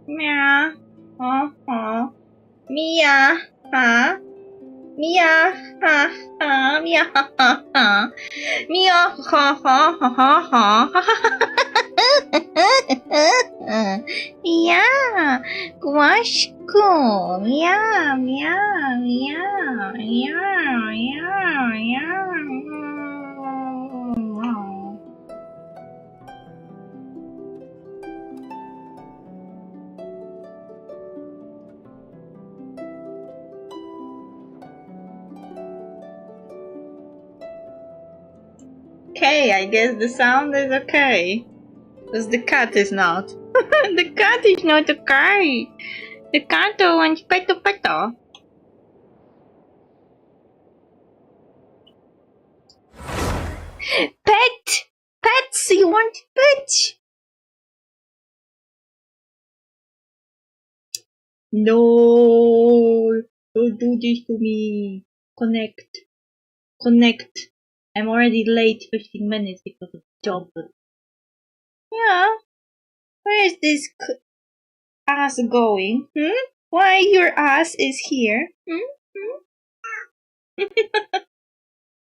Meow. Mia. Huh? Mia. Mia. Mia. Mia. Głaszku. Mia. Mia. Mia. Mia. Mia. Okay, I guess the sound is okay. Because the cat is not. The cat is not okay. The cat wants peto peto. Pet! Pets! You want pets? No! Don't do this to me. Connect. Connect. I'm already late 15 minutes because of job. Yeah. Where is this ass going? Why your ass is here?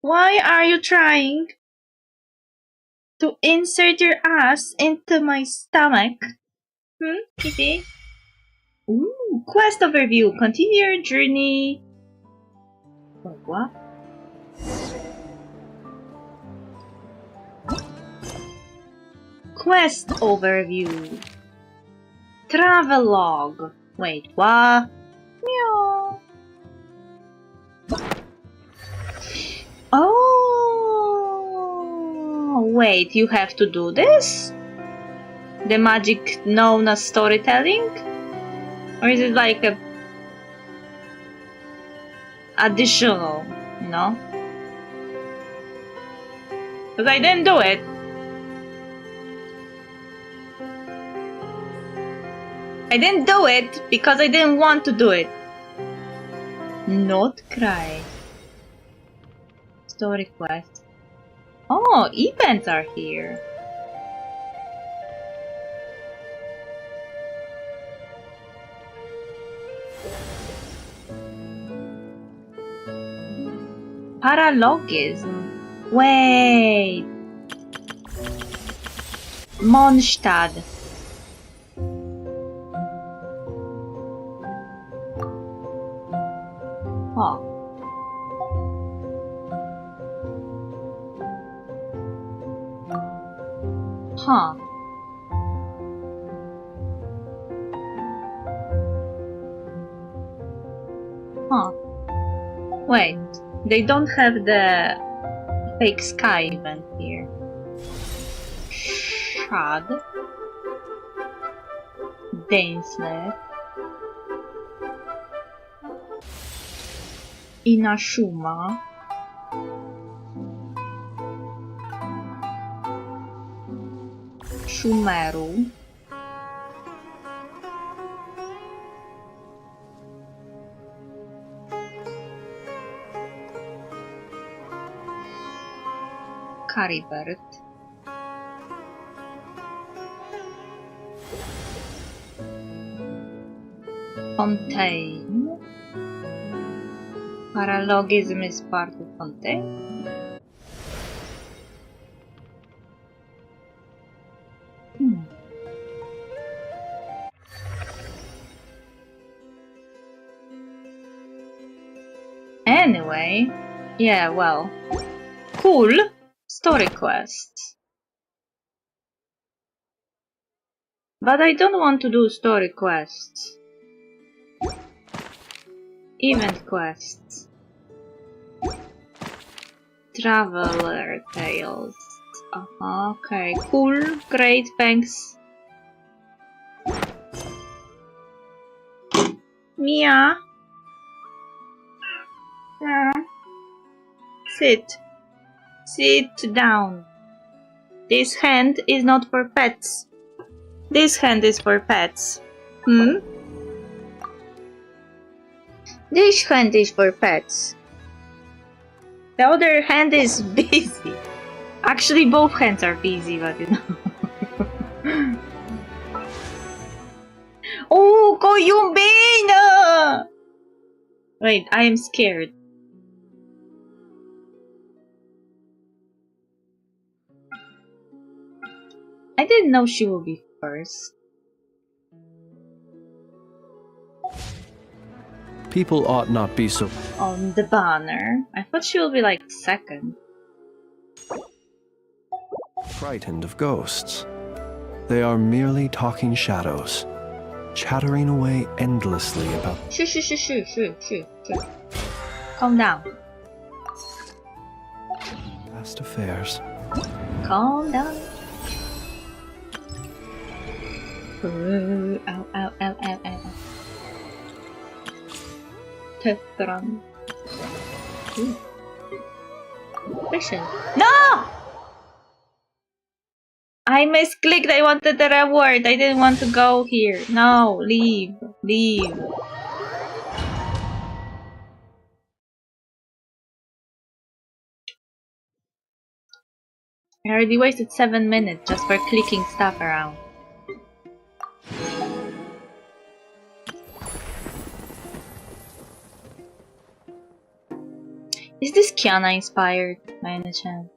Why are you trying to insert your ass into my stomach? Kitty? Ooh, quest overview. Continue your journey. What? Quest overview. Travel log. Wait, what? Meow. Oh, wait, you have to do this? The magic known as storytelling? Or is it like a additional, you know? Because I didn't do it. I didn't do it because I didn't want to do it. Not cry. Story quest. Oh, events are here. Paralogism. Wait. Mondstadt. Huh. Huh. Huh. Wait, they don't have the fake sky event here. Shad. Dainslet. Inashuma. Shumeru. Caribert. Fontaine. Paralogism is part of Fontaine. Anyway, yeah, well, cool story quest. But I don't want to do story quests. Event quests. Traveler tales. Okay, cool, great, thanks. Mia. Sit. Sit down. This hand is not for pets. This hand is for pets. This hand is for pets. The other hand is busy. Actually, both hands are busy, but you know. Yumbina! Wait, I am scared. I didn't know she would be first. People ought not be so... On the banner. I thought she would be like second. frightened of ghosts. They are merely talking shadows, chattering away endlessly about... Shoo. Calm down. past affairs. Calm down. Ow. Tetran. Vision. No! I misclicked. I wanted the reward. I didn't want to go here. No, leave. I already wasted 7 minutes just for clicking stuff around. Is this Kiana inspired by any chance?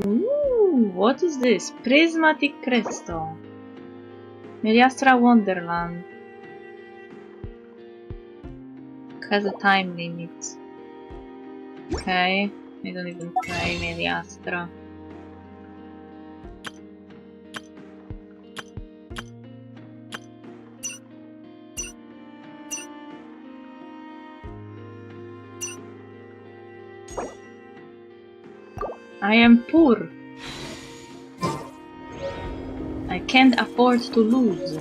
Ooh, what is this? Prismatic crystal. Meliastra Wonderland. Has a time limit. Okay, I don't even play Meliastra. I am poor. I can't afford to lose.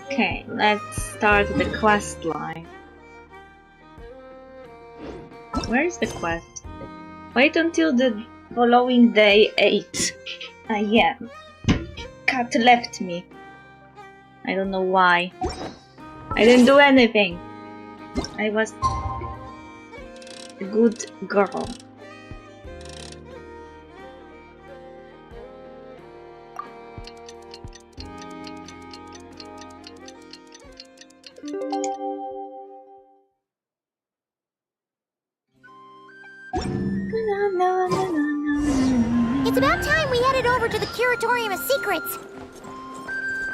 Okay, let's start the quest line. Where is the quest? Wait until the following day 8 AM. Cat left me. I don't know why. I didn't do anything. I was a good girl. It's about time we headed over to the Curatorium of Secrets.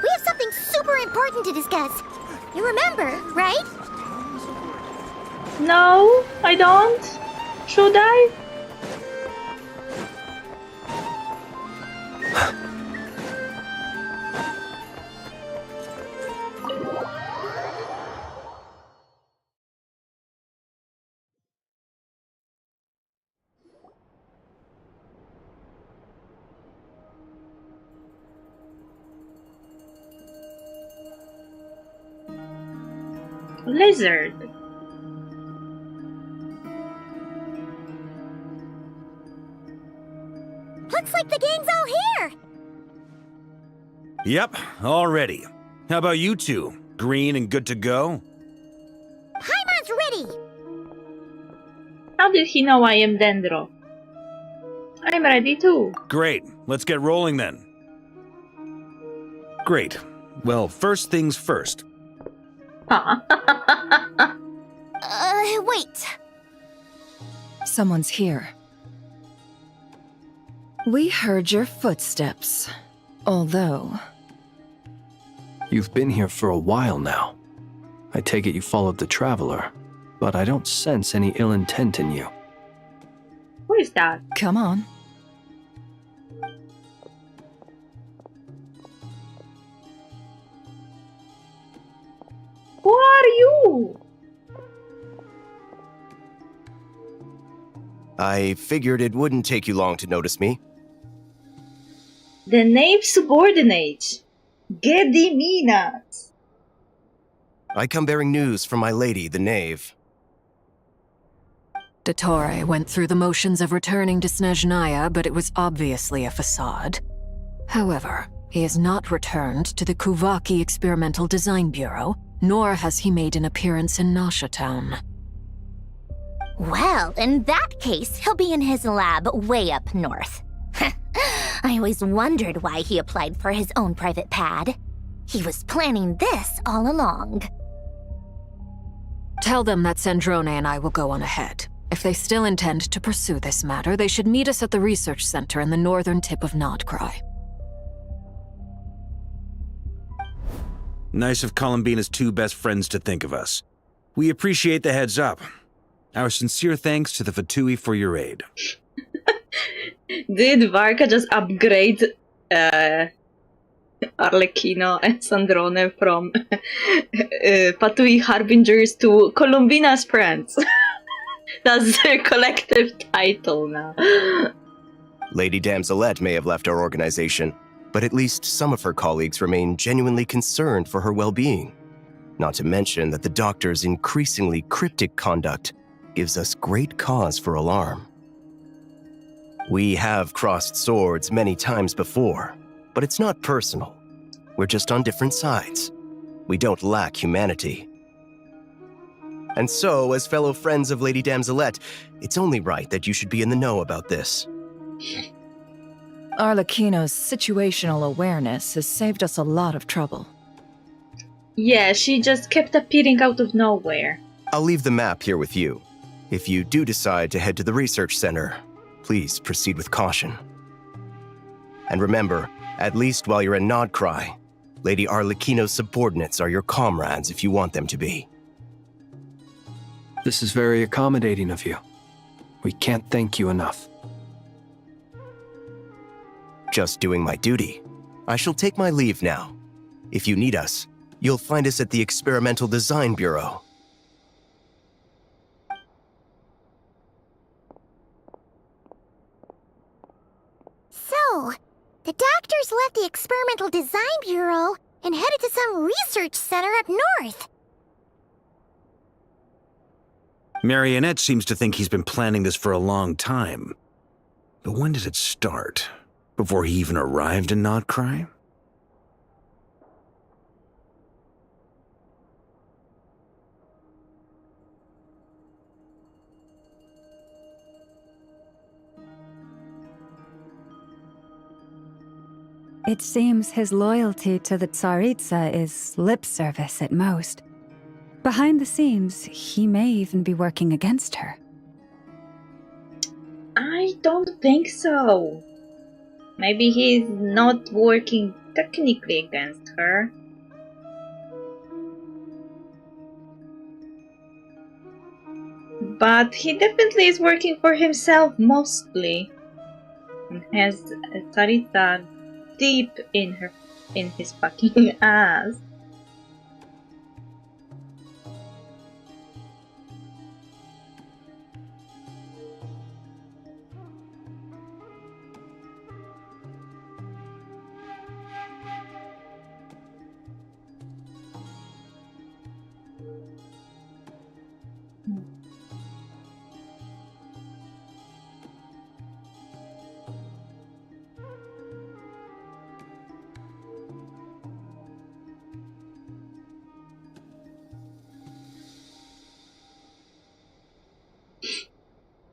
We have something super important to discuss. You remember, right? No, I don't. Should I? Lizard. Looks like the gang's all here. Yep, all ready. How about you two? Green and good to go? Paimon's ready. How did he know I am Dendro? I'm ready too. Great, let's get rolling then. Great. Well, first things first. Wait. Someone's here. We heard your footsteps. Although... You've been here for a while now. I take it you followed the Traveler, but I don't sense any ill intent in you. Who is that? Come on. Who are you? I figured it wouldn't take you long to notice me. The knave subordinate. Gediminat. I come bearing news from my lady, the knave. Dottore went through the motions of returning to Snezhnaya, but it was obviously a facade. However, He has not returned to the Kuvaki Experimental Design Bureau, nor has he made an appearance in Nasha Town. Well, in that case, he'll be in his lab way up north. I always wondered why he applied for his own private pad. He was planning this all along. Tell them that Sandrone and I will go on ahead. If they still intend to pursue this matter, they should meet us at the research center in the northern tip of Nodcry. Nice of Columbina's two best friends to think of us. We appreciate the heads up. Our sincere thanks to the Fatui for your aid. Did Varka just upgrade Arlecchino and Sandrone from Patui Harbingers to Columbina's friends? That's their collective title now. Lady Damselette may have left our organization, but at least some of her colleagues remain genuinely concerned for her well-being. Not to mention that the Doctor's increasingly cryptic conduct gives us great cause for alarm. We have crossed swords many times before, but it's not personal. We're just on different sides. We don't lack humanity. And so, as fellow friends of Lady Damselette, it's only right that you should be in the know about this. Arlecchino's situational awareness has saved us a lot of trouble. Yeah, she just kept appearing out of nowhere. I'll leave the map here with you. If you do decide to head to the research center, please proceed with caution. And remember, at least while you're in Nodcry, Lady Arlecchino's subordinates are your comrades if you want them to be. This is very accommodating of you. We can't thank you enough. Just doing my duty. I shall take my leave now. If you need us, you'll find us at the Experimental Design Bureau. So, the doctors left the Experimental Design Bureau and headed to some research center up north. Marionette seems to think he's been planning this for a long time. But when did it start? Before he even arrived in Nodcry? It seems his loyalty to the Tsaritsa is lip service at most. Behind the scenes, he may even be working against her. I don't think so. Maybe he's not working technically against her. But he definitely is working for himself mostly. And has Sarita deep in his fucking ass.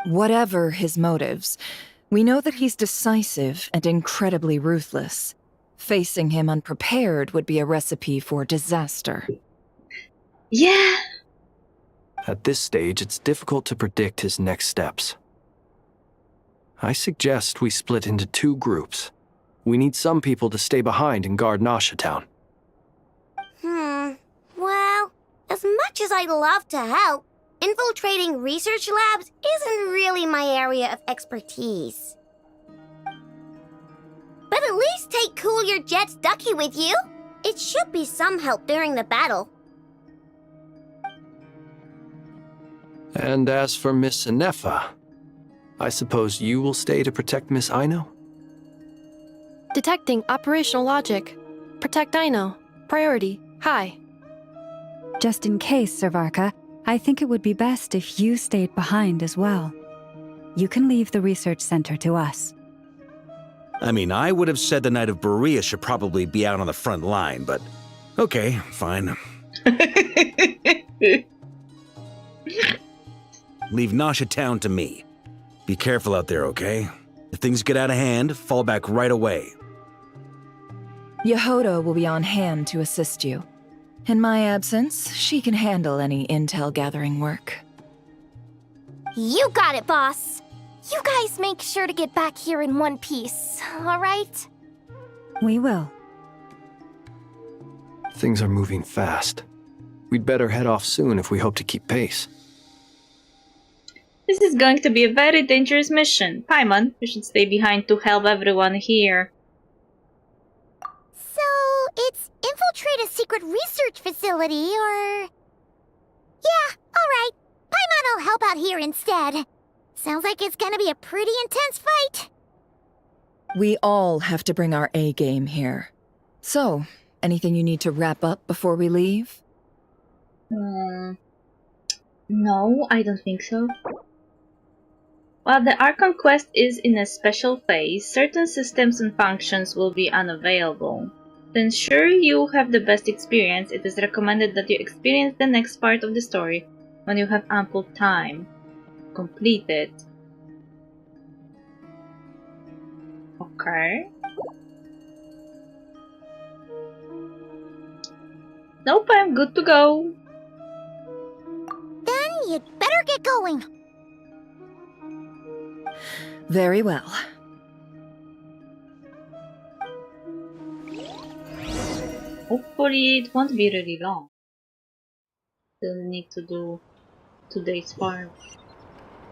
Whatever his motives, we know that he's decisive and incredibly ruthless. Facing him unprepared would be a recipe for disaster. Yeah. At this stage, it's difficult to predict his next steps. I suggest we split into two groups. We need some people to stay behind and guard Nasha Town. Well, as much as I'd love to help, infiltrating research labs isn't really my area of expertise. But at least take Cool Your Jet's Ducky with you. It should be some help during the battle. And as for Miss Inefa, I suppose you will stay to protect Miss Aino? Detecting operational logic. Protect Aino. Priority. High. Just in case, Sir Varka, I think it would be best if you stayed behind as well. You can leave the research center to us. I mean, I would have said the Knight of Berea should probably be out on the front line, but okay, fine. Leave Nasha Town to me. Be careful out there, okay? If things get out of hand, fall back right away. Yehoda will be on hand to assist you. In my absence, she can handle any intel gathering work. You got it, boss. You guys make sure to get back here in one piece, all right? We will. Things are moving fast. We'd better head off soon if we hope to keep pace. This is going to be a very dangerous mission. Paimon, you should stay behind to help everyone here. So, it's infiltrate a secret research facility, or... Yeah, alright. Paimon will help out here instead. Sounds like it's gonna be a pretty intense fight. We all have to bring our A game here. So, anything you need to wrap up before we leave? No, I don't think so. While the Archon quest is in a special phase, certain systems and functions will be unavailable. To ensure you have the best experience, it is recommended that you experience the next part of the story when you have ample time to complete it. Okay. Nope, I'm good to go. Then you'd better get going. Very well. Hopefully it won't be really long. Still need to do today's farm.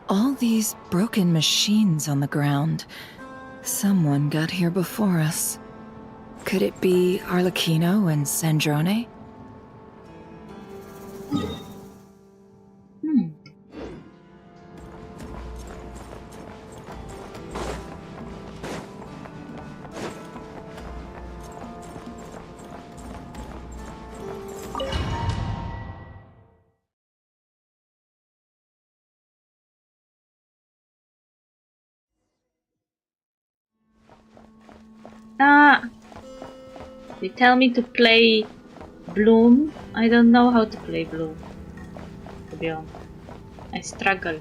All these broken machines on the ground. Someone got here before us. Could it be Arlecchino and Sandrone? They tell me to play Bloom. I don't know how to play Bloom, to be honest. I struggle.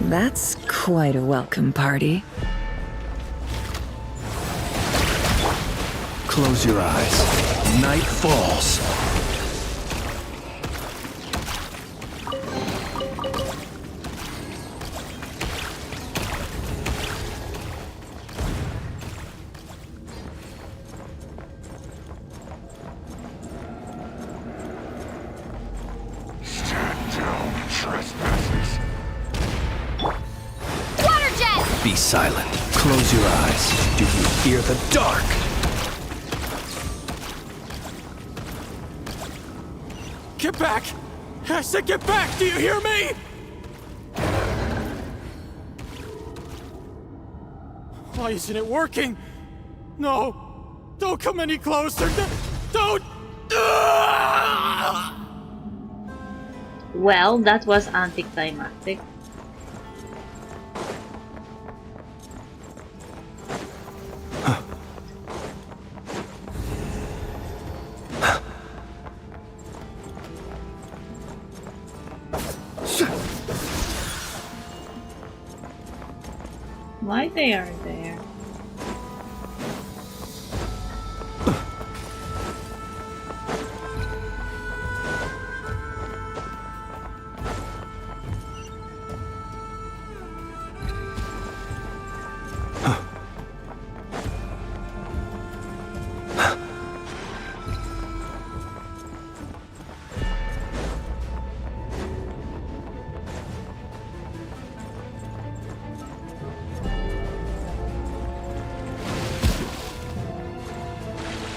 That's quite a welcome party. Close your eyes. Night falls. Be silent. Close your eyes. Do you fear the dark? Get back! I said get back! Do you hear me? Why isn't it working? No! Don't come any closer! Don't! Well, that was anticlimactic. Why they are there?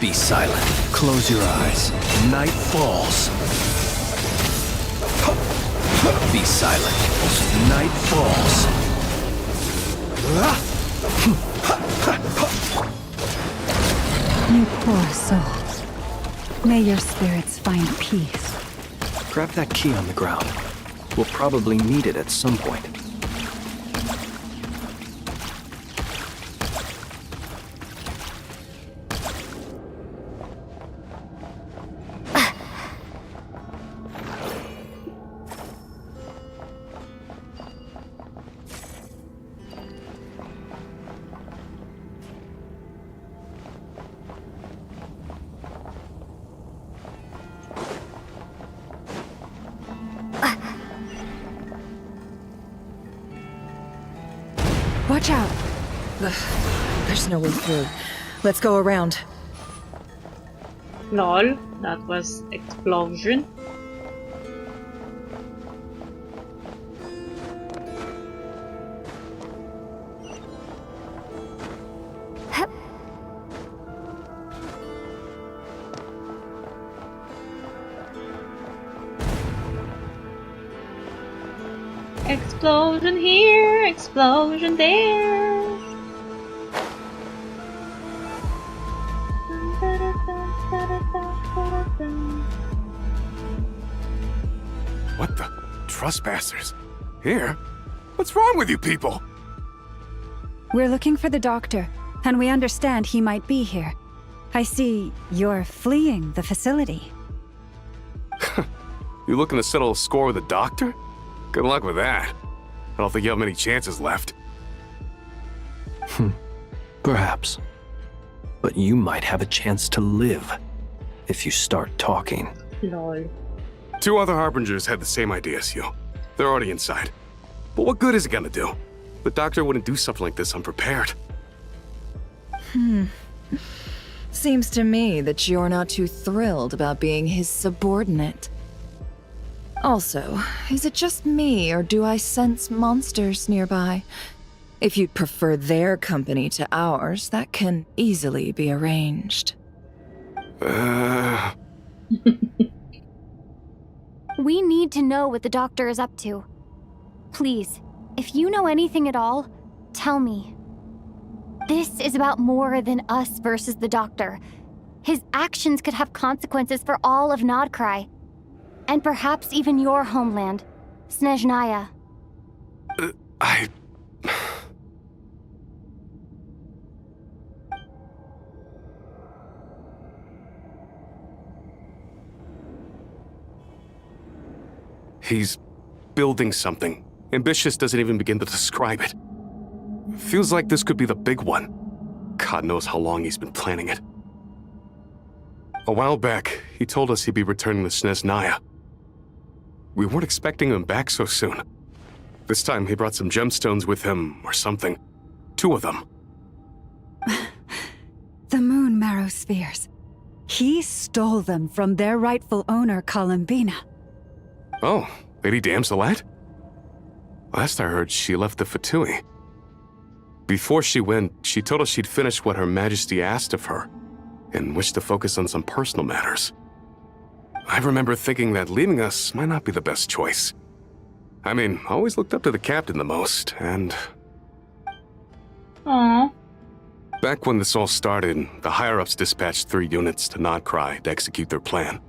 Be silent. Close your eyes. Night falls. Be silent. Night falls. You poor soul. May your spirits find peace. Grab that key on the ground. We'll probably need it at some point. Watch out! There's no way through. Let's go around. Lol, that was explosion. Explosion here, explosion there. What the? Trespassers? Here? What's wrong with you people? We're looking for the doctor, and we understand he might be here. I see you're fleeing the facility. You looking to settle a score with the doctor? Good luck with that. I don't think you have many chances left. Perhaps. But you might have a chance to live if you start talking. Lol. 2 other Harbingers had the same idea as you. They're already inside. But what good is it gonna do? The doctor wouldn't do something like this unprepared. Seems to me that you're not too thrilled about being his subordinate. Also, is it just me, or do I sense monsters nearby? If you'd prefer their company to ours, that can easily be arranged. We need to know what the doctor is up to. Please, if you know anything at all, tell me. This is about more than us versus the doctor. His actions could have consequences for all of Nodcry. And perhaps even your homeland, Snezhnaya. He's building something. Ambitious doesn't even begin to describe it. Feels like this could be the big one. God knows how long he's been planning it. A while back, he told us he'd be returning to Snezhnaya. We weren't expecting him back so soon. This time he brought some gemstones with him, or something. 2 of them. The moon marrow spheres. He stole them from their rightful owner, Columbina. Oh, Lady Damselette? Last I heard, she left the Fatui. Before she went, she told us she'd finished what Her Majesty asked of her, and wished to focus on some personal matters. I remember thinking that leaving us might not be the best choice. I mean, I always looked up to the captain the most, and... Aww. Back when this all started, the higher-ups dispatched 3 units to Nodcry to execute their plan.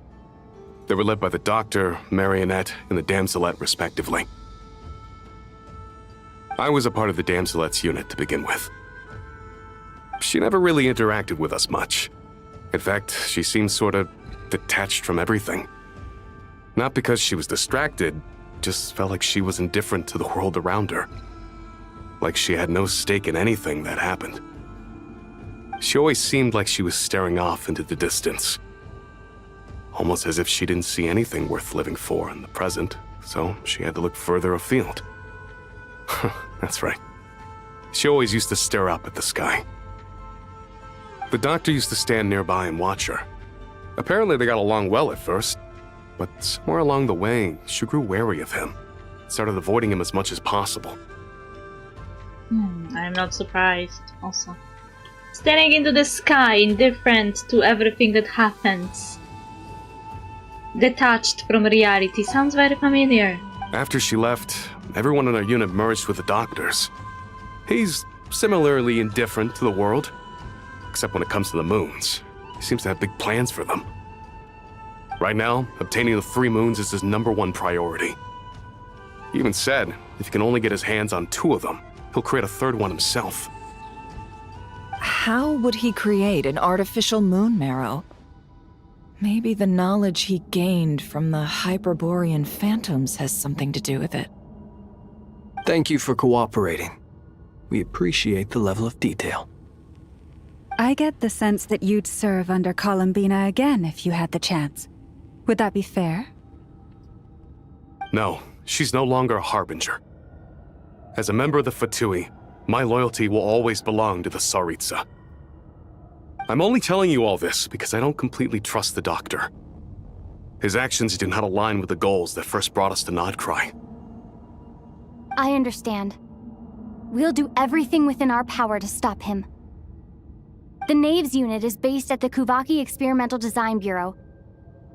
They were led by the Doctor, Marionette, and the Damselette, respectively. I was a part of the Damselette's unit to begin with. She never really interacted with us much. In fact, she seemed sort of detached from everything. Not because she was distracted, just felt like she was indifferent to the world around her. Like she had no stake in anything that happened. She always seemed like she was staring off into the distance. Almost as if she didn't see anything worth living for in the present, so she had to look further afield. That's right. She always used to stare up at the sky. The Doctor used to stand nearby and watch her. Apparently they got along well at first, but somewhere along the way, she grew wary of him, started avoiding him as much as possible. I'm not surprised, also. Staring into the sky, indifferent to everything that happens. Detached from reality. Sounds very familiar. After she left, everyone in our unit merged with the doctors. He's similarly indifferent to the world, except when it comes to the moons. He seems to have big plans for them. Right now, obtaining the 3 moons is his #1 priority. He even said if he can only get his hands on 2 of them, he'll create a 3rd one himself. How would he create an artificial moon marrow? Maybe the knowledge he gained from the Hyperborean phantoms has something to do with it. Thank you for cooperating. We appreciate the level of detail. I get the sense that you'd serve under Columbina again if you had the chance. Would that be fair? No, she's no longer a harbinger. As a member of the Fatui, my loyalty will always belong to the Tsaritsa. I'm only telling you all this because I don't completely trust the doctor. His actions do not align with the goals that first brought us to Nodcry. I understand. We'll do everything within our power to stop him. The Knaves unit is based at the Kuvaki Experimental Design Bureau.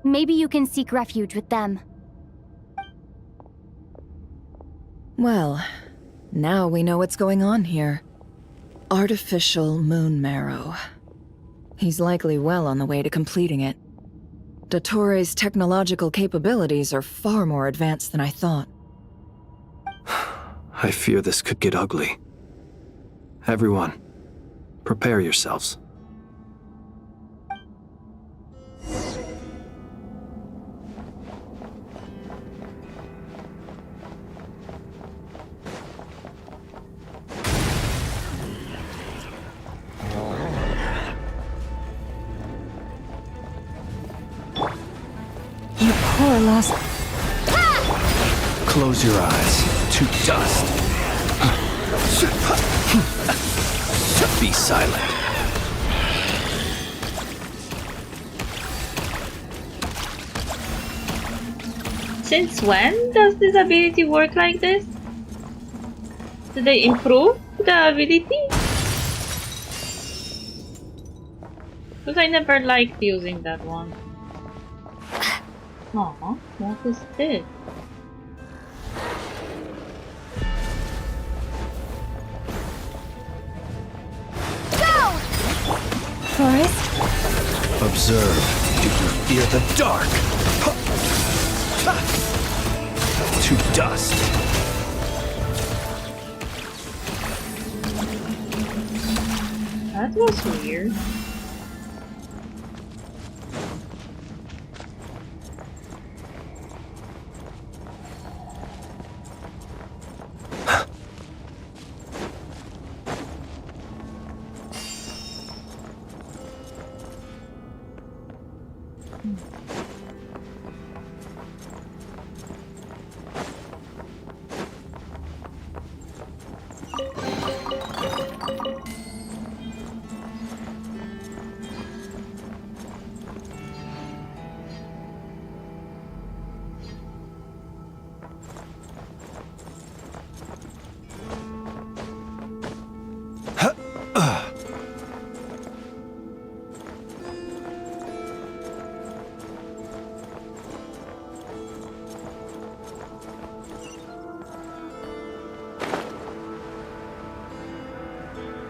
Maybe you can seek refuge with them. Well, now we know what's going on here. Artificial moon marrow. He's likely well on the way to completing it. Dottore's technological capabilities are far more advanced than I thought. I fear this could get ugly. Everyone, prepare yourselves. You poor lost... Close your eyes to dust. Be silent. Since when does this ability work like this? Did they improve the ability? Because I never liked using that one. Aw, what is this? Forest? Observe. Do you fear the dark? To dust. That was weird.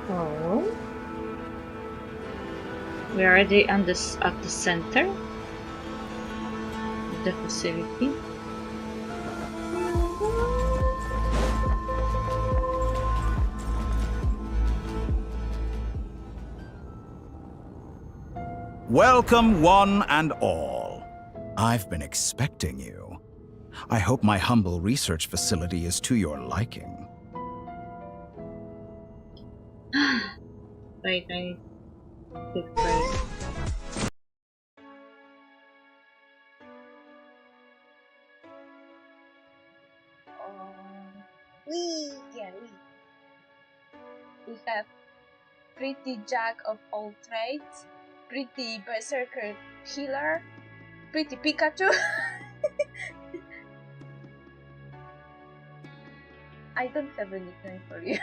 Oh. We are already at the center of the facility. Welcome, one and all. I've been expecting you. I hope my humble research facility is to your liking. Wait, I need to play. We have pretty jack of all trades, pretty berserker healer, pretty Pikachu. I don't have a nickname for you.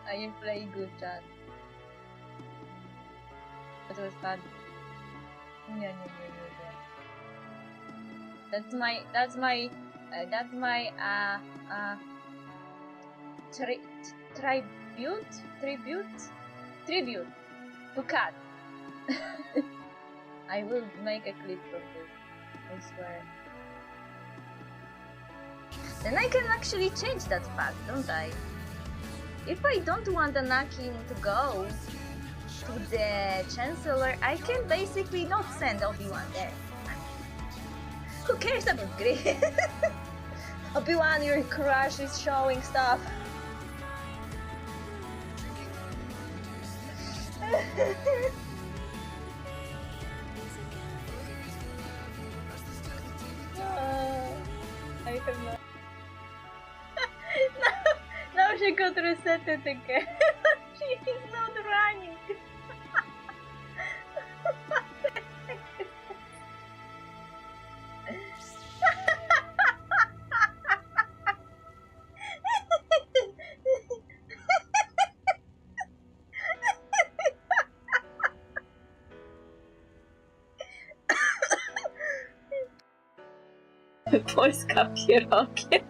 I am playing good, chat. That was bad. Yeah. That's my tribute to cat. I will make a clip of this, I swear. Then I can actually change that fact, don't I? If I don't want Anakin to go to the Chancellor, I can basically not send Obi-Wan there. Who cares about Griff? Obi-Wan, your crush is showing stuff. I have no. Now she got resetted again. She is not running. Polska pierogiem.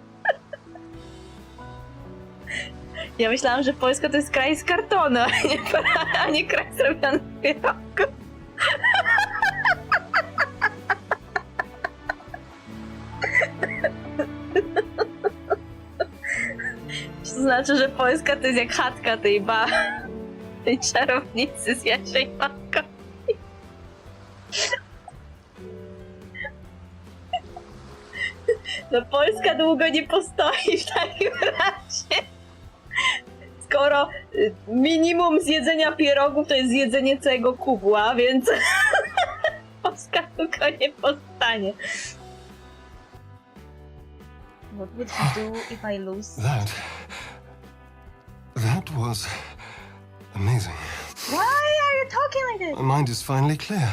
Ja myślałam, że Polska to jest kraj z kartonu, a nie kraj zrobiony z pierogów. To znaczy, że Polska to jest jak chatka tej czarownicy z Jasiej Matką. No Polska długo nie postoi w takim razie. Skoro minimum zjedzenia pierogów to jest zjedzenie całego kubła, więc Polska długo nie postanie. What would you do if I lose? That was amazing. Why are you talking like this? My mind is finally clear.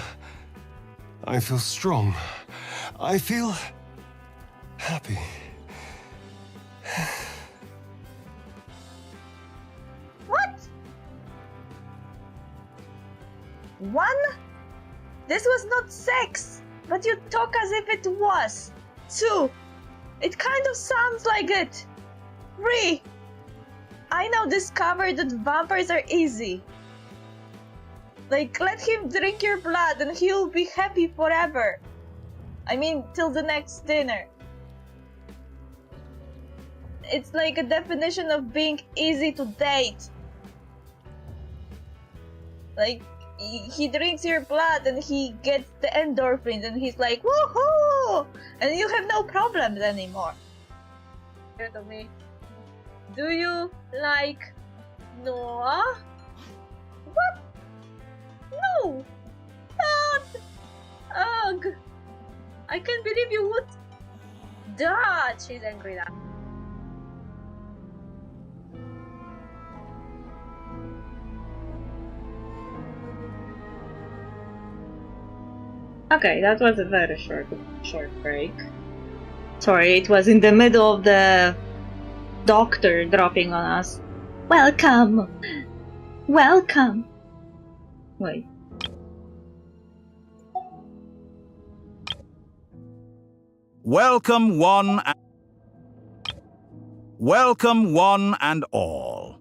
I feel strong. I feel happy. What? 1? This was not sex, but you talk as if it was. 2. It kind of sounds like it. 3. I now discovered that vampires are easy. Like, let him drink your blood and he'll be happy forever. I mean, till the next dinner. It's like a definition of being easy to date. Like, he drinks your blood and he gets the endorphins and he's like, woohoo! And you have no problems anymore. To me. Do you like Noah? What? No! Not! Ugh! I can't believe you would. Dad! She's angry now. Okay, that was a very short break. Sorry, it was in the middle of the doctor dropping on us. Welcome! Welcome! Wait. Welcome one and all.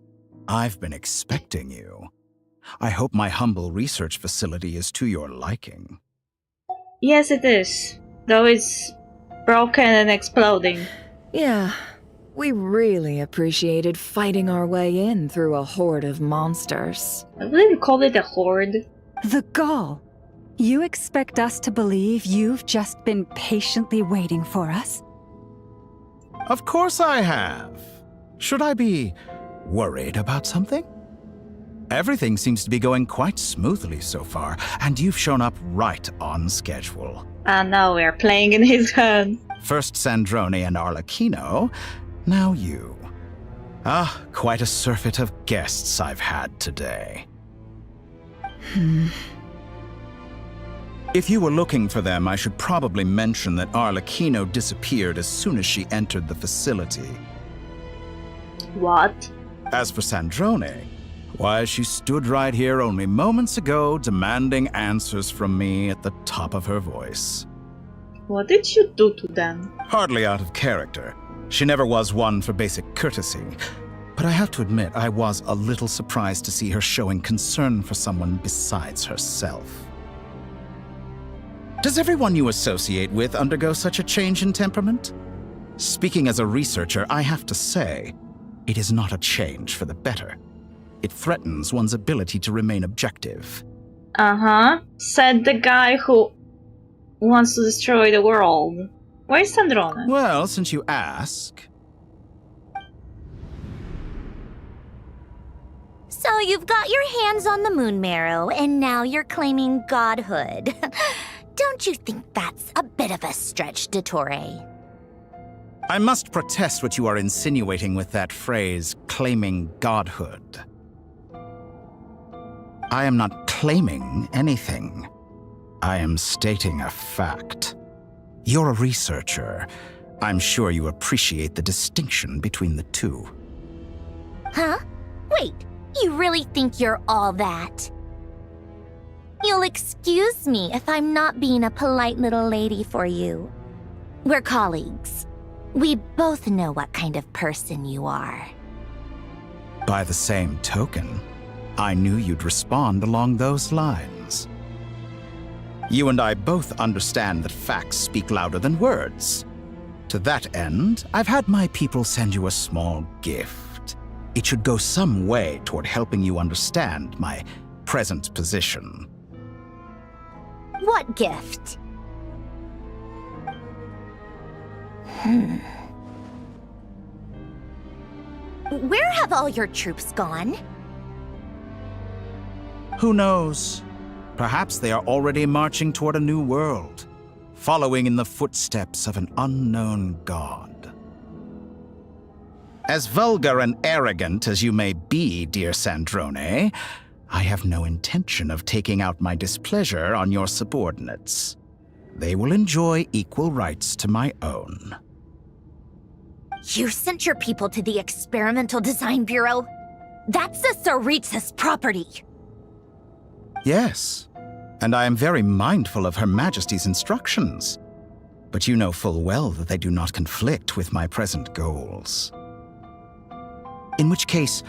I've been expecting you. I hope my humble research facility is to your liking. Yes, it is. Though it's broken and exploding. Yeah, we really appreciated fighting our way in through a horde of monsters. I believe you called it a horde. The gall. You expect us to believe you've just been patiently waiting for us? Of course I have. Should I be worried about something? Everything seems to be going quite smoothly so far, and you've shown up right on schedule. And now we're playing in his hands. First Sandrone and Arlecchino, now you. Ah, quite a surfeit of guests I've had today. If you were looking for them, I should probably mention that Arlecchino disappeared as soon as she entered the facility. What? As for Sandrone, why, she stood right here only moments ago demanding answers from me at the top of her voice. What did you do to them? Hardly out of character. She never was one for basic courtesy. But I have to admit, I was a little surprised to see her showing concern for someone besides herself. Does everyone you associate with undergo such a change in temperament? Speaking as a researcher, I have to say, it is not a change for the better. It threatens one's ability to remain objective. Said the guy who wants to destroy the world. Where's Sandrone? Well, since you ask... So you've got your hands on the moon marrow, and now you're claiming godhood. Don't you think that's a bit of a stretch, Dottore? I must protest what you are insinuating with that phrase, claiming godhood. I am not claiming anything. I am stating a fact. You're a researcher. I'm sure you appreciate the distinction between the two. Huh? Wait, you really think you're all that? You'll excuse me if I'm not being a polite little lady for you. We're colleagues. We both know what kind of person you are. By the same token, I knew you'd respond along those lines. You and I both understand that facts speak louder than words. To that end, I've had my people send you a small gift. It should go some way toward helping you understand my present position. What gift? Where have all your troops gone? Who knows? Perhaps they are already marching toward a new world, following in the footsteps of an unknown god. As vulgar and arrogant as you may be, dear Sandrone, I have no intention of taking out my displeasure on your subordinates. They will enjoy equal rights to my own. You sent your people to the Experimental Design Bureau? That's the Tsaritsa's property. Yes, and I am very mindful of Her Majesty's instructions. But you know full well that they do not conflict with my present goals. In which case,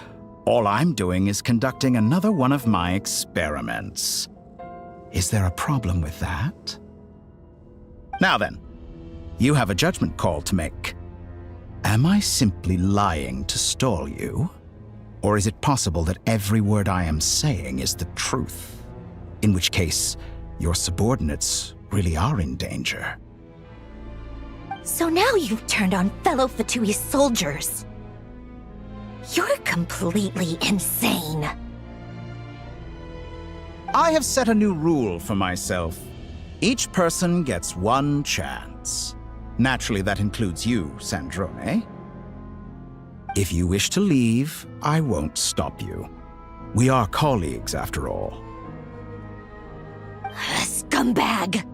all I'm doing is conducting another one of my experiments. Is there a problem with that? Now then, you have a judgment call to make. Am I simply lying to stall you? Or is it possible that every word I am saying is the truth? In which case, your subordinates really are in danger. So now you've turned on fellow Fatui soldiers. You're completely insane. I have set a new rule for myself. Each person gets one chance. Naturally, that includes you, Sandrone. If you wish to leave, I won't stop you. We are colleagues, after all. Scumbag!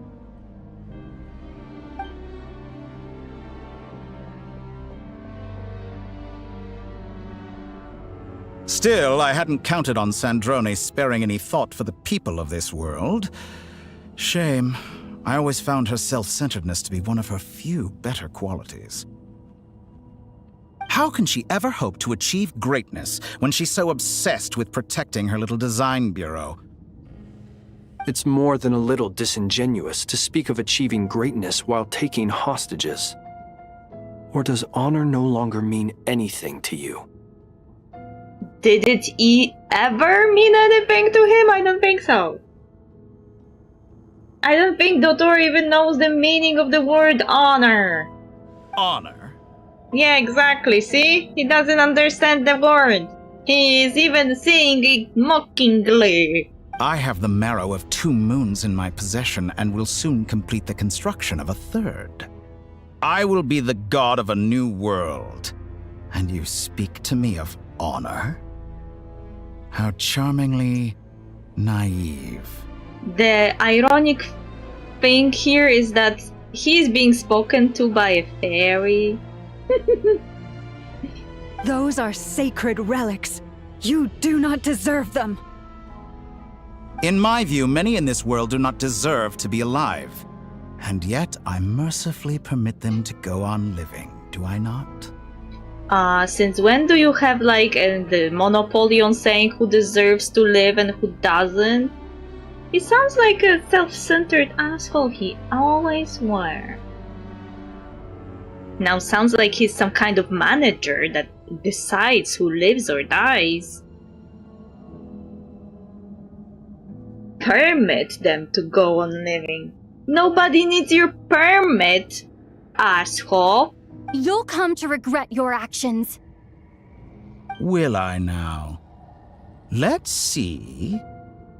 Still, I hadn't counted on Sandrone sparing any thought for the people of this world. Shame. I always found her self-centeredness to be one of her few better qualities. How can she ever hope to achieve greatness when she's so obsessed with protecting her little design bureau? It's more than a little disingenuous to speak of achieving greatness while taking hostages. Or does honor no longer mean anything to you? Did it ever mean anything to him? I don't think so. I don't think Dottore even knows the meaning of the word honor. Honor? Yeah, exactly. See? He doesn't understand the word. He is even saying it mockingly. I have the marrow of 2 moons in my possession and will soon complete the construction of a 3rd. I will be the god of a new world. And you speak to me of honor? How charmingly naive. The ironic thing here is that he's being spoken to by a fairy. Those are sacred relics. You do not deserve them. In my view, many in this world do not deserve to be alive. And yet, I mercifully permit them to go on living, do I not? Since when do you have like the monopoly on saying who deserves to live and who doesn't? He sounds like a self-centered asshole he always were. Now sounds like he's some kind of manager that decides who lives or dies. Permit them to go on living. Nobody needs your permit, asshole. You'll come to regret your actions. Will I now? Let's see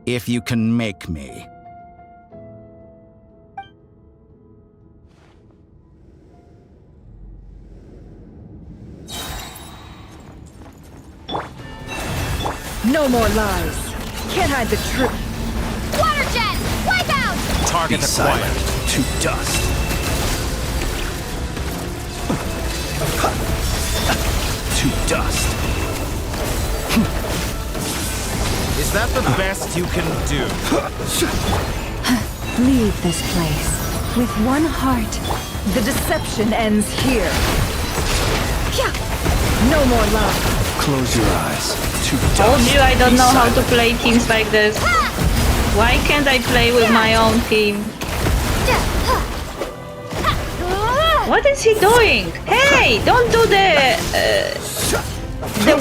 if you can make me. No more lies. Can't hide the truth. Water jet! Wipe out! Target Be acquired. silent. To dust. To dust. Is that the best you can do? Leave this place with one heart. The deception ends here. No more lies. Close your eyes. To dust. Told you I don't Be know how to silent. play teams like this. Why can't I play with my own team? What is he doing? Hey, don't do the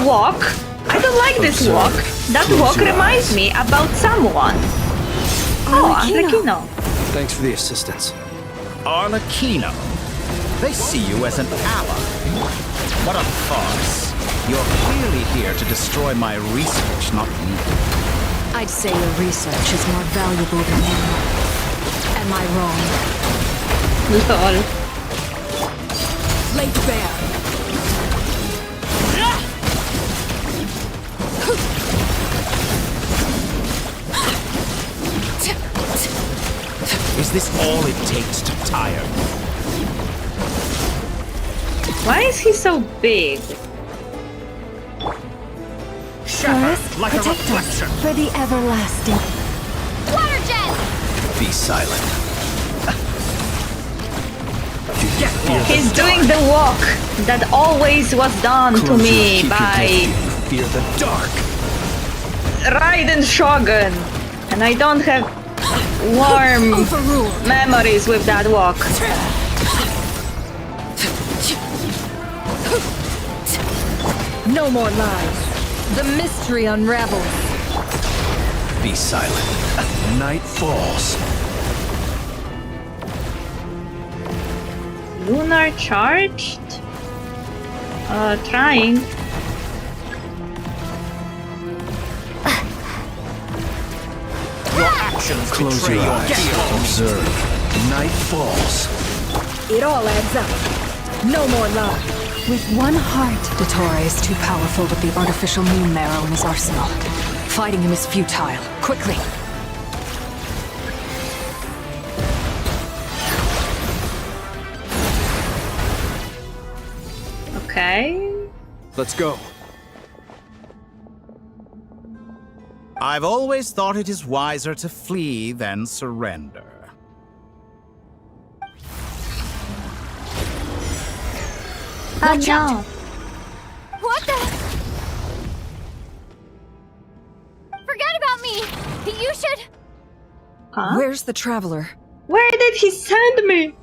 walk. I don't like this walk. That Close walk your reminds me about someone. Oh, Arlecchino. Thanks for the assistance. Arlecchino. They see you as an ally. What a farce. You're clearly here to destroy my research, not me. I'd say your research is more valuable than you. Am I wrong? Lol. Laid bare. Is this all it takes to tire me? Why is he so big? Forest, like a protect us reflection. for the everlasting. Water jet! Be silent. He's doing the walk that always was done to Close your me keep your by gift. Fear the dark. Raiden Shogun. And I don't have warm Overruled. memories with that walk. No more lies. The mystery unravels. Be silent. Night falls. Lunar charged? Trying. Your actions Close betray your your eyes. guilt. Observe. Night falls. It all adds up. No more lies. With one heart. Dottore is too powerful with the artificial moon marrow in his arsenal. Fighting him is futile. Quickly. Okay. Let's go. I've always thought it is wiser to flee than surrender. Oh no. What the? Forget about me! You should... Huh? Where's the traveler? Where did he send me?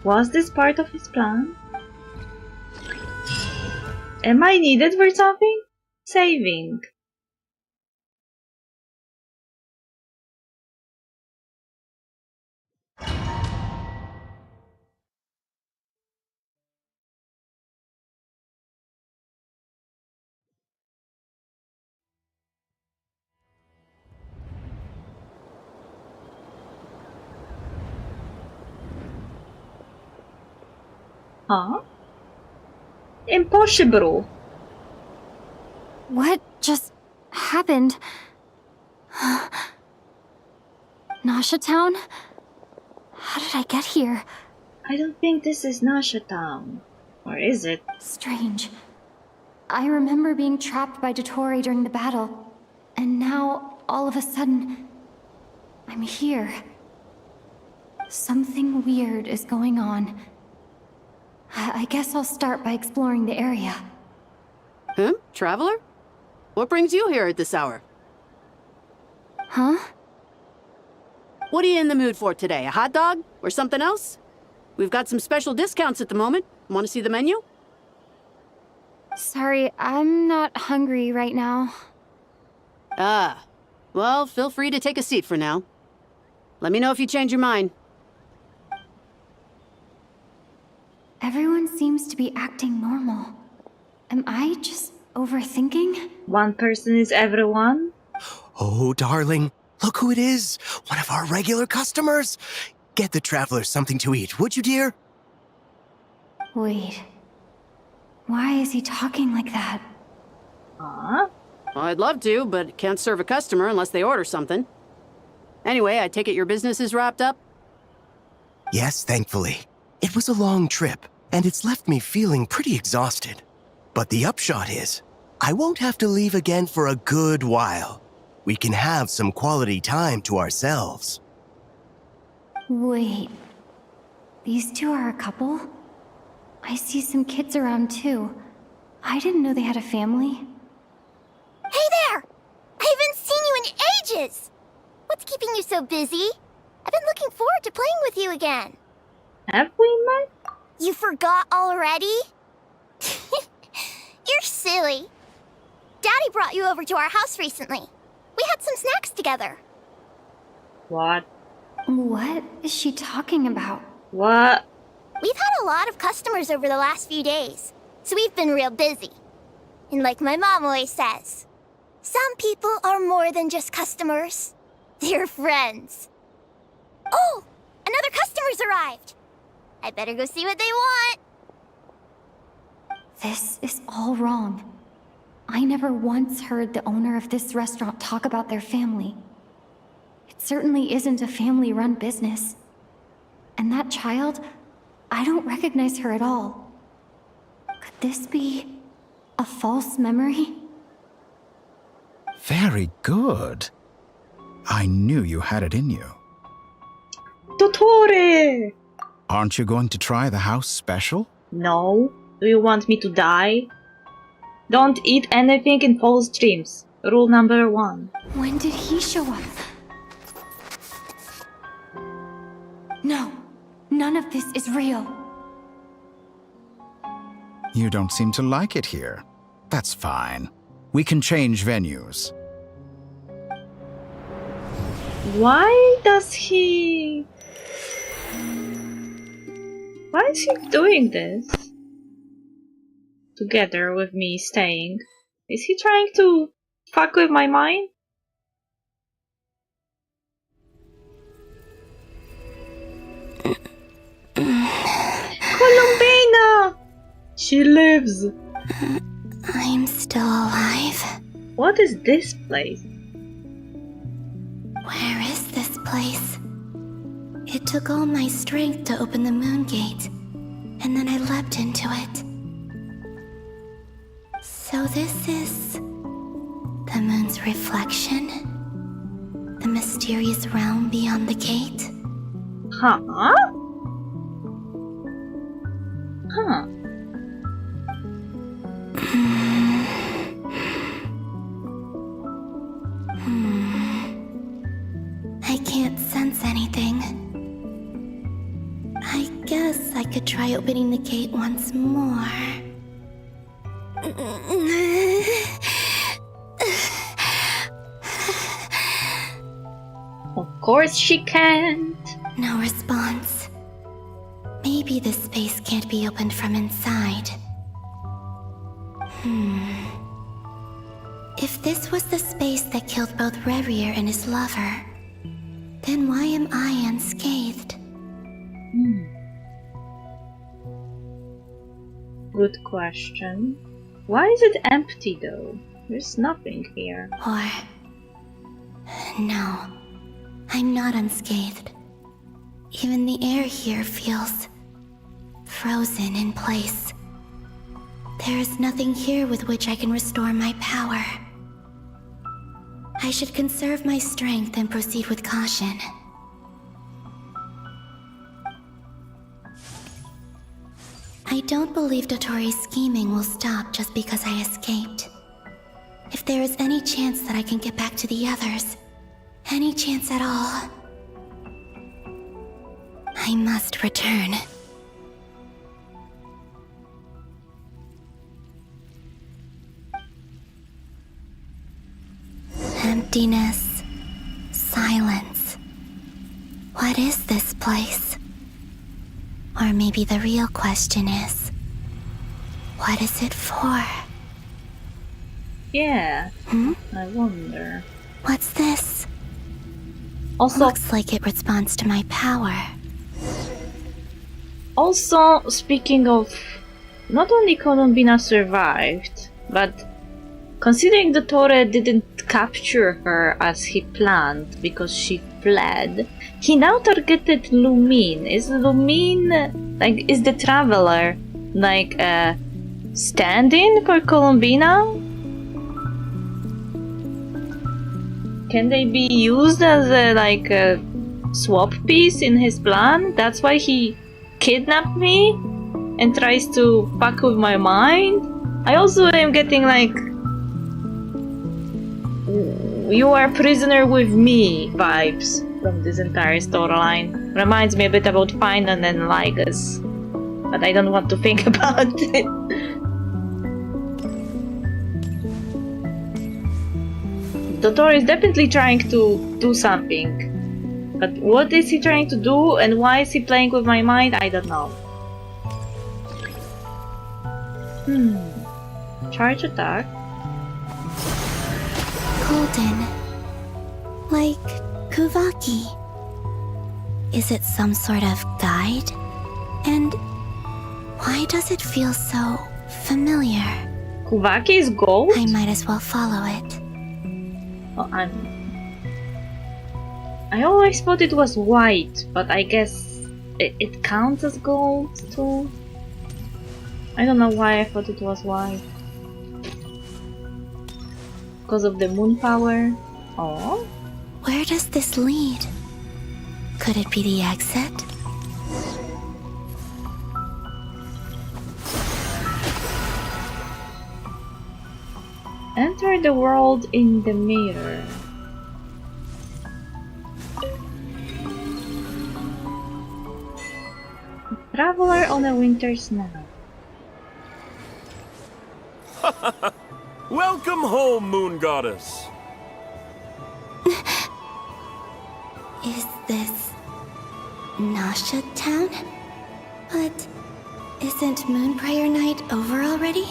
Was this part of his plan? Am I needed for something? Saving. Huh? Impossible. What just happened? Nasha Town? How did I get here? I don't think this is Nasha Town. Or is it? Strange. I remember being trapped by Dottore during the battle, and now, all of a sudden, I'm here. Something weird is going on. I guess I'll start by exploring the area. Huh? Traveler? What brings you here at this hour? Huh? What are you in the mood for today? A hot dog? Or something else? We've got some special discounts at the moment. Want to see the menu? Sorry, I'm not hungry right now. Ah. Well, feel free to take a seat for now. Let me know if you change your mind. Everyone seems to be acting normal. Am I just overthinking? One person is everyone? Oh, darling, look who it is. One of our regular customers. Get the traveler something to eat, would you, dear? Wait. Why is he talking like that? Huh? Well, I'd love to, but can't serve a customer unless they order something. Anyway, I take it your business is wrapped up? Yes, thankfully. It was a long trip, and it's left me feeling pretty exhausted. But the upshot is, I won't have to leave again for a good while. We can have some quality time to ourselves. Wait. These two are a couple? I see some kids around too. I didn't know they had a family. Hey there! I haven't seen you in ages! What's keeping you so busy? I've been looking forward to playing with you again. Have we met? You forgot already? You're silly. Daddy brought you over to our house recently. We had some snacks together. What? What is she talking about? What? We've had a lot of customers over the last few days, so we've been real busy. And like my mom always says, some people are more than just customers. They're friends. Oh! Another customer's arrived! I better go see what they want. This is all wrong. I never once heard the owner of this restaurant talk about their family. It certainly isn't a family-run business. And that child, I don't recognize her at all. Could this be a false memory? Very good. I knew you had it in you. Dottore! Aren't you going to try the house special? No. Do you want me to die? Don't eat anything in false dreams. Rule number 1. When did he show up? No, none of this is real. You don't seem to like it here. That's fine. We can change venues. Why does he... Why is he doing this? Together with me staying. Is he trying to fuck with my mind? Columbina! She lives! I'm still alive. What is this place? Where is this place? It took all my strength to open the moon gate, and then I leapt into it. So this is the moon's reflection? The mysterious realm beyond the gate? Huh? Huh. I can't sense anything. I guess I could try opening the gate once more. Of course she can't. No response. Maybe this space can't be opened from inside. If this was the space that killed both Revier and his lover, then why am I unscathed? Good question. Why is it empty though? There's nothing here. Or No, I'm not unscathed. Even the air here feels frozen in place. There is nothing here with which I can restore my power. I should conserve my strength and proceed with caution. I don't believe Dotori's scheming will stop just because I escaped. If there is any chance that I can get back to the others, any chance at all, I must return. Emptiness, silence. What is this place? Or maybe the real question is, what is it for? Yeah. I wonder. What's this? Also, looks like it responds to my power. Also, speaking of, not only Columbina survived, but considering the Torre didn't capture her as he planned because she fled, he now targeted Lumine. Is Lumine, like, is the Traveler, like, a stand-in for Columbina? Can they be used as a, like, a swap piece in his plan? That's why he kidnapped me and tries to fuck with my mind? I also am getting, like, you are prisoner with me vibes from this entire storyline. Reminds me a bit about Finan and Lygus, but I don't want to think about it. Dottor is definitely trying to do something, but what is he trying to do and why is he playing with my mind? I don't know. Charge attack. Golden. Like Kuvaki. Is it some sort of guide? And why does it feel so familiar? Kuvaki is gold? I might as well follow it. Oh, I always thought it was white, but I guess it counts as gold too. I don't know why I thought it was white. Because of the moon power? Oh? Where does this lead? Could it be the exit? Enter the world in the mirror. Traveler on a winter's night. Welcome home, Moon Goddess. Is this Nasha Town? But isn't Moon Prayer Night over already?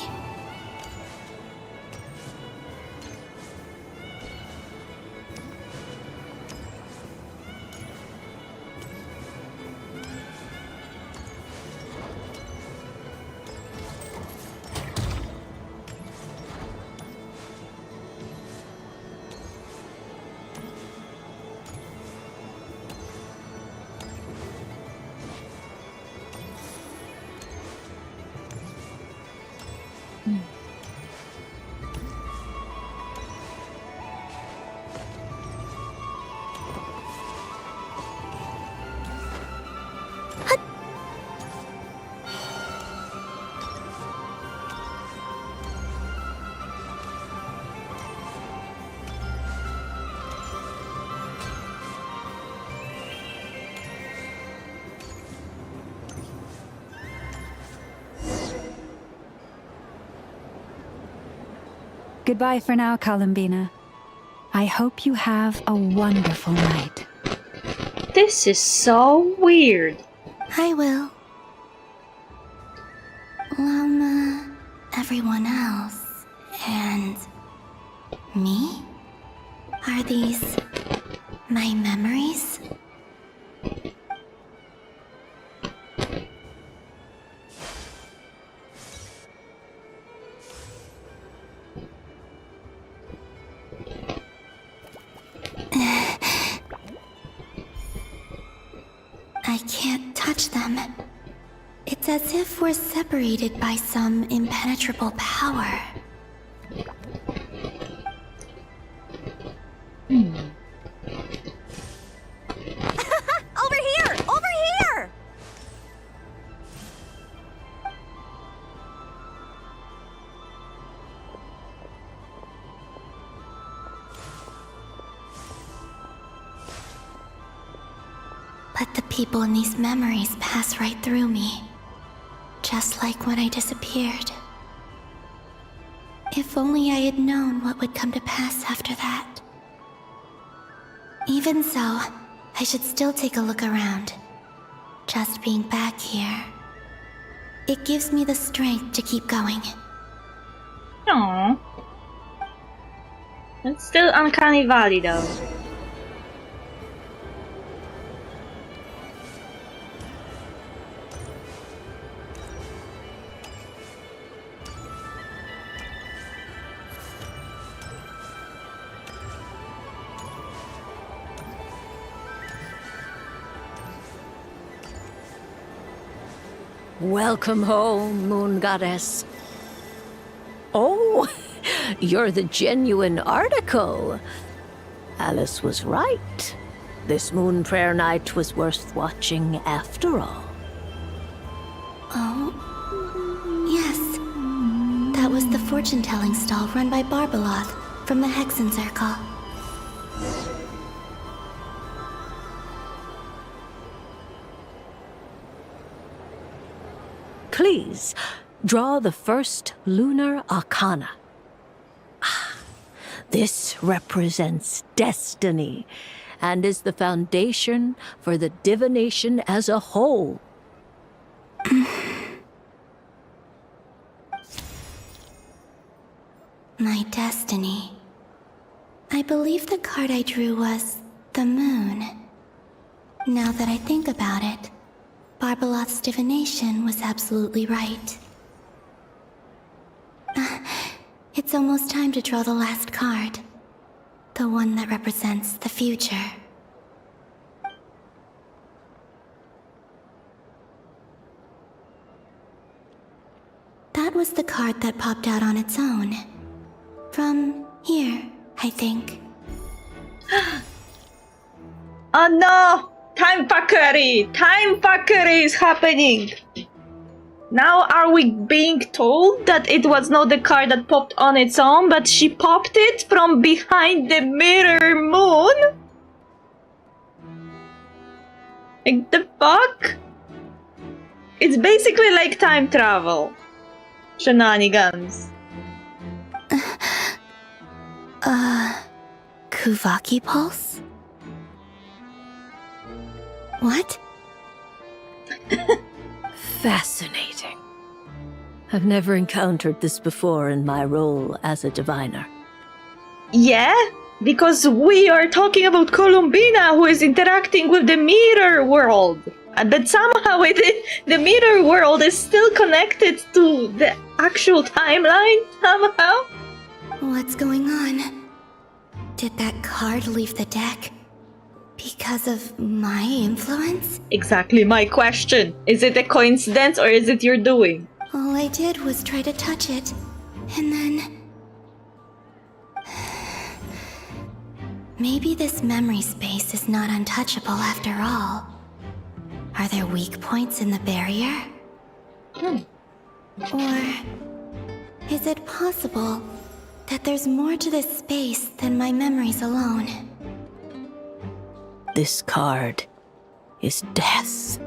Goodbye for now, Columbina. I hope you have a wonderful night. This is so weird. I will. Everyone else. And me? Are these my memories? I can't touch them. It's as if we're separated by some impenetrable power. Over here! Over here! But the people in these memories pass right through me. Just like when I disappeared. If only I had known what would come to pass after that. Even so, I should still take a look around. Just being back here. It gives me the strength to keep going. Aww. It's still Uncanny Valley though. Welcome home, Moon Goddess. Oh, you're the genuine article. Alice was right. This Moon Prayer Night was worth watching after all. Oh, yes. That was the fortune-telling stall run by Barbeloth from the Hexen Circle. Please, draw the first lunar arcana. This represents destiny and is the foundation for the divination as a whole. My destiny. I believe the card I drew was the moon. Now that I think about it, Barbeloth's divination was absolutely right. It's almost time to draw the last card. The one that represents the future. That was the card that popped out on its own. From here, I think. Oh no! Time fuckery! Time fuckery is happening! Now are we being told that it was not the card that popped on its own, but she popped it from behind the mirror moon? Like the fuck? It's basically like time travel. Shenanigans. Kuvaki Pulse? What? Fascinating. I've never encountered this before in my role as a diviner. Yeah? Because we are talking about Columbina, who is interacting with the mirror world. But somehow the mirror world is still connected to the actual timeline, somehow. What's going on? Did that card leave the deck? Because of my influence? Exactly my question. Is it a coincidence or is it your doing? All I did was try to touch it, and then... Maybe this memory space is not untouchable after all. Are there weak points in the barrier? Or is it possible that there's more to this space than my memories alone? This card is death.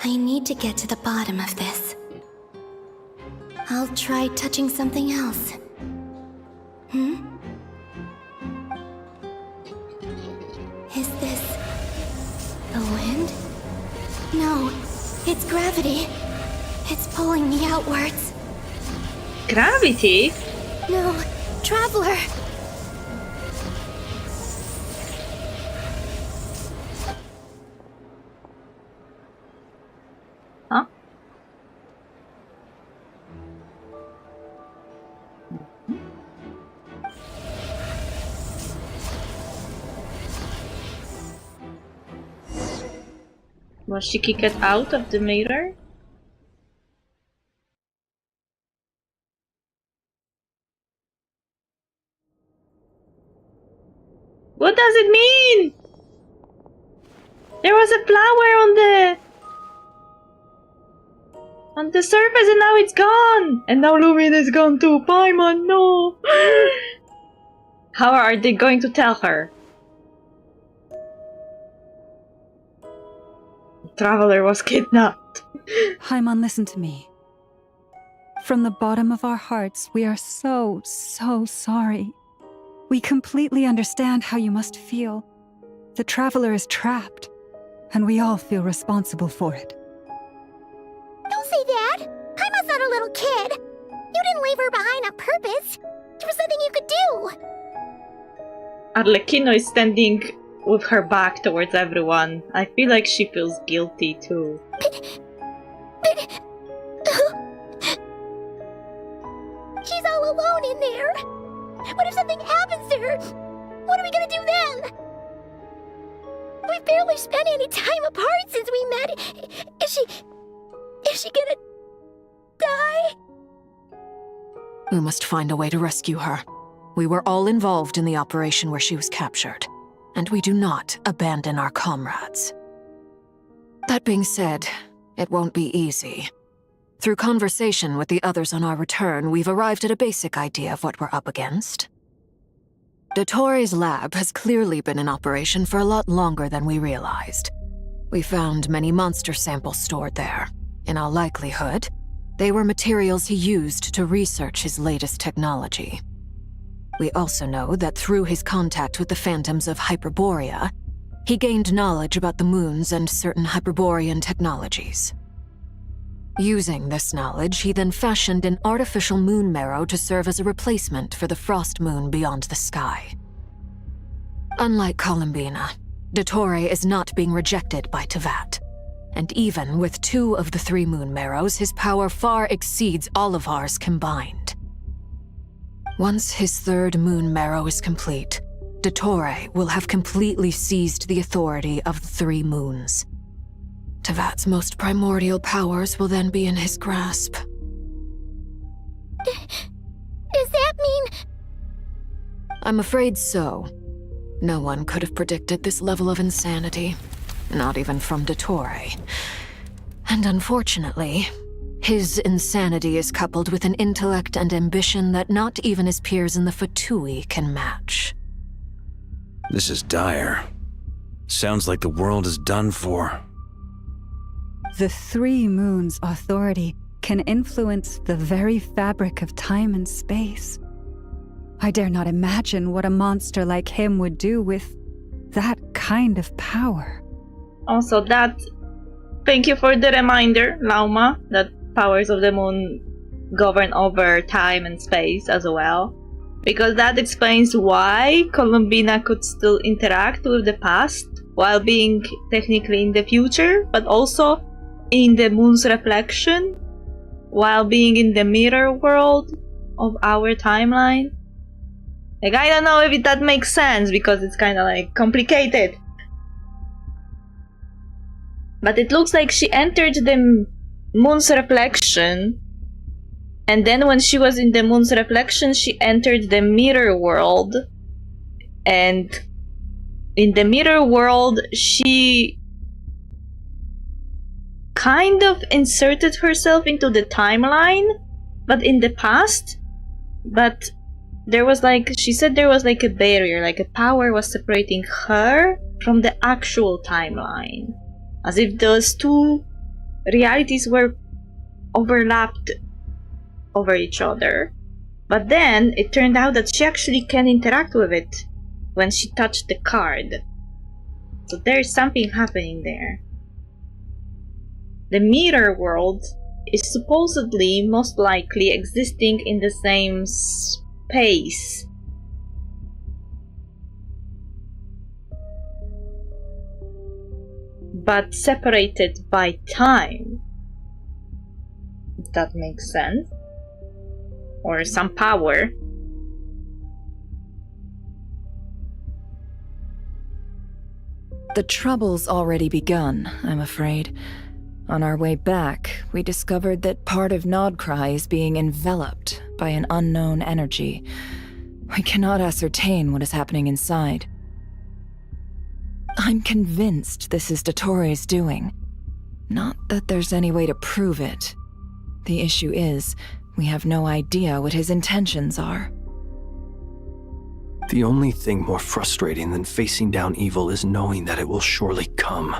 I need to get to the bottom of this. I'll try touching something else. Is this the wind? No, it's gravity. It's pulling me outwards. Gravity? No, Traveler! Huh? Was she kicked out of the mirror? What does it mean? There was a flower on the surface and now it's gone! And now Lumin is gone too. Paimon, no! How are they going to tell her? The traveler was kidnapped. Paimon, listen to me. From the bottom of our hearts, we are so sorry. We completely understand how you must feel. The traveler is trapped, and we all feel responsible for it. Don't say that! Paimon's not a little kid! You didn't leave her behind on purpose! There was nothing you could do! Arlecchino is standing with her back towards everyone. I feel like she feels guilty too. She's all alone in there! What if something happens to her? What are we gonna do then? We've barely spent any time apart since we met. Is she gonna die? We must find a way to rescue her. We were all involved in the operation where she was captured, and we do not abandon our comrades. That being said, it won't be easy. Through conversation with the others on our return, we've arrived at a basic idea of what we're up against. Dottore's lab has clearly been in operation for a lot longer than we realized. We found many monster samples stored there. In all likelihood, they were materials he used to research his latest technology. We also know that through his contact with the phantoms of Hyperborea, he gained knowledge about the moons and certain Hyperborean technologies. Using this knowledge, he then fashioned an artificial moon marrow to serve as a replacement for the frost moon beyond the sky. Unlike Columbina, Dottore is not being rejected by Teyvat, and even with 2 of the 3 moon marrows, his power far exceeds all of ours combined. Once his 3rd moon marrow is complete, Dottore will have completely seized the authority of the 3 moons. Teyvat's most primordial powers will then be in his grasp. Does that mean... I'm afraid so. No one could have predicted this level of insanity. Not even from Dottore. And unfortunately, his insanity is coupled with an intellect and ambition that not even his peers in the Fatui can match. This is dire. Sounds like the world is done for. The 3 moons' authority can influence the very fabric of time and space. I dare not imagine what a monster like him would do with that kind of power. Also, thank you for the reminder, Lauma, that powers of the moon govern over time and space as well. Because that explains why Columbina could still interact with the past while being technically in the future, but also in the moon's reflection while being in the mirror world of our timeline. Like, I don't know if that makes sense because it's kind of like complicated. But it looks like she entered the moon's reflection, and then when she was in the moon's reflection, she entered the mirror world. And in the mirror world, she kind of inserted herself into the timeline, but in the past. But there was like, she said there was like a barrier, like a power was separating her from the actual timeline. As if those 2 realities were overlapped over each other. But then it turned out that she actually can interact with it when she touched the card. So there's something happening there. The mirror world is supposedly most likely existing in the same space. But separated by time. If that makes sense. Or some power. The trouble's already begun, I'm afraid. On our way back, we discovered that part of Nodcry is being enveloped by an unknown energy. We cannot ascertain what is happening inside. I'm convinced this is Dottoro's doing. Not that there's any way to prove it. The issue is, we have no idea what his intentions are. The only thing more frustrating than facing down evil is knowing that it will surely come,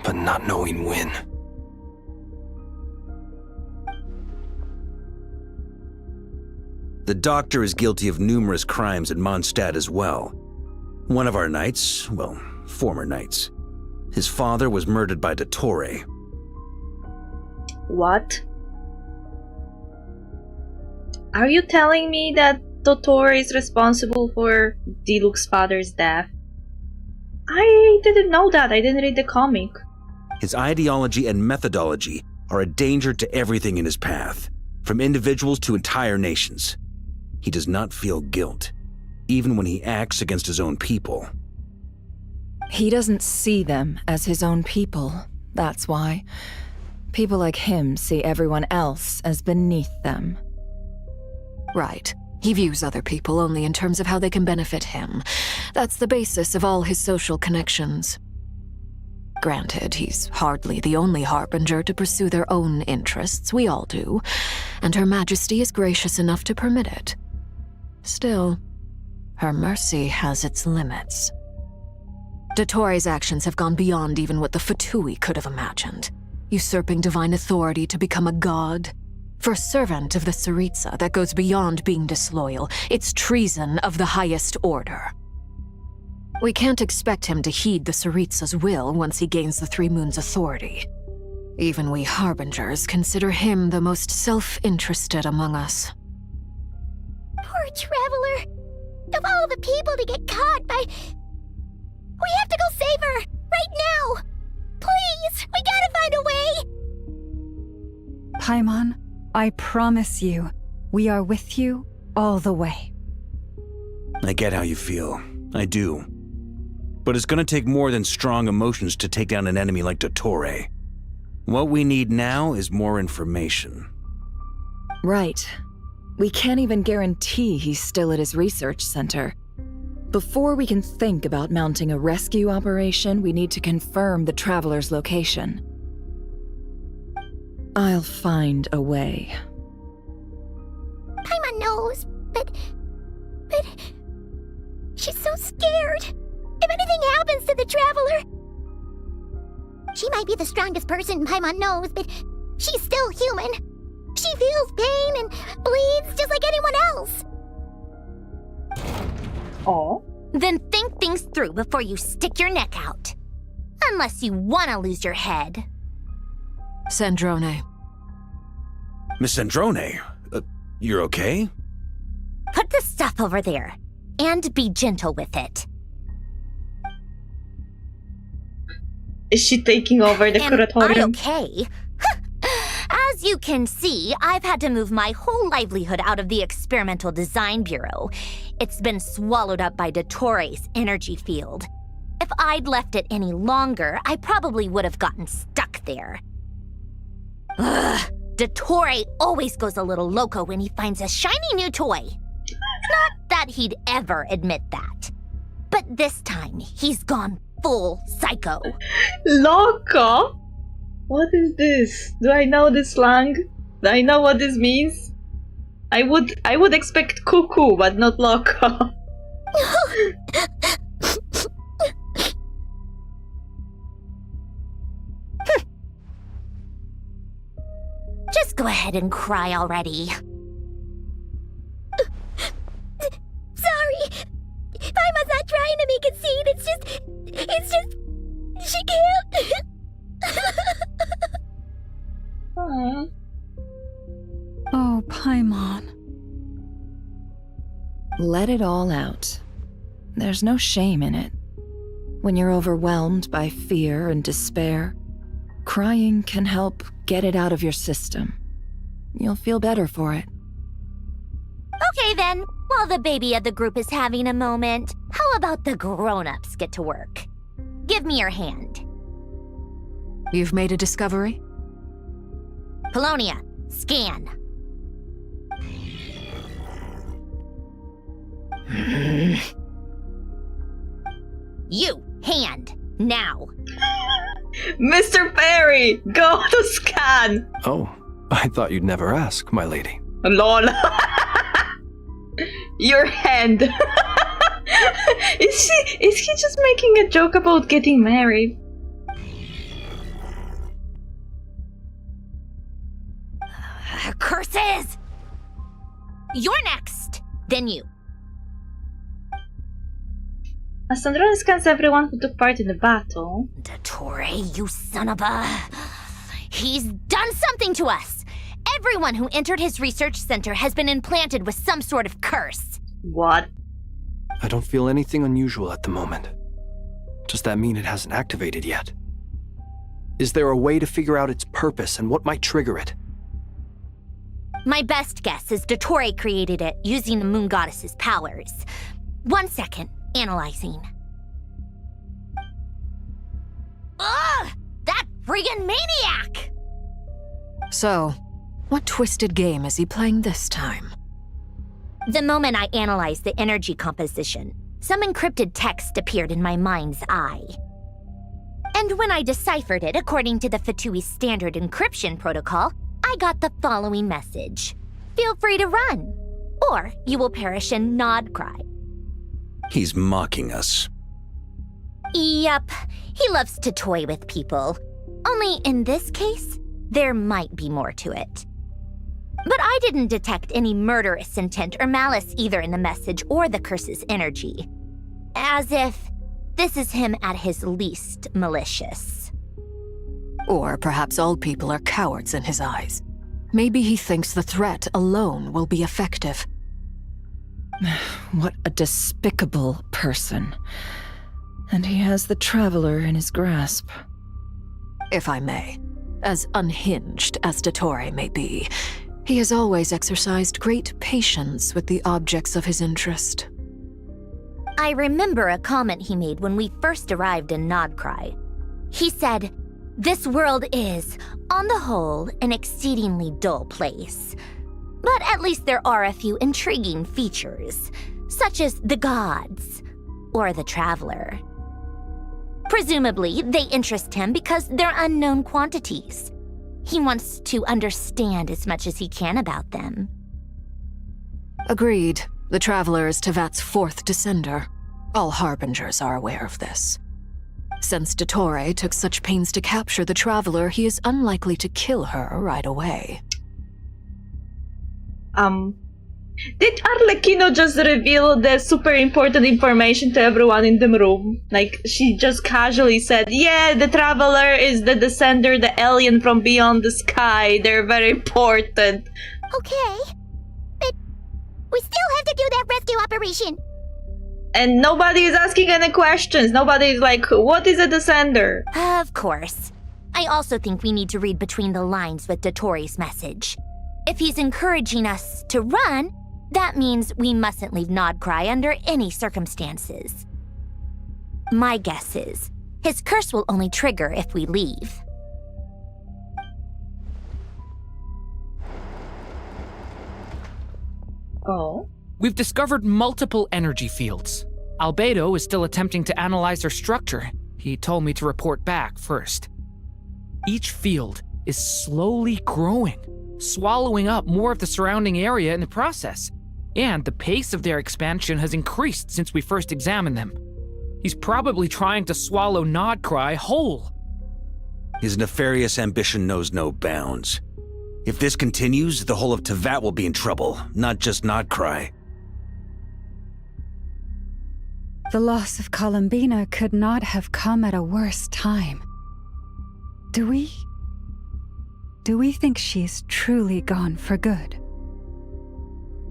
but not knowing when. The doctor is guilty of numerous crimes in Mondstadt as well. One of our knights, well, former knights, his father was murdered by Dottore. What? Are you telling me that Dottore is responsible for Diluc's father's death? I didn't know that. I didn't read the comic. His ideology and methodology are a danger to everything in his path, from individuals to entire nations. He does not feel guilt, even when he acts against his own people. He doesn't see them as his own people, that's why. People like him see everyone else as beneath them. Right. He views other people only in terms of how they can benefit him. That's the basis of all his social connections. Granted, he's hardly the only harbinger to pursue their own interests. We all do. And Her Majesty is gracious enough to permit it. Still, her mercy has its limits. Dottore's actions have gone beyond even what the Fatui could have imagined. Usurping divine authority to become a god. For a servant of the Tsaritsa, that goes beyond being disloyal. It's treason of the highest order. We can't expect him to heed the Tsaritsa's will once he gains the Three Moons' authority. Even we Harbingers consider him the most self-interested among us. Poor Traveler. Of all the people to get caught by... We have to go save her! Right now! Please! We gotta find a way! Paimon, I promise you, we are with you all the way. I get how you feel. I do. But it's gonna take more than strong emotions to take down an enemy like Dottore. What we need now is more information. Right. We can't even guarantee he's still at his research center. Before we can think about mounting a rescue operation, we need to confirm the Traveler's location. I'll find a way. Paimon knows, but... She's so scared. If anything happens to the Traveler... She might be the strongest person Paimon knows, but she's still human. She feels pain and bleeds just like anyone else. Oh. Then think things through before you stick your neck out. Unless you want to lose your head. Sandrone. Miss Sandrone, you're okay? Put the stuff over there, and be gentle with it. Is she taking over the curatorium? Am I okay? As you can see, I've had to move my whole livelihood out of the Experimental Design Bureau. It's been swallowed up by Dottore's energy field. If I'd left it any longer, I probably would have gotten stuck there. Ugh, Dottore always goes a little loco when he finds a shiny new toy. Not that he'd ever admit that. But this time, he's gone full psycho. Loco? What is this? Do I know this slang? Do I know what this means? I would expect cuckoo, but not loco. Just go ahead and cry already. Sorry. Paimon's not trying to make it seem. It's just... She can't... Oh, Paimon. Let it all out. There's no shame in it. When you're overwhelmed by fear and despair, crying can help get it out of your system. You'll feel better for it. Okay then, while the baby of the group is having a moment, how about the grown-ups get to work? Give me your hand. You've made a discovery? Polonia, scan. You, hand, now. Mr. Perry, go to scan. Oh, I thought you'd never ask, my lady. Lol. Your hand. Is he just making a joke about getting married? Curses! You're next. Then you. Sandrone scans everyone who took part in the battle. Dottore, you son of a... He's done something to us! Everyone who entered his research center has been implanted with some sort of curse. What? I don't feel anything unusual at the moment. Does that mean it hasn't activated yet? Is there a way to figure out its purpose and what might trigger it? My best guess is Dottore created it using the Moon Goddess's powers. 1 second. Analyzing. Ugh! That friggin' maniac! So, what twisted game is he playing this time? The moment I analyzed the energy composition, some encrypted text appeared in my mind's eye. And when I deciphered it according to the Fatui standard encryption protocol, I got the following message. Feel free to run, or you will perish in nod cry. He's mocking us. Yup, he loves to toy with people. Only in this case, there might be more to it. But I didn't detect any murderous intent or malice either in the message or the curse's energy. As if this is him at his least malicious. Or perhaps all people are cowards in his eyes. Maybe he thinks the threat alone will be effective. What a despicable person. And he has the Traveler in his grasp. If I may, as unhinged as Dottore may be, he has always exercised great patience with the objects of his interest. I remember a comment he made when we first arrived in Nodcry. He said, "This world is, on the whole, an exceedingly dull place. But at least there are a few intriguing features, such as the gods or the Traveler. Presumably, they interest him because they're unknown quantities. He wants to understand as much as he can about them." Agreed. The Traveler is Tevat's fourth descender. All Harbingers are aware of this. Since Dottore took such pains to capture the Traveler, he is unlikely to kill her right away. Did Arlecchino just reveal the super important information to everyone in the room? Like, she just casually said, yeah, the Traveler is the descender, the alien from beyond the sky. They're very important. Okay, but we still have to do that rescue operation. And nobody is asking any questions. Nobody is like, what is a descender? Of course. I also think we need to read between the lines with Dottore's message. If he's encouraging us to run, that means we mustn't leave Nodcry under any circumstances. My guess is, his curse will only trigger if we leave. Oh? We've discovered multiple energy fields. Albedo is still attempting to analyze their structure. He told me to report back first. Each field is slowly growing, swallowing up more of the surrounding area in the process. And the pace of their expansion has increased since we first examined them. He's probably trying to swallow Nodcry whole. His nefarious ambition knows no bounds. If this continues, the whole of Tevat will be in trouble, not just Nodcry. The loss of Columbina could not have come at a worse time. Do we think she's truly gone for good?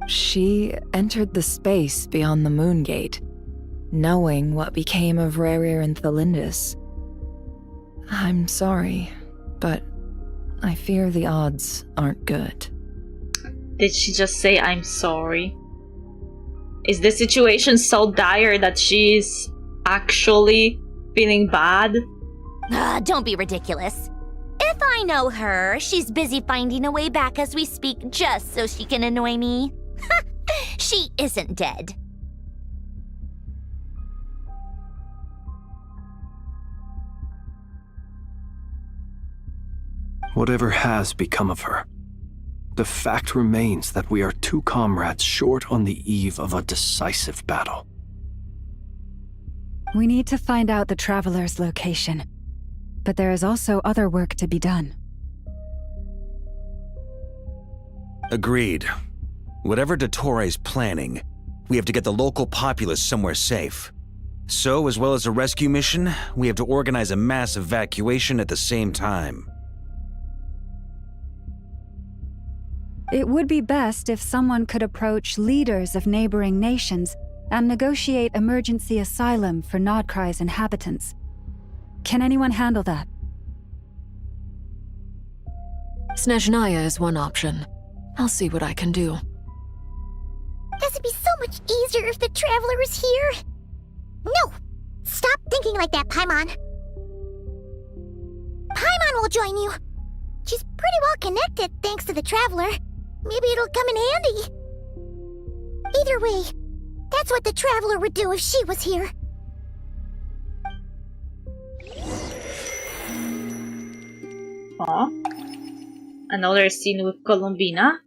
She entered the space beyond the Moon Gate, knowing what became of Rerir and Thalindus. I'm sorry, but I fear the odds aren't good. Did she just say, I'm sorry? Is the situation so dire that she's actually feeling bad. Don't be ridiculous. If I know her, she's busy finding a way back as we speak just so she can annoy me. She isn't dead. Whatever has become of her, the fact remains that we are two comrades short on the eve of a decisive battle. We need to find out the Traveler's location. But there is also other work to be done. Agreed. Whatever Dottore planning, we have to get the local populace somewhere safe. So, as well as a rescue mission, we have to organize a mass evacuation at the same time. It would be best if someone could approach leaders of neighboring nations and negotiate emergency asylum for Nodkrai's inhabitants. Can anyone handle that? Snezhnaya is one option. I'll see what I can do. It'd be so much easier if the Traveler was here. No! Stop thinking like that, Paimon. Paimon will join you. She's pretty well connected thanks to the Traveler. Maybe it'll come in handy. Either way, that's what the Traveler would do if she was here. Aw. Another scene with Columbina.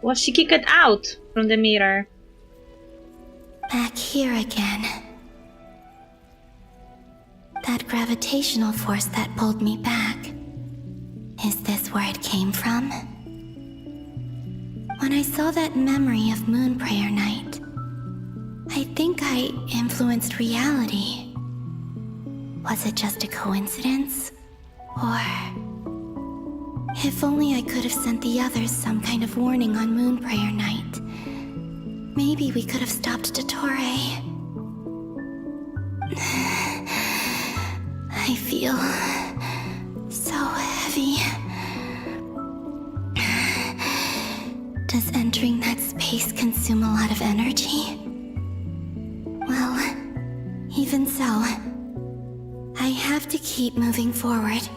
Was she kicked out from the mirror? Back here again. That gravitational force that pulled me back. Is this where it came from? When I saw that memory of Moon Prayer Night, I think I influenced reality. Was it just a coincidence? Or... if only I could have sent the others some kind of warning on Moon Prayer Night. Maybe we could have stopped Dottore. I feel so heavy. Does entering that space consume a lot of energy? Well, even so, I have to keep moving forward.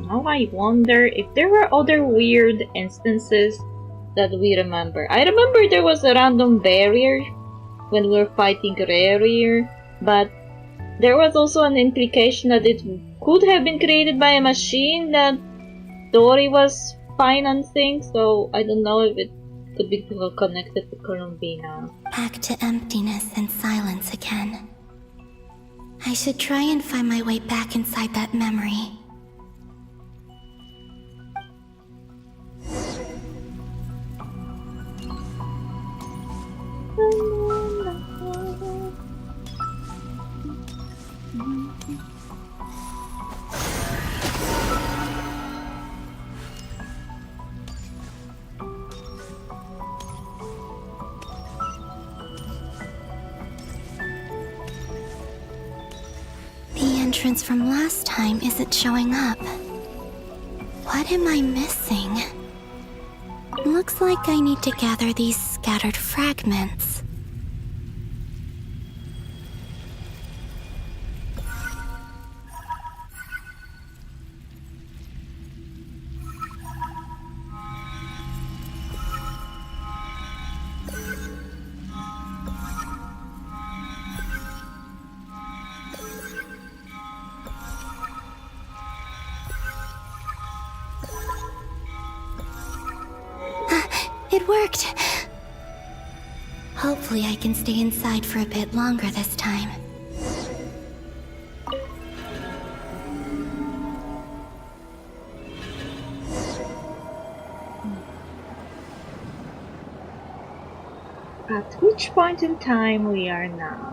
Now I wonder if there were other weird instances that we remember. I remember there was a random barrier when we were fighting Rerir, but there was also an implication that it could have been created by a machine that Dori was financing, so I don't know if it could be connected to Columbina. Back to emptiness and silence again. I should try and find my way back inside that memory. The entrance from last time isn't showing up. What am I missing? Looks like I need to gather these scattered fragments. It worked! Hopefully I can stay inside for a bit longer this time. At which point in time we are now?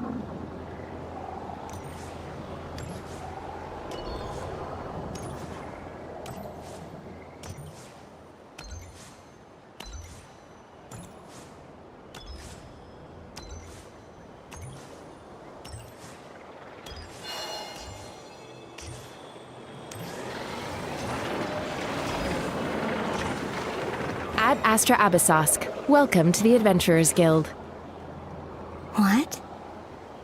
At Astra Abyssosque. Welcome to the Adventurers Guild. What?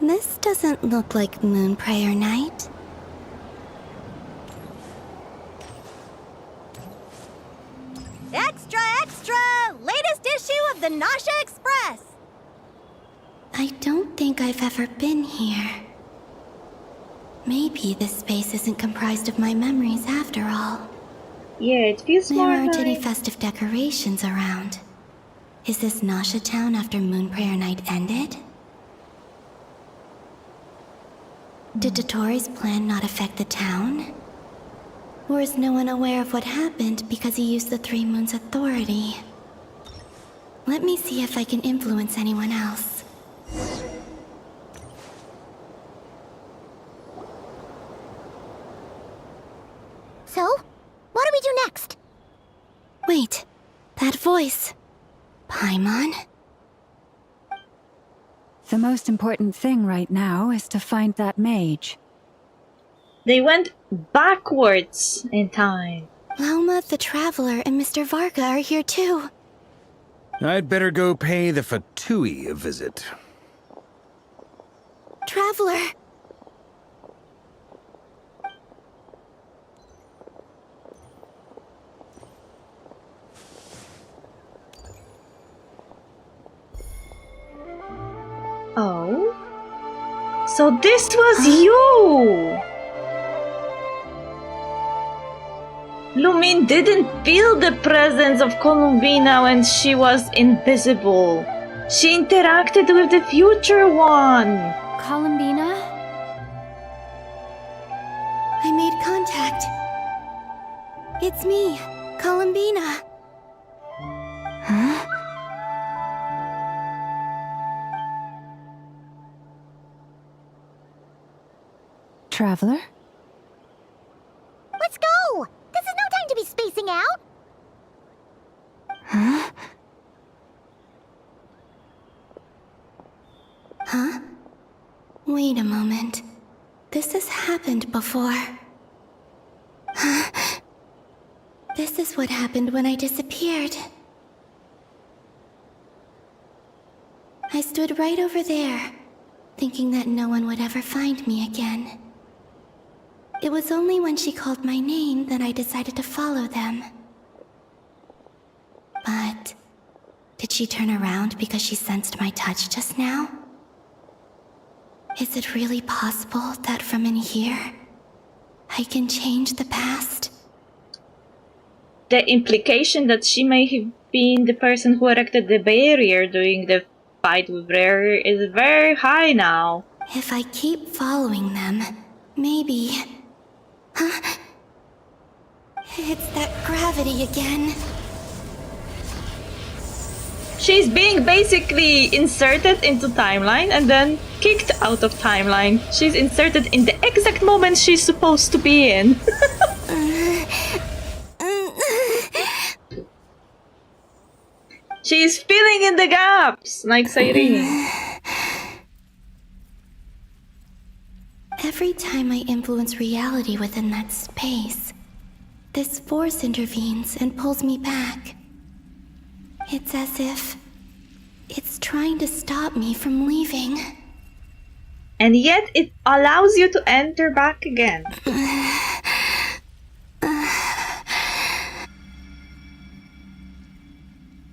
This doesn't look like Moon Prayer Night. Extra, extra! Latest issue of the Nasha Express! I don't think I've ever been here. Maybe this space isn't comprised of my memories after all. Yeah, it feels there more aren't any like... festive decorations around. Is this Nasha Town after Moon Prayer Night ended? Did Dotori's plan not affect the town? Or is no one aware of what happened because he used the Three Moons' authority? Let me see if I can influence anyone else. So, what do we do next? Wait, that voice. Paimon? The most important thing right now is to find that mage. They went backwards in time. Lauma the Traveler and Mr. Varga are here too. I'd better go pay the Fatui a visit. Traveler! Oh? So this was you! Lumin didn't feel the presence of Columbina when she was invisible. She interacted with the future one. Columbina? I made contact. It's me, Columbina. Huh? Traveler? Let's go! This is no time to be spacing out! Huh? Huh? Wait a moment. This has happened before. Huh? This is what happened when I disappeared. I stood right over there, thinking that no one would ever find me again. It was only when she called my name that I decided to follow them. But did she turn around because she sensed my touch just now? Is it really possible that from in here, I can change the past? The implication that she may have been the person who erected the barrier during the fight with Rare is very high now. If I keep following them, maybe... Huh? It's that gravity again. She's being basically inserted into timeline and then kicked out of timeline. She's inserted in the exact moment she's supposed to be in. She's filling in the gaps, like Cyrene. Every time I influence reality within that space, this force intervenes and pulls me back. It's as if it's trying to stop me from leaving. And yet it allows you to enter back again.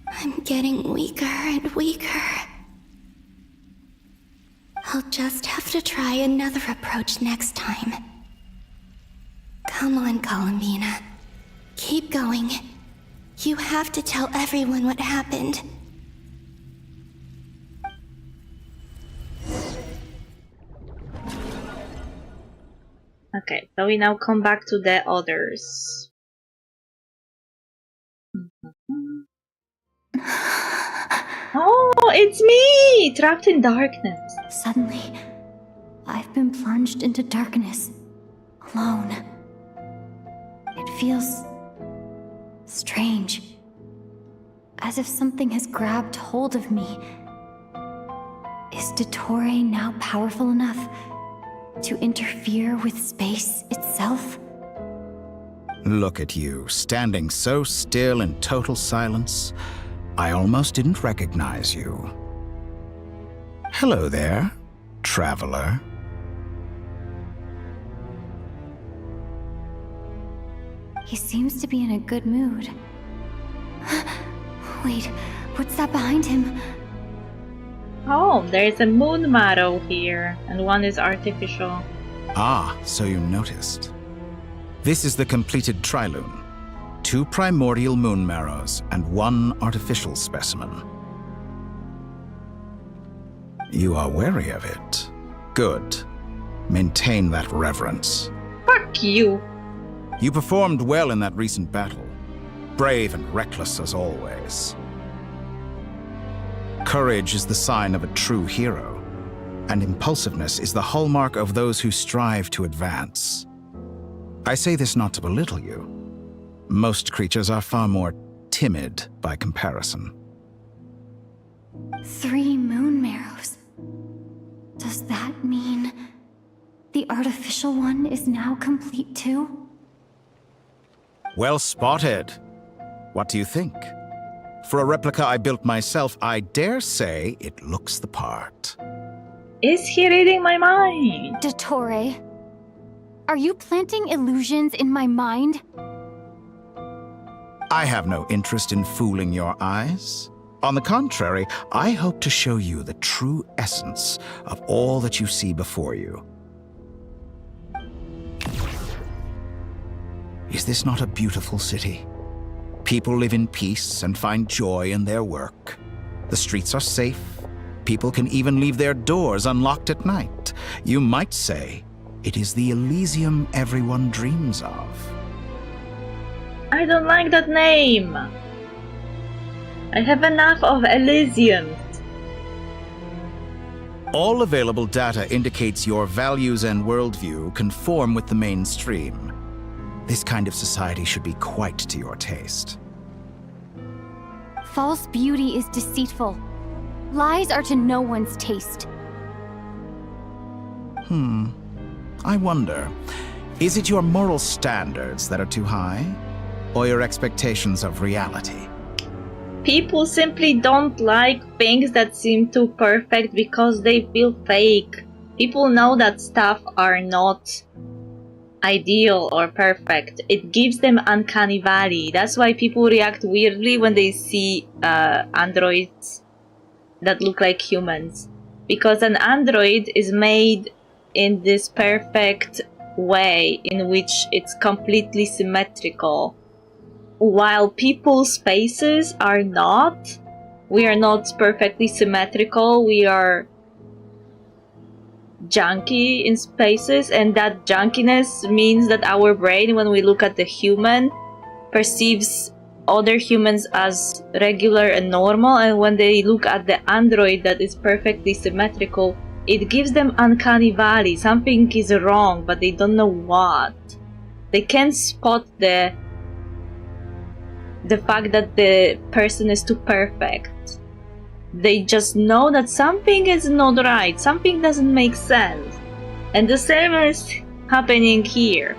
I'm getting weaker and weaker. I'll just have to try another approach next time. Come on, Columbina. Keep going. You have to tell everyone what happened. Okay, so we now come back to the others. Oh, it's me! Trapped in darkness. Suddenly, I've been plunged into darkness, alone. It feels strange, as if something has grabbed hold of me. Is Dottore now powerful enough to interfere with space itself? Look at you, standing so still in total silence, I almost didn't recognize you. Hello there, traveler. He seems to be in a good mood. Wait, what's that behind him? Oh, there's a moon marrow here, and one is artificial. Ah, so you noticed. This is the completed trilune. 2 primordial moon marrows and 1 artificial specimen. You are wary of it. Good. Maintain that reverence. Fuck you. You performed well in that recent battle. Brave and reckless as always. Courage is the sign of a true hero, and impulsiveness is the hallmark of those who strive to advance. I say this not to belittle you. Most creatures are far more timid by comparison. 3 moon marrows. Does that mean the artificial one is now complete too? Well spotted. What do you think? For a replica I built myself, I dare say it looks the part. Is he reading my mind? Dottore, are you planting illusions in my mind? I have no interest in fooling your eyes. On the contrary, I hope to show you the true essence of all that you see before you. Is this not a beautiful city? People live in peace and find joy in their work. The streets are safe. People can even leave their doors unlocked at night. You might say it is the Elysium everyone dreams of. I don't like that name. I have enough of Elysiums. All available data indicates your values and worldview conform with the mainstream. This kind of society should be quite to your taste. False beauty is deceitful. Lies are to no one's taste. I wonder, is it your moral standards that are too high? Or your expectations of reality? People simply don't like things that seem too perfect because they feel fake. People know that stuff are not ideal or perfect. It gives them uncanny valley. That's why people react weirdly when they see androids that look like humans. Because an android is made in this perfect way in which it's completely symmetrical. While people's faces are not. We are not perfectly symmetrical. We are junky in spaces, and that junkiness means that our brain, when we look at the human, perceives other humans as regular and normal, and when they look at the android that is perfectly symmetrical, it gives them uncanny valley. Something is wrong, but they don't know what. They can't spot the fact that the person is too perfect. They just know that something is not right, something doesn't make sense. And the same is happening here.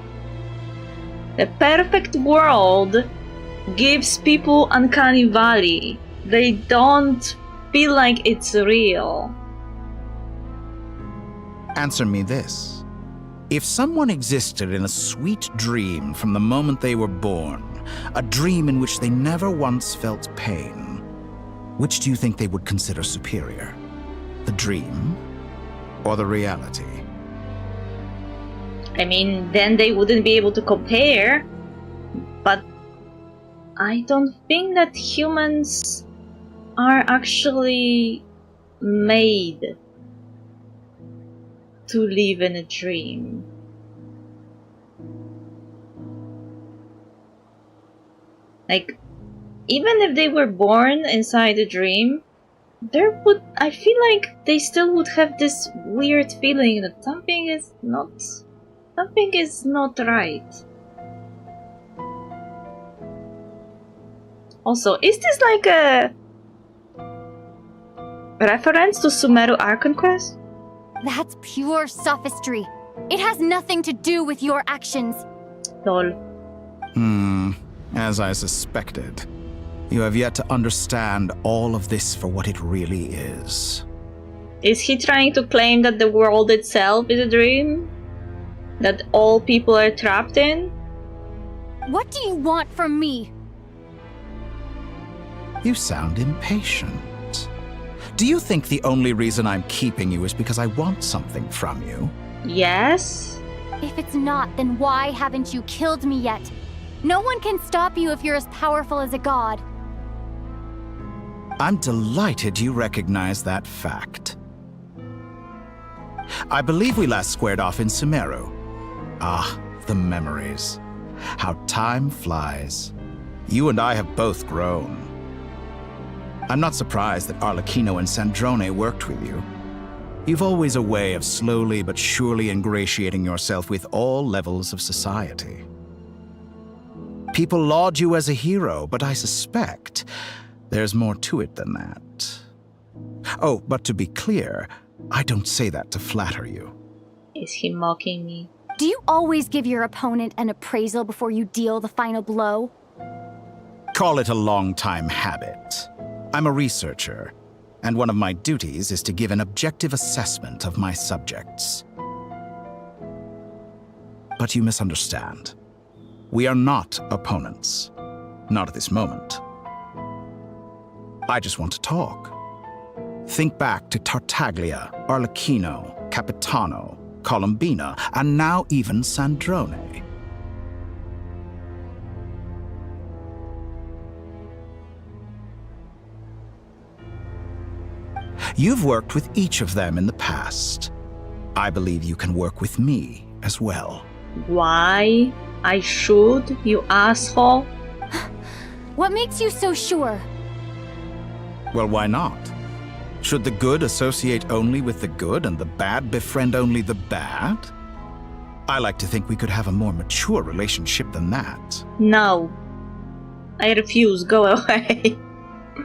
The perfect world gives people uncanny valley. They don't feel like it's real. Answer me this. If someone existed in a sweet dream from the moment they were born, a dream in which they never once felt pain, which do you think they would consider superior? The dream or the reality? I mean, then they wouldn't be able to compare. But I don't think that humans are actually made to live in a dream. Like, even if they were born inside a dream, I feel like they still would have this weird feeling that something is not right. Also, is this like a reference to Sumeru Archon Quest? That's pure sophistry. It has nothing to do with your actions. Lol. As I suspected. You have yet to understand all of this for what it really is. Is he trying to claim that the world itself is a dream? That all people are trapped in? What do you want from me? You sound impatient. Do you think the only reason I'm keeping you is because I want something from you? Yes. If it's not, then why haven't you killed me yet? No one can stop you if you're as powerful as a god. I'm delighted you recognize that fact. I believe we last squared off in Sumeru. Ah, the memories. How time flies. You and I have both grown. I'm not surprised that Arlecchino and Sandrone worked with you. You've always a way of slowly but surely ingratiating yourself with all levels of society. People laud you as a hero, but I suspect there's more to it than that. Oh, but to be clear, I don't say that to flatter you. Is he mocking me? Do you always give your opponent an appraisal before you deal the final blow? Call it a long-time habit. I'm a researcher, and one of my duties is to give an objective assessment of my subjects. But you misunderstand. We are not opponents. Not at this moment. I just want to talk. Think back to Tartaglia, Arlecchino, Capitano, Colombina, and now even Sandrone. You've worked with each of them in the past. I believe you can work with me as well. Why? I should, you asshole? What makes you so sure? Well, why not? Should the good associate only with the good and the bad befriend only the bad? I like to think we could have a more mature relationship than that. No. I refuse. Go away.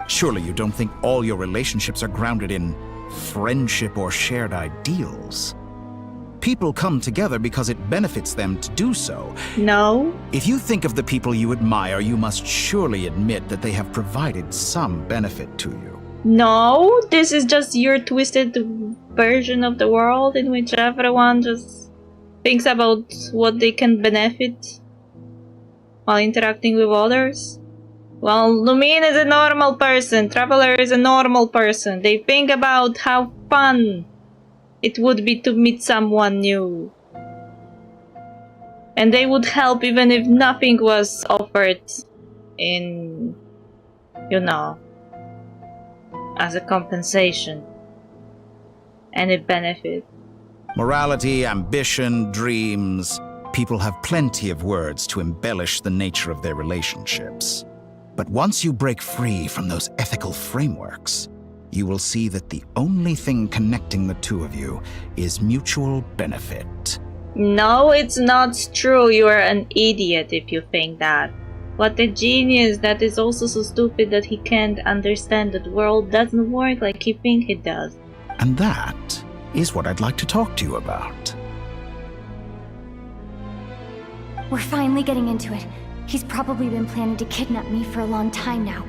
Surely you don't think all your relationships are grounded in friendship or shared ideals? People come together because it benefits them to do so. No. If you think of the people you admire, you must surely admit that they have provided some benefit to you. No, this is just your twisted version of the world in which everyone just thinks about what they can benefit while interacting with others. Well, Lumine is a normal person. Traveler is a normal person. They think about how fun it would be to meet someone new. And they would help even if nothing was offered in, you know, as a compensation. Any benefit. Morality, ambition, dreams. People have plenty of words to embellish the nature of their relationships. But once you break free from those ethical frameworks, you will see that the only thing connecting the two of you is mutual benefit. No, it's not true. You are an idiot if you think that. What a genius that is also so stupid that he can't understand that the world doesn't work like he thinks it does. And that is what I'd like to talk to you about. We're finally getting into it. He's probably been planning to kidnap me for a long time now.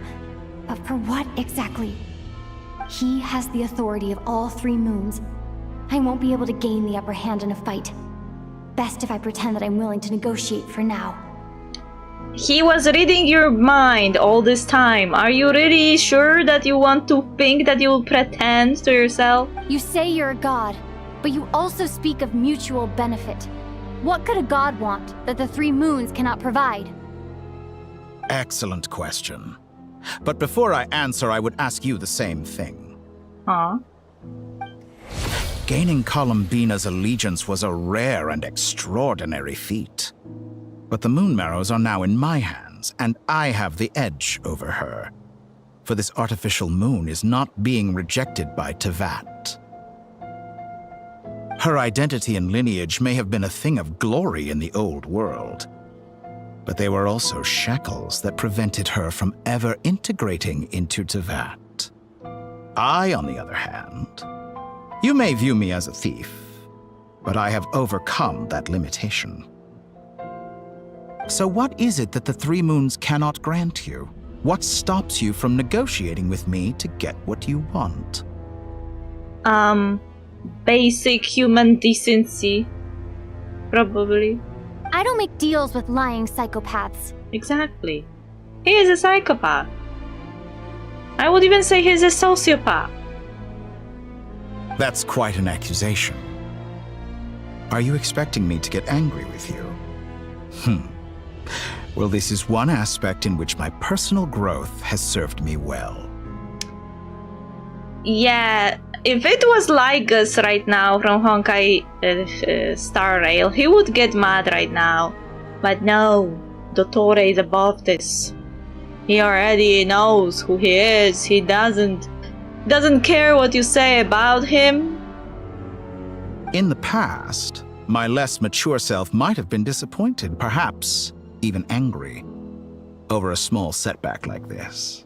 But for what exactly? He has the authority of all three moons. I won't be able to gain the upper hand in a fight. Best if I pretend that I'm willing to negotiate for now. He was reading your mind all this time. Are you really sure that you want to think that you will pretend to yourself? You say you're a god, but you also speak of mutual benefit. What could a god want that the three moons cannot provide? Excellent question. But before I answer, I would ask you the same thing. Huh? Gaining Colombina's allegiance was a rare and extraordinary feat. But the Moon Marrows are now in my hands, and I have the edge over her. For this artificial moon is not being rejected by Tevat. Her identity and lineage may have been a thing of glory in the old world, but they were also shackles that prevented her from ever integrating into Tevat. I, on the other hand, you may view me as a thief, but I have overcome that limitation. So what is it that the Three Moons cannot grant you? What stops you from negotiating with me to get what you want? Basic human decency. Probably. I don't make deals with lying psychopaths. Exactly. He is a psychopath. I would even say he's a sociopath. That's quite an accusation. Are you expecting me to get angry with you? Well, this is one aspect in which my personal growth has served me well. Yeah, if it was Lygus right now from Honkai Star Rail, he would get mad right now. But no, Dottore is above this. He already knows who he is. He doesn't care what you say about him. In the past, my less mature self might have been disappointed, perhaps even angry, over a small setback like this.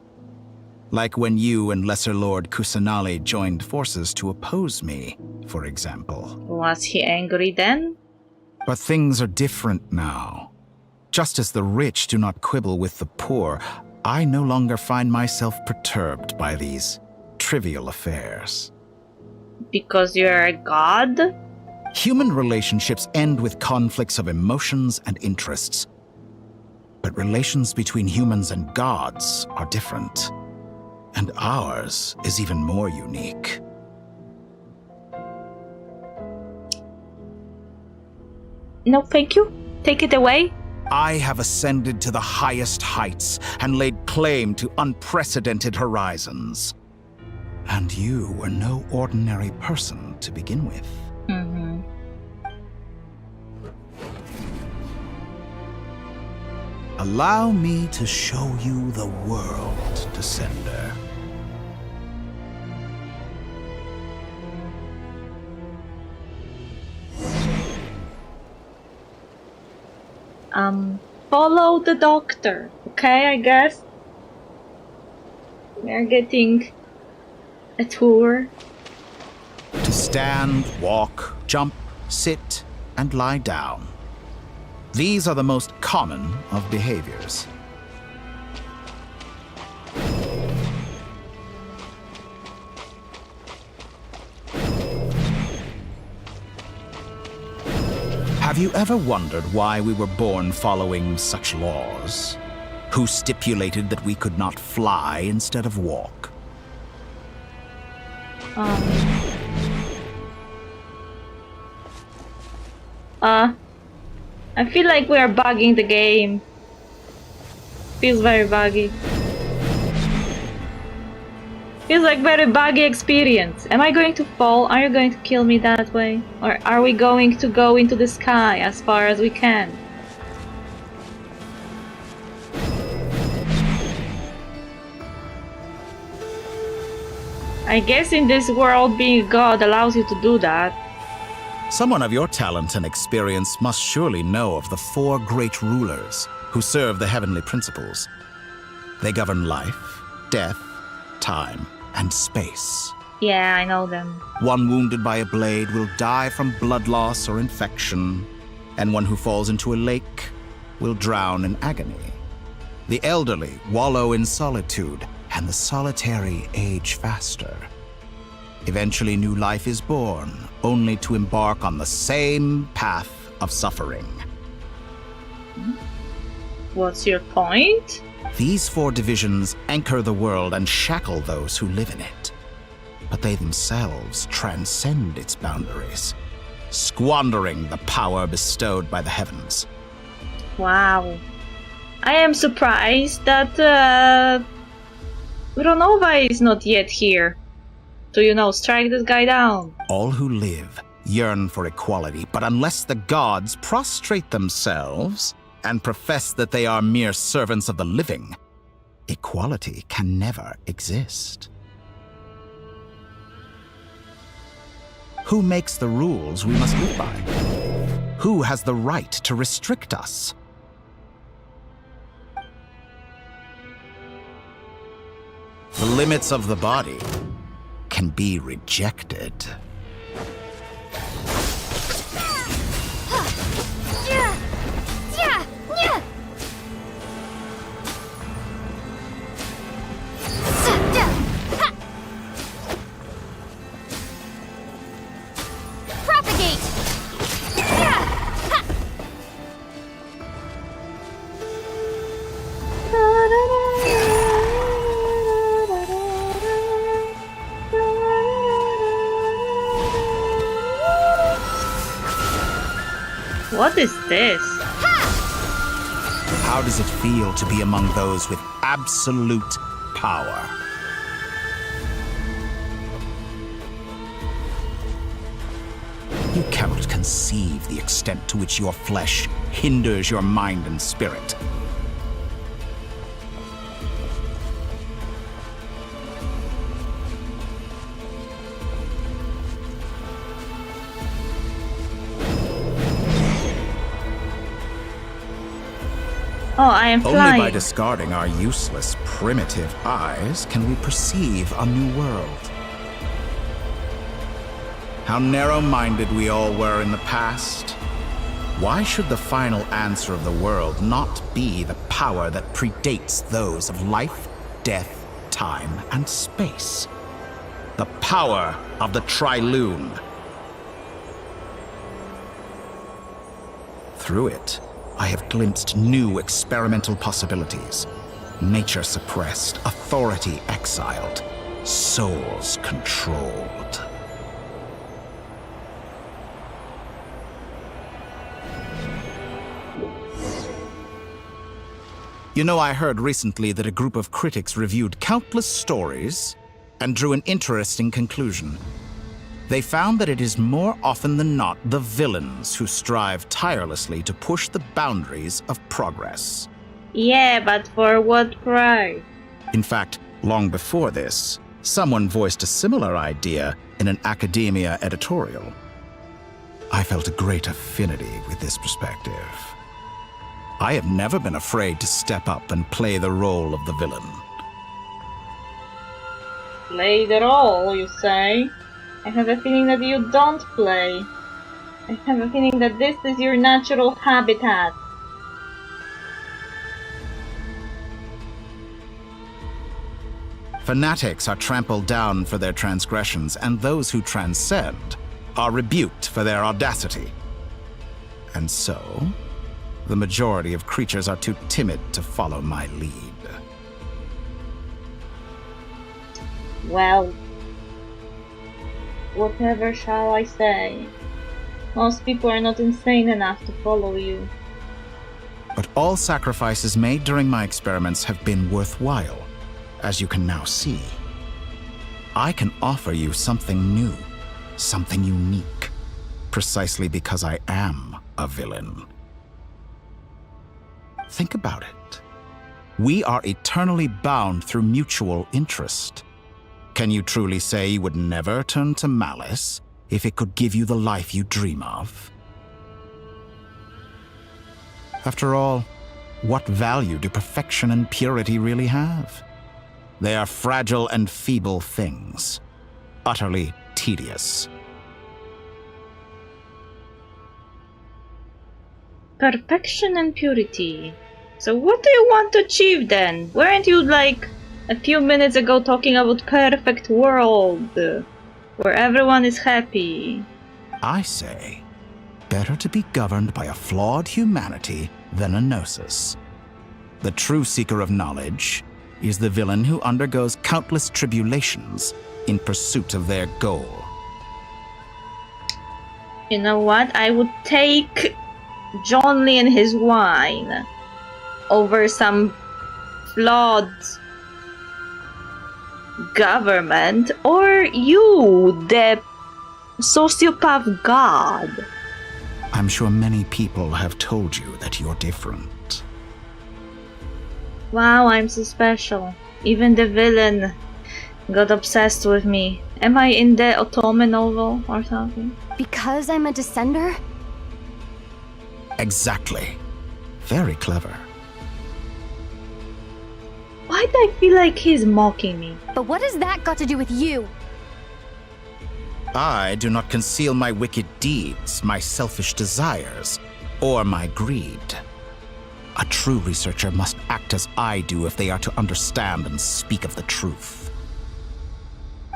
Like when you and Lesser Lord Kusanali joined forces to oppose me, for example. Was he angry then? But things are different now. Just as the rich do not quibble with the poor, I no longer find myself perturbed by these trivial affairs. Because you're a god? Human relationships end with conflicts of emotions and interests. But relations between humans and gods are different. And ours is even more unique. No, thank you. Take it away. I have ascended to the highest heights and laid claim to unprecedented horizons. And you were no ordinary person to begin with. Allow me to show you the world, Descender. Follow the doctor, okay, I guess? We're getting a tour. To stand, walk, jump, sit, and lie down. These are the most common of behaviors. Have you ever wondered why we were born following such laws? Who stipulated that we could not fly instead of walk? I feel like we are bugging the game. Feels very buggy. Feels like very buggy experience. Am I going to fall? Are you going to kill me that way? Or are we going to go into the sky as far as we can? I guess in this world being a god allows you to do that. Someone of your talent and experience must surely know of the four great rulers who serve the heavenly principles. They govern life, death, time, and space. Yeah, I know them. One wounded by a blade will die from blood loss or infection, and one who falls into a lake will drown in agony. The elderly wallow in solitude, and the solitary age faster. Eventually, new life is born, only to embark on the same path of suffering. What's your point? These four divisions anchor the world and shackle those who live in it. But they themselves transcend its boundaries, squandering the power bestowed by the heavens. Wow. I am surprised that Ronova is not yet here. To, strike this guy down. All who live yearn for equality, but unless the gods prostrate themselves and profess that they are mere servants of the living, equality can never exist. Who makes the rules we must live by? Who has the right to restrict us? The limits of the body can be rejected. What is this? How does it feel to be among those with absolute power? You cannot conceive the extent to which your flesh hinders your mind and spirit. Oh, I am flying. Only by discarding our useless, primitive eyes can we perceive a new world. How narrow-minded we all were in the past. Why should the final answer of the world not be the power that predates those of life, death, time, and space? The power of the Trilune. Through it, I have glimpsed new experimental possibilities. Nature suppressed, authority exiled, souls controlled. You know, I heard recently that a group of critics reviewed countless stories and drew an interesting conclusion. They found that it is more often than not the villains who strive tirelessly to push the boundaries of progress. Yeah, but for what price? In fact, long before this, someone voiced a similar idea in an academia editorial. I felt a great affinity with this perspective. I have never been afraid to step up and play the role of the villain. Play the role, you say? I have a feeling that you don't play. I have a feeling that this is your natural habitat. Fanatics are trampled down for their transgressions, and those who transcend are rebuked for their audacity. And so, the majority of creatures are too timid to follow my lead. Well, whatever shall I say? Most people are not insane enough to follow you. But all sacrifices made during my experiments have been worthwhile, as you can now see. I can offer you something new, something unique, precisely because I am a villain. Think about it. We are eternally bound through mutual interest. Can you truly say you would never turn to malice if it could give you the life you dream of? After all, what value do perfection and purity really have? They are fragile and feeble things, utterly tedious. Perfection and purity. So what do you want to achieve then? Weren't you like a few minutes ago talking about perfect world, where everyone is happy? I say, better to be governed by a flawed humanity than a gnosis. The true seeker of knowledge is the villain who undergoes countless tribulations in pursuit of their goal. You know what? I would take John Lee and his wine over some flawed government, or you, the sociopath god. I'm sure many people have told you that you're different. Wow, I'm so special. Even the villain got obsessed with me. Am I in the Otome novel or something? Because I'm a descender? Exactly. Very clever. Why do I feel like he's mocking me? But what has that got to do with you? I do not conceal my wicked deeds, my selfish desires, or my greed. A true researcher must act as I do if they are to understand and speak of the truth.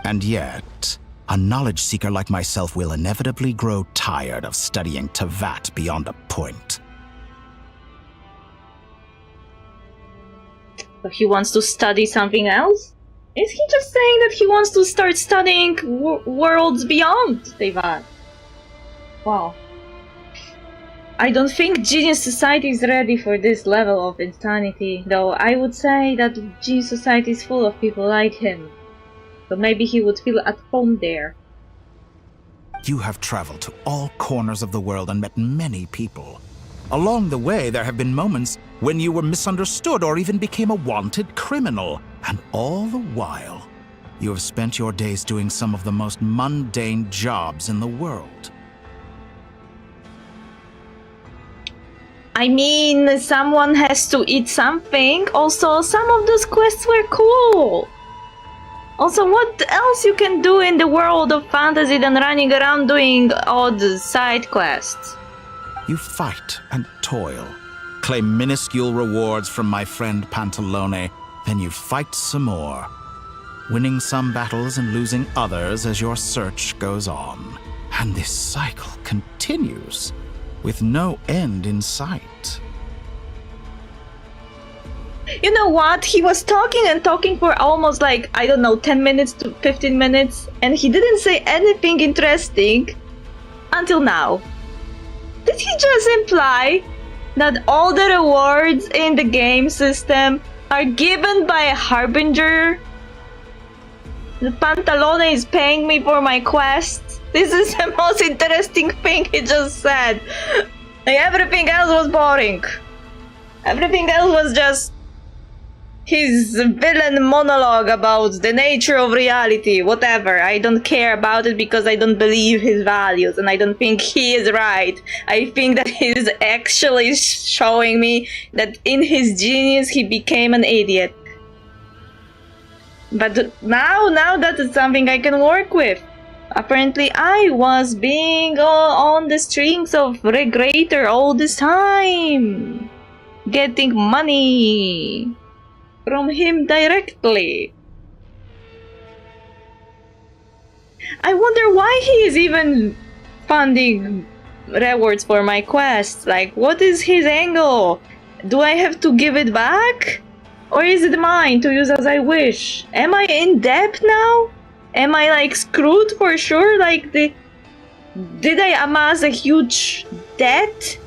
And yet, a knowledge seeker like myself will inevitably grow tired of studying Tevat beyond a point. So he wants to study something else? Is he just saying that he wants to start studying worlds beyond Tevat? Wow. I don't think Genius Society is ready for this level of insanity, though I would say that Genius Society is full of people like him. So maybe he would feel at home there. You have traveled to all corners of the world and met many people. Along the way, there have been moments when you were misunderstood or even became a wanted criminal. And all the while, you have spent your days doing some of the most mundane jobs in the world. I mean, someone has to eat something. Also, some of those quests were cool. Also, what else you can do in the world of fantasy than running around doing odd side quests? You fight and toil, claim minuscule rewards from my friend Pantalone, then you fight some more, winning some battles and losing others as your search goes on. And this cycle continues, with no end in sight. You know what? He was talking and talking for almost like, I don't know, 10 minutes to 15 minutes, and he didn't say anything interesting until now. Did he just imply that all the rewards in the game system are given by a harbinger? The Pantalone is paying me for my quests? This is the most interesting thing he just said. Like, everything else was boring. Everything else was just his villain monologue about the nature of reality, whatever. I don't care about it because I don't believe his values and I don't think he is right. I think that he's actually showing me that in his genius he became an idiot. But now that is something I can work with. Apparently I was being on the strings of Regulator all this time. Getting money from him directly. I wonder why he is even funding rewards for my quests. Like, what is his angle? Do I have to give it back? Or is it mine to use as I wish? Am I in debt now? Am I like screwed for sure? Like, did I amass a huge debt?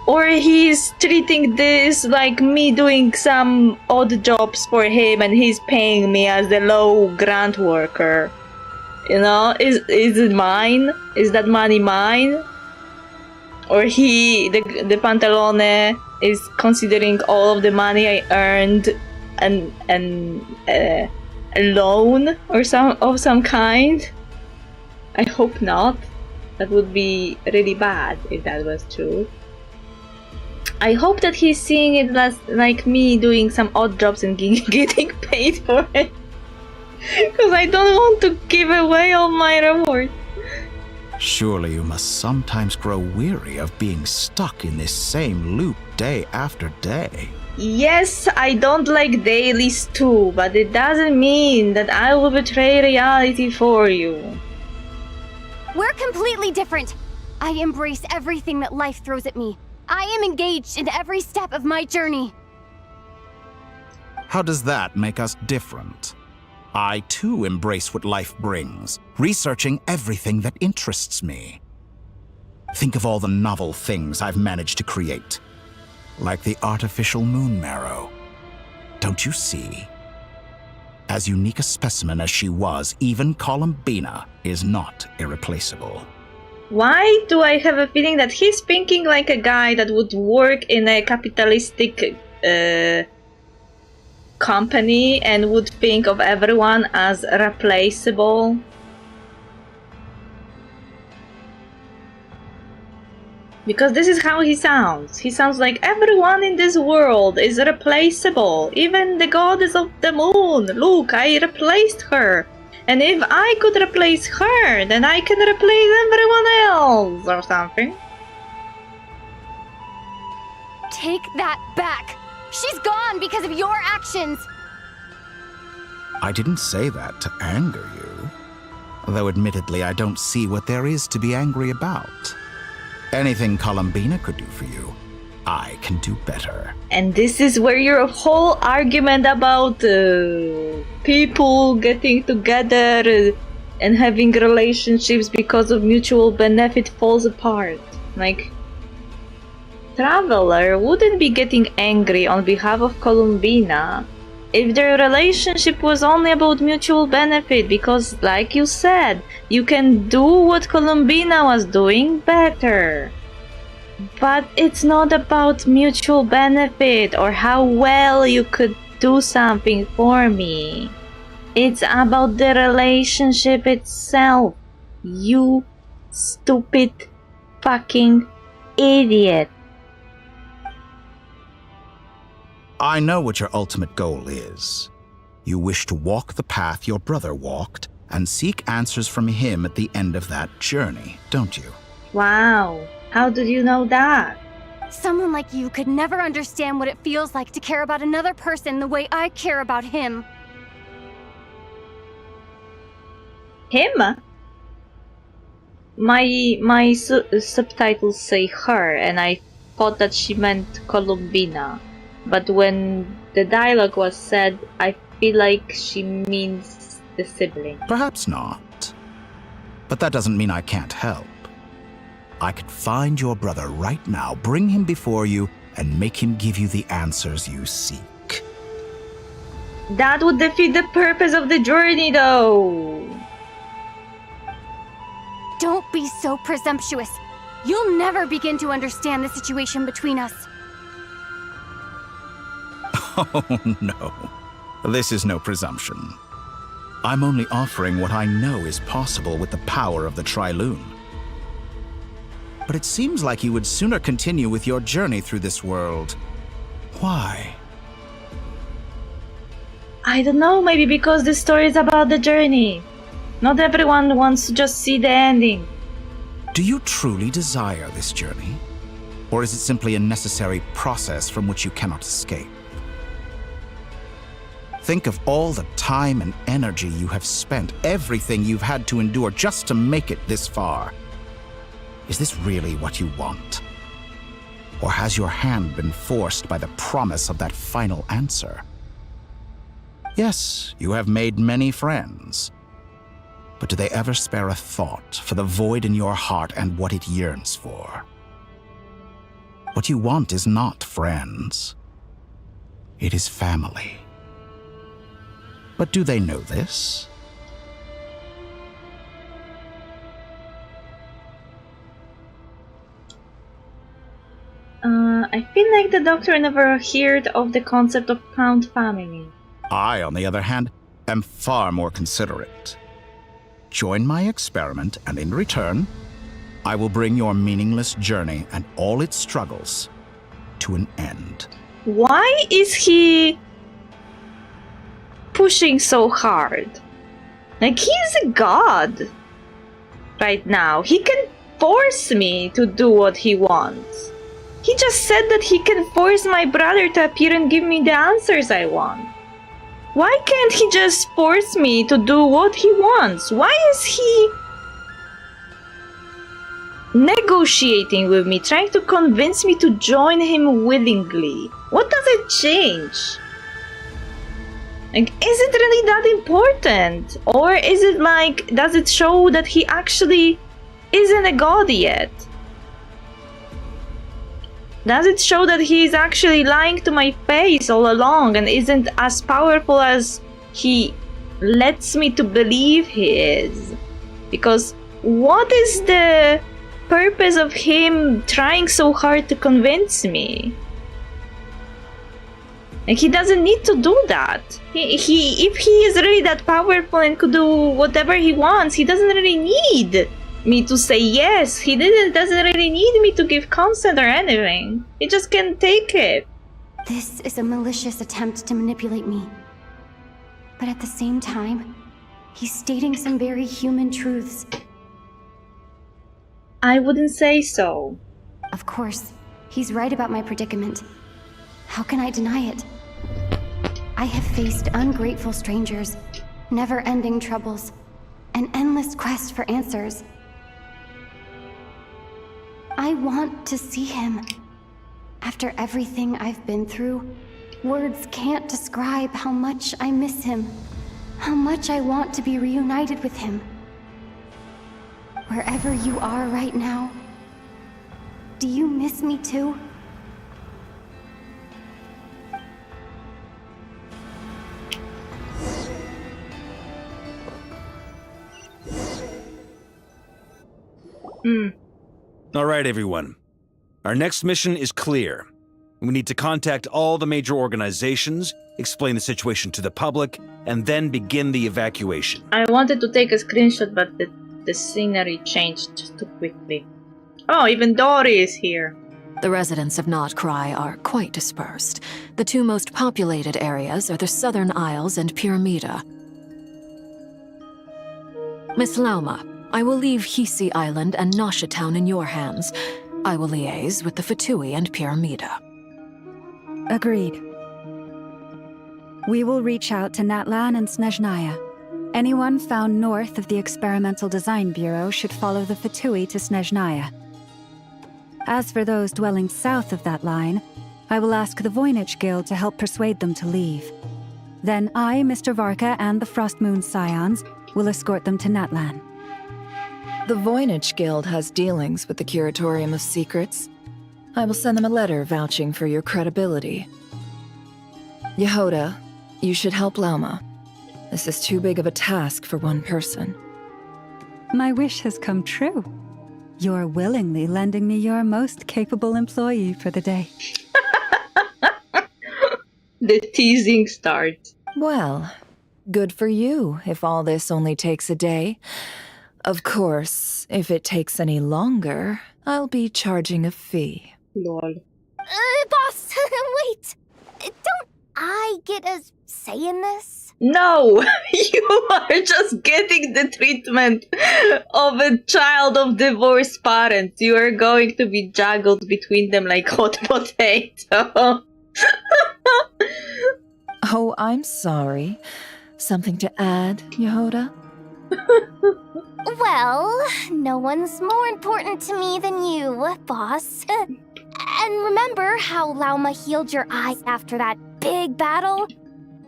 Or he's treating this like me doing some odd jobs for him and he's paying me as the low grant worker. You know, is it mine? Is that money mine? Or the Pantalone is considering all of the money I earned and a loan or some kind? I hope not. That would be really bad if that was true. I hope that he's seeing it like me doing some odd jobs and getting paid for it. Because I don't want to give away all my rewards. Surely you must sometimes grow weary of being stuck in this same loop day after day. Yes, I don't like dailies too, but it doesn't mean that I will betray reality for you. We're completely different. I embrace everything that life throws at me. I am engaged in every step of my journey. How does that make us different? I too embrace what life brings, researching everything that interests me. Think of all the novel things I've managed to create, like the artificial moon marrow. Don't you see? As unique a specimen as she was, even Columbina is not irreplaceable. Why do I have a feeling that he's thinking like a guy that would work in a capitalistic company and would think of everyone as replaceable? Because this is how he sounds. He sounds like everyone in this world is replaceable. Even the goddess of the moon. Look, I replaced her. And if I could replace her, then I can replace everyone else or something. Take that back. She's gone because of your actions. I didn't say that to anger you. Though admittedly, I don't see what there is to be angry about. Anything Columbina could do for you, I can do better. And this is where your whole argument about people getting together and having relationships because of mutual benefit falls apart. Like, Traveler wouldn't be getting angry on behalf of Columbina if their relationship was only about mutual benefit, because, like you said, you can do what Columbina was doing better. But it's not about mutual benefit or how well you could do something for me. It's about the relationship itself. You stupid fucking idiot. I know what your ultimate goal is. You wish to walk the path your brother walked and seek answers from him at the end of that journey, don't you? Wow, how did you know that? Someone like you could never understand what it feels like to care about another person the way I care about him. Him? My subtitles say her, and I thought that she meant Columbina. But when the dialogue was said, I feel like she means the sibling. Perhaps not. But that doesn't mean I can't help. I could find your brother right now, bring him before you, and make him give you the answers you seek. That would defeat the purpose of the journey, though. Don't be so presumptuous. You'll never begin to understand the situation between us. Oh, no. This is no presumption. I'm only offering what I know is possible with the power of the Trilune. But it seems like you would sooner continue with your journey through this world. Why? I don't know, maybe because this story is about the journey. Not everyone wants to just see the ending. Do you truly desire this journey? Or is it simply a necessary process from which you cannot escape? Think of all the time and energy you have spent, everything you've had to endure just to make it this far. Is this really what you want? Or has your hand been forced by the promise of that final answer? Yes, you have made many friends. But do they ever spare a thought for the void in your heart and what it yearns for? What you want is not friends. It is family. But do they know this? I feel like the Doctor never heard of the concept of count family. I, on the other hand, am far more considerate. Join my experiment, and in return, I will bring your meaningless journey and all its struggles to an end. Why is he pushing so hard? Like, he's a god right now. He can force me to do what he wants. He just said that he can force my brother to appear and give me the answers I want. Why can't he just force me to do what he wants? Why is he negotiating with me, trying to convince me to join him willingly? What does it change? Like, is it really that important? Or is it like, does it show that he actually isn't a god yet? Does it show that he is actually lying to my face all along and isn't as powerful as he lets me to believe he is? Because what is the purpose of him trying so hard to convince me? Like, he doesn't need to do that. If he is really that powerful and could do whatever he wants, he doesn't really need me to say yes. He doesn't really need me to give consent or anything. He just can take it. This is a malicious attempt to manipulate me. But at the same time, he's stating some very human truths. I wouldn't say so. Of course, he's right about my predicament. How can I deny it? I have faced ungrateful strangers, never-ending troubles, an endless quest for answers. I want to see him. After everything I've been through, words can't describe how much I miss him, how much I want to be reunited with him. Wherever you are right now, do you miss me too? All right, everyone. Our next mission is clear. We need to contact all the major organizations, explain the situation to the public, and then begin the evacuation. I wanted to take a screenshot, but the scenery changed too quickly. Oh, even Dory is here. The residents of Not Cry are quite dispersed. The two most populated areas are the Southern Isles and Pyramida. Miss Lauma, I will leave Hisi Island and Nasha Town in your hands. I will liaise with the Fatui and Pyramida. Agreed. We will reach out to Natlan and Snezhnaya. Anyone found north of the Experimental Design Bureau should follow the Fatui to Snezhnaya. As for those dwelling south of that line, I will ask the Voynich Guild to help persuade them to leave. Then I, Mr. Varka, and the Frostmoon Scions will escort them to Natlan. The Voynich Guild has dealings with the Curatorium of Secrets. I will send them a letter vouching for your credibility. Yehoda, you should help Lauma. This is too big of a task for one person. My wish has come true. You're willingly lending me your most capable employee for the day. The teasing starts. Well, good for you if all this only takes a day. Of course, if it takes any longer, I'll be charging a fee. Lol. Boss, wait! Don't I get a say in this? No! You are just getting the treatment of a child of divorced parents. You are going to be juggled between them like hot potato. Oh, I'm sorry. Something to add, Yehoda? Well, no one's more important to me than you, boss. And remember how Lauma healed your eye after that big battle?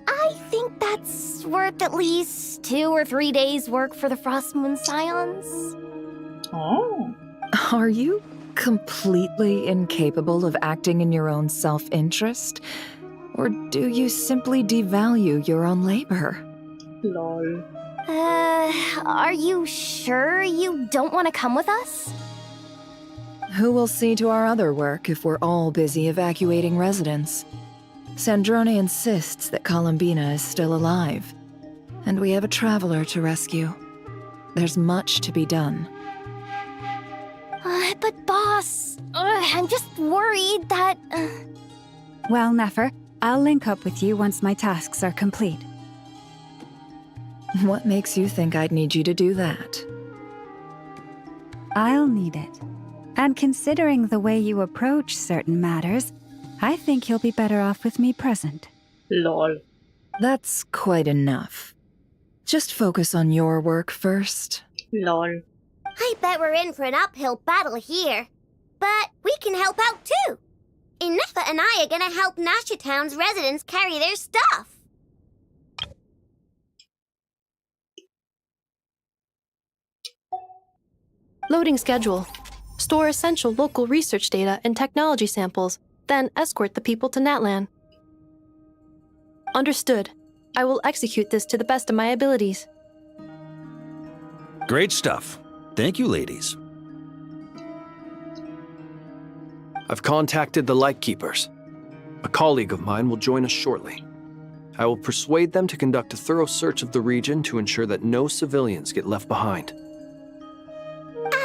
I think that's worth at least 2 or 3 days' work for the Frostmoon Scions. Oh. Are you completely incapable of acting in your own self-interest? Or do you simply devalue your own labor? Lol. Are you sure you don't want to come with us? Who will see to our other work if we're all busy evacuating residents? Sandrone insists that Columbina is still alive, and we have a traveler to rescue. There's much to be done. But boss, I'm just worried that... Well, Nefer, I'll link up with you once my tasks are complete. What makes you think I'd need you to do that? I'll need it. And considering the way you approach certain matters, I think you'll be better off with me present. Lol. That's quite enough. Just focus on your work first. Lol. I bet we're in for an uphill battle here. But we can help out too. Inefa and I are gonna help Nasha Town's residents carry their stuff. Loading schedule. Store essential local research data and technology samples, then escort the people to Natlan. Understood. I will execute this to the best of my abilities. Great stuff. Thank you, ladies. I've contacted the Lightkeepers. A colleague of mine will join us shortly. I will persuade them to conduct a thorough search of the region to ensure that no civilians get left behind.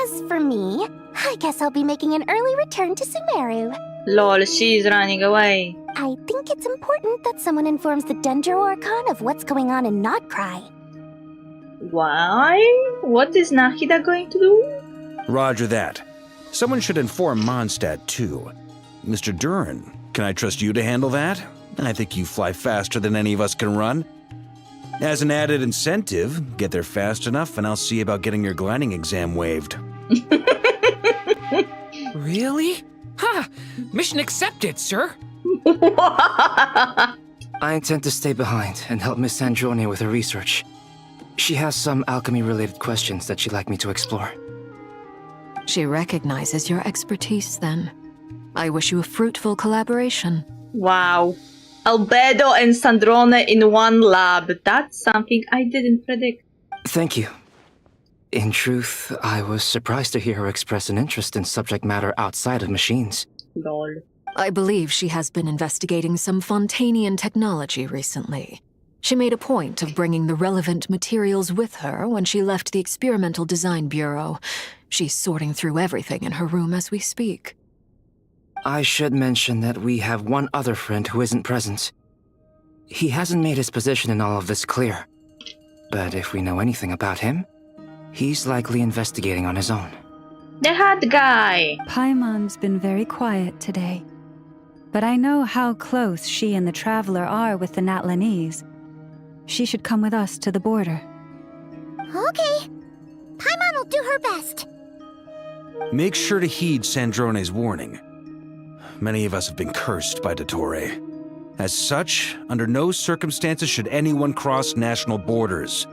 As for me, I guess I'll be making an early return to Sumeru. Lol, she's running away. I think it's important that someone informs the Dendro Archon of what's going on in Not Cry. Why? What is Nahida going to do? Roger that. Someone should inform Mondstadt, too. Mr. Duran, can I trust you to handle that? I think you fly faster than any of us can run. As an added incentive, get there fast enough and I'll see about getting your gliding exam waived. Really? Ha! Mission accepted, sir. I intend to stay behind and help Miss Sandrone with her research. She has some alchemy-related questions that she'd like me to explore. She recognizes your expertise, then. I wish you a fruitful collaboration. Wow. Albedo and Sandrone in one lab. That's something I didn't predict. Thank you. In truth, I was surprised to hear her express an interest in subject matter outside of machines. Lol. I believe she has been investigating some Fontanian technology recently. She made a point of bringing the relevant materials with her when she left the Experimental Design Bureau. She's sorting through everything in her room as we speak. I should mention that we have one other friend who isn't present. He hasn't made his position in all of this clear. But if we know anything about him, he's likely investigating on his own. The hot guy! Paimon's been very quiet today. But I know how close she and the Traveler are with the Natlanese. She should come with us to the border. Okay. Paimon will do her best. Make sure to heed Sandrone's warning. Many of us have been cursed by Dottore. As such, under no circumstances should anyone cross national borders.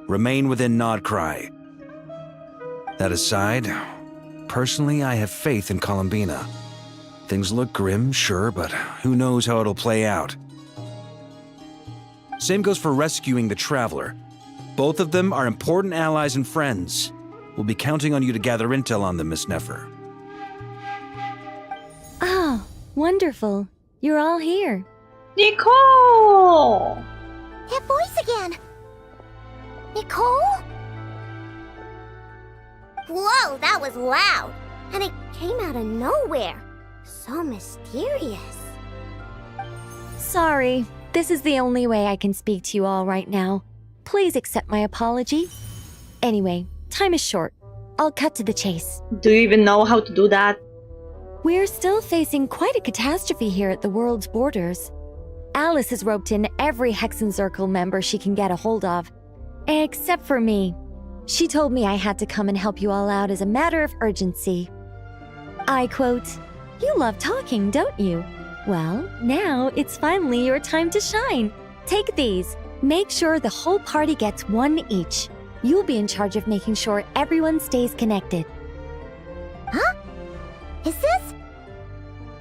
Remain within Nodcry. That aside, personally, I have faith in Columbina. Things look grim, sure, but who knows how it'll play out. Same goes for rescuing the Traveler. Both of them are important allies and friends. We'll be counting on you to gather intel on them, Miss Nefer. Oh, wonderful. You're all here. Nicole! That voice again. Nicole? Whoa, that was loud. And it came out of nowhere. So mysterious. Sorry, this is the only way I can speak to you all right now. Please accept my apology. Anyway, time is short. I'll cut to the chase. Do you even know how to do that? We're still facing quite a catastrophe here at the world's borders. Alice has roped in every Hexenzirkel member she can get a hold of. Except for me. She told me I had to come and help you all out as a matter of urgency. I quote, "You love talking, don't you? Well, now it's finally your time to shine. Take these. Make sure the whole party gets one each. You'll be in charge of making sure everyone stays connected." Huh? Is this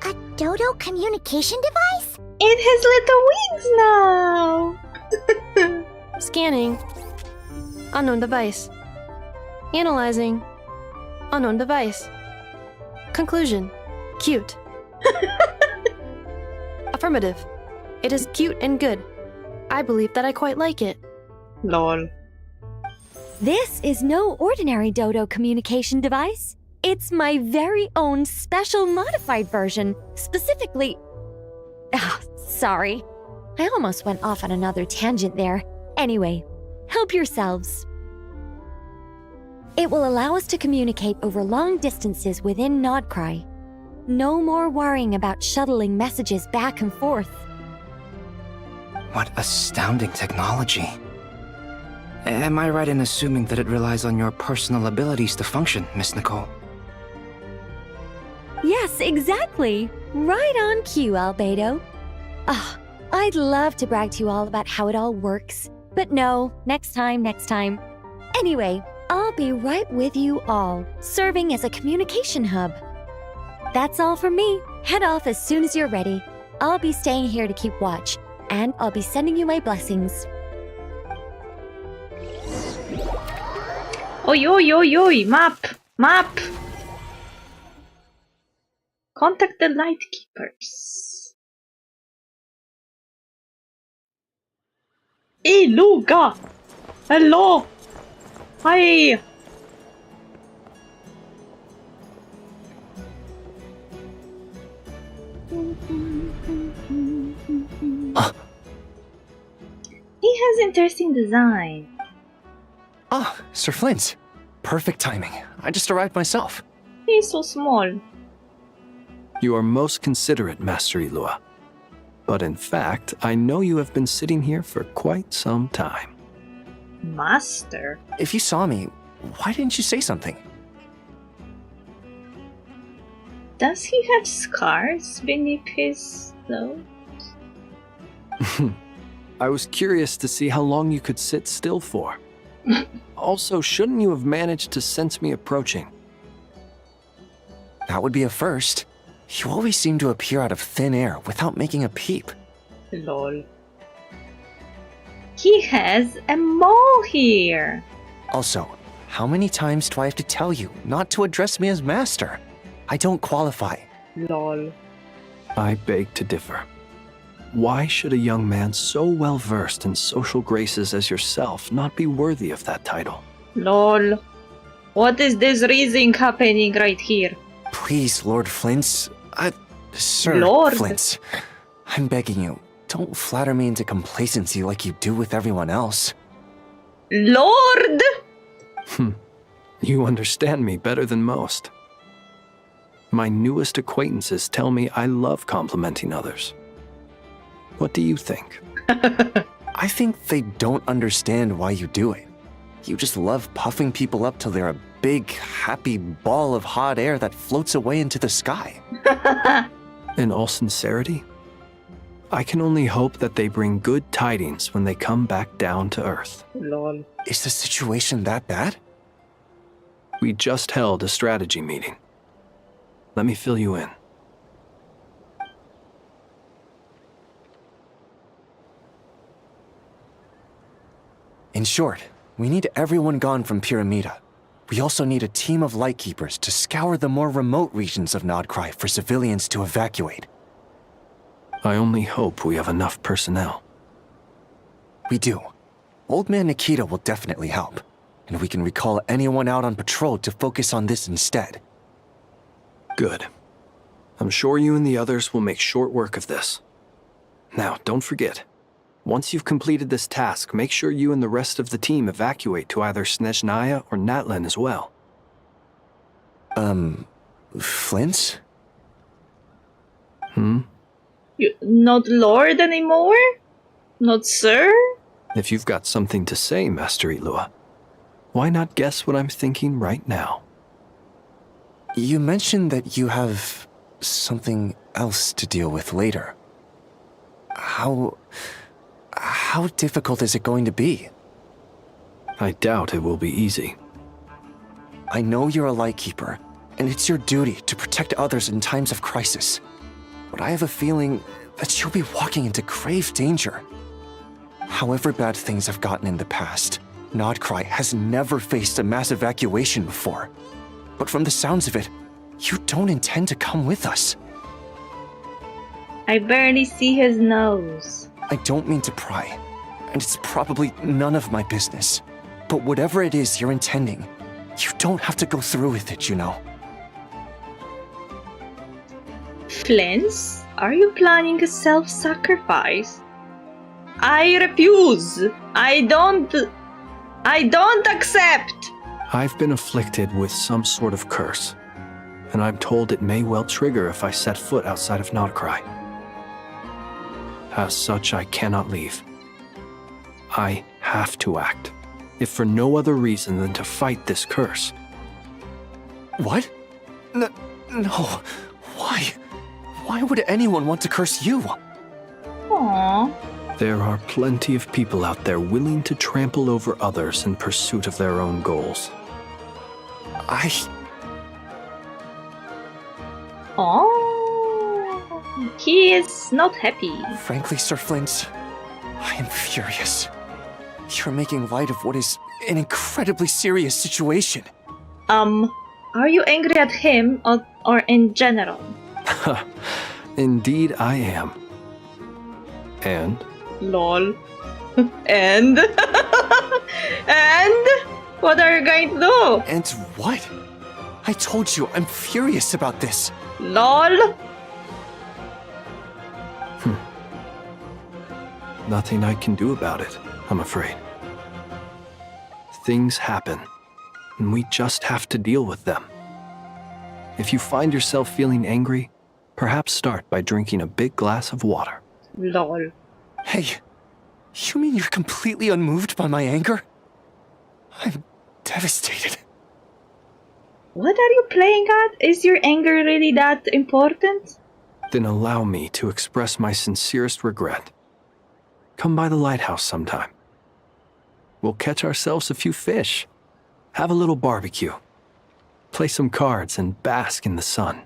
a Dodo communication device? It has little wings now! Scanning. Unknown device. Analyzing. Unknown device. Conclusion. Cute. Affirmative. It is cute and good. I believe that I quite like it. Lol. This is no ordinary Dodo communication device. It's my very own special modified version, specifically... sorry. I almost went off on another tangent there. Anyway, help yourselves. It will allow us to communicate over long distances within Nodcry. No more worrying about shuttling messages back and forth. What astounding technology. Am I right in assuming that it relies on your personal abilities to function, Miss Nicole? Yes, exactly. Right on cue, Albedo. I'd love to brag to you all about how it all works. But no, next time. Anyway, I'll be right with you all, serving as a communication hub. That's all from me. Head off as soon as you're ready. I'll be staying here to keep watch, and I'll be sending you my blessings. Oi, oi, oi, oi! Map! Contact the Lightkeepers. Hey, Luca! Hello! Hi! He has interesting design. Ah, Sir Flint. Perfect timing. I just arrived myself. He's so small. You are most considerate, Master Ilua. But in fact, I know you have been sitting here for quite some time. Master? If you saw me, why didn't you say something? Does he have scars beneath his clothes? I was curious to see how long you could sit still for. Also, shouldn't you have managed to sense me approaching? That would be a first. You always seem to appear out of thin air without making a peep. Lol. He has a mole here. Also, How many times do I have to tell you not to address me as master? I don't qualify. Lol. I beg to differ. Why should a young man so well versed in social graces as yourself not be worthy of that title? Lol. What is this reasoning happening right here? Please, Lord Flint's... Sir Lord. Flint's. I'm begging you, don't flatter me into complacency like you do with everyone else. Lord! You understand me better than most. My newest acquaintances tell me I love complimenting others. What do you think? I think they don't understand why you do it. You just love puffing people up till they're a big, happy ball of hot air that floats away into the sky. In all sincerity, I can only hope that they bring good tidings when they come back down to Earth. Lol. Is the situation that bad? We just held a strategy meeting. Let me fill you in. In short, we need everyone gone from Pyramida. We also need a team of lightkeepers to scour the more remote regions of Nodcry for civilians to evacuate. I only hope we have enough personnel. We do. Old Man Nikita will definitely help, and we can recall anyone out on patrol to focus on this instead. Good. I'm sure you and the others will make short work of this. Now, don't forget, once you've completed this task, make sure you and the rest of the team evacuate to either Snezhnaya or Natlan as well. Flint's? You not Lord anymore? Not Sir? If you've got something to say, Master Ilua, why not guess what I'm thinking right now? You mentioned that you have something else to deal with later. How difficult is it going to be? I doubt it will be easy. I know you're a lightkeeper, and it's your duty to protect others in times of crisis. But I have a feeling that you'll be walking into grave danger. However bad things have gotten in the past, Nodcry has never faced a mass evacuation before. But from the sounds of it, you don't intend to come with us. I barely see his nose. I don't mean to pry, and it's probably none of my business. But whatever it is you're intending, you don't have to go through with it, you know. Flint's, are you planning a self-sacrifice? I refuse. I don't accept. I've been afflicted with some sort of curse, and I'm told it may well trigger if I set foot outside of Nodcry. As such, I cannot leave. I have to act, if for no other reason than to fight this curse. What? No. Why? Why would anyone want to curse you? Aww. There are plenty of people out there willing to trample over others in pursuit of their own goals. Oh, he is not happy. Frankly, Sir Flint, I am furious. You're making light of what is an incredibly serious situation. Are you angry at him or in general? Indeed I am. And? Lol. And? And? What are you going to do? And what? I told you, I'm furious about this. LOL. Nothing I can do about it, I'm afraid. Things happen, and we just have to deal with them. If you find yourself feeling angry, perhaps start by drinking a big glass of water. LOL. Hey, you mean you're completely unmoved by my anger? I'm devastated. What are you playing at? Is your anger really that important? Then allow me to express my sincerest regret. Come by the lighthouse sometime. We'll catch ourselves a few fish, have a little barbecue, play some cards, and bask in the sun.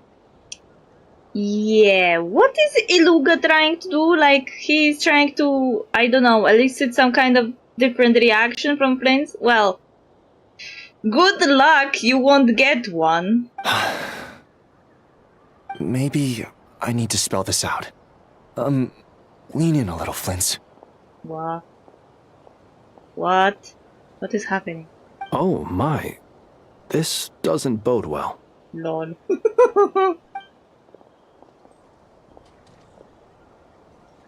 Yeah, what is Iluga trying to do? Like, he's trying to, I don't know, elicit some kind of different reaction from Flint? Well, Good luck, you won't get one. Maybe I need to spell this out. Lean in a little, Flint. What? What? What is happening? Oh my. This doesn't bode well. Lol.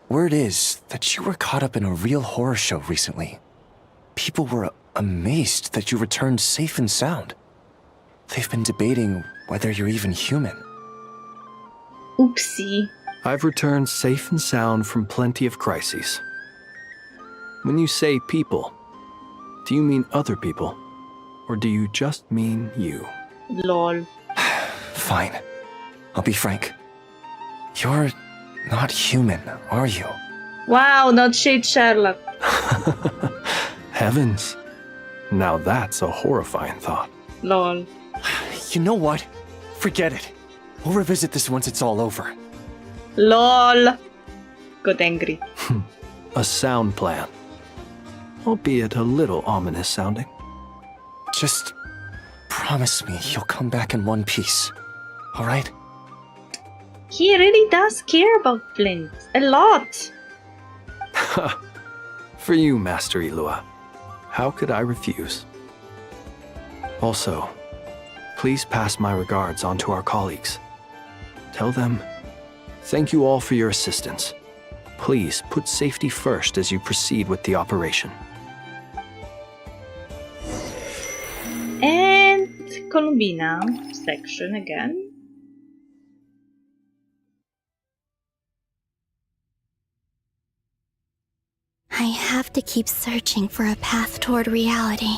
Word is that you were caught up in a real horror show recently. People were amazed that you returned safe and sound. They've been debating whether you're even human. Oopsie. I've returned safe and sound from plenty of crises. When you say people, do you mean other people? Or do you just mean you? Lol. Fine. I'll be frank. You're not human, are you? Wow, not shade Sherlock. Heavens. Now that's a horrifying thought. Lol. You know what? Forget it. We'll revisit this once it's all over. LOL. Got angry. A sound plan. Albeit a little ominous sounding. Just promise me you'll come back in one piece. Alright? He really does care about Flint. A lot. For you, Master Ilua. How could I refuse? Also, please pass my regards on to our colleagues. Tell them, thank you all for your assistance. Please put safety first as you proceed with the operation. And Columbina section again. I have to keep searching for a path toward reality.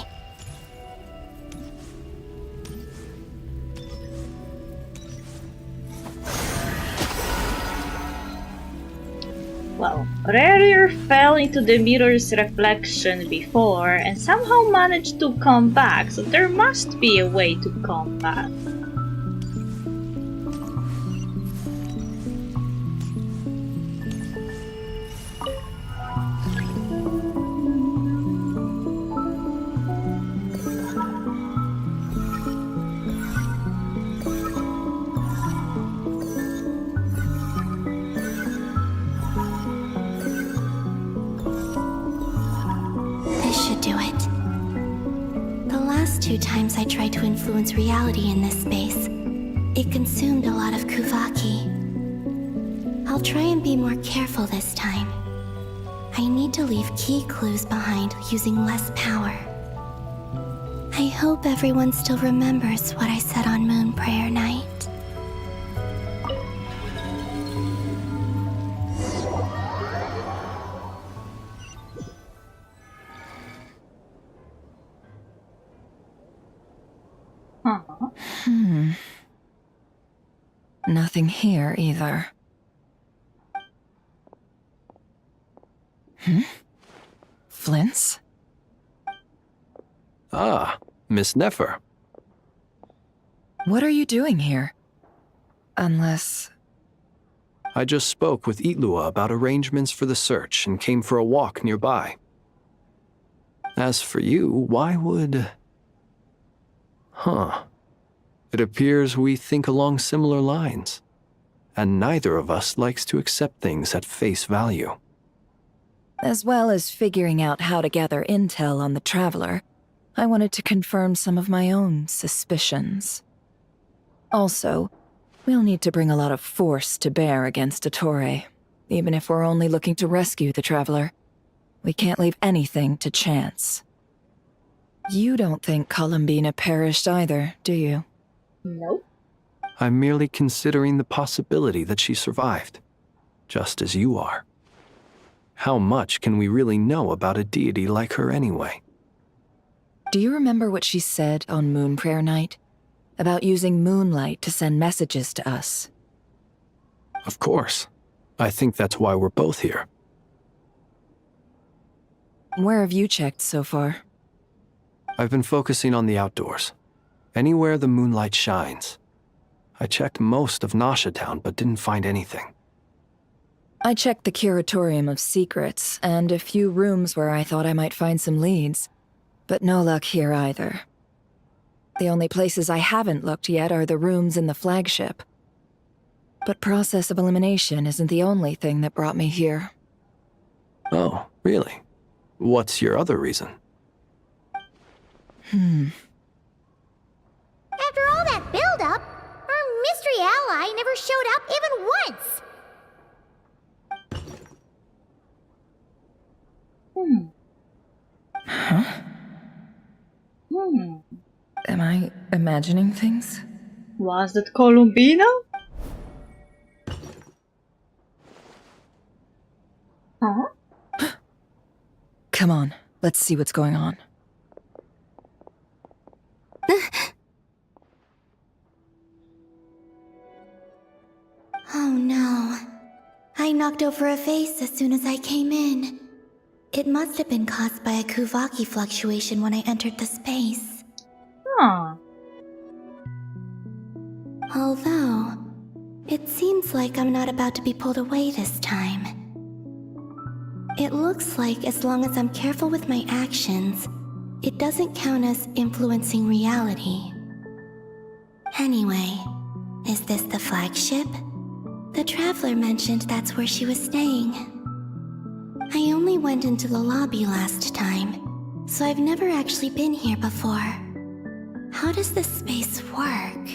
Well, Rarier fell into the mirror's reflection before and somehow managed to come back, so there must be a way to come back. Times I tried to influence reality in this space, it consumed a lot of Kuvaki. I'll try and be more careful this time. I need to leave key clues behind using less power. I hope everyone still remembers what I said on Moon Prayer Night. Nothing here either. Flint's? Ah, Miss Nefer. What are you doing here? Unless... I just spoke with Itlua about arrangements for the search and came for a walk nearby. As for you, why would... It appears we think along similar lines, and neither of us likes to accept things at face value. As well as figuring out how to gather intel on the Traveler, I wanted to confirm some of my own suspicions. Also, we'll need to bring a lot of force to bear against Ettore, even if we're only looking to rescue the Traveler. We can't leave anything to chance. You don't think Columbina perished either, do you? Nope. I'm merely considering the possibility that she survived, just as you are. How much can we really know about a deity like her anyway? Do you remember what she said on Moon Prayer Night? About using moonlight to send messages to us? Of course. I think that's why we're both here. Where have you checked so far? I've been focusing on the outdoors. Anywhere the moonlight shines. I checked most of Nasha Town, but didn't find anything. I checked the Curatorium of Secrets, and a few rooms where I thought I might find some leads. But no luck here either. The only places I haven't looked yet are the rooms in the flagship. But process of elimination isn't the only thing that brought me here. Oh, really? What's your other reason? After all that build-up, our mystery ally never showed up even once! Huh? Am I imagining things? Was that Columbina? Huh? Come on, let's see what's going on. Oh no. I knocked over a vase as soon as I came in. It must have been caused by a Kuvaki fluctuation when I entered the space. Huh. Although, it seems like I'm not about to be pulled away this time. It looks like as long as I'm careful with my actions, it doesn't count as influencing reality. Anyway, is this the flagship? The Traveler mentioned that's where she was staying. I only went into the lobby last time, so I've never actually been here before. How does this space work?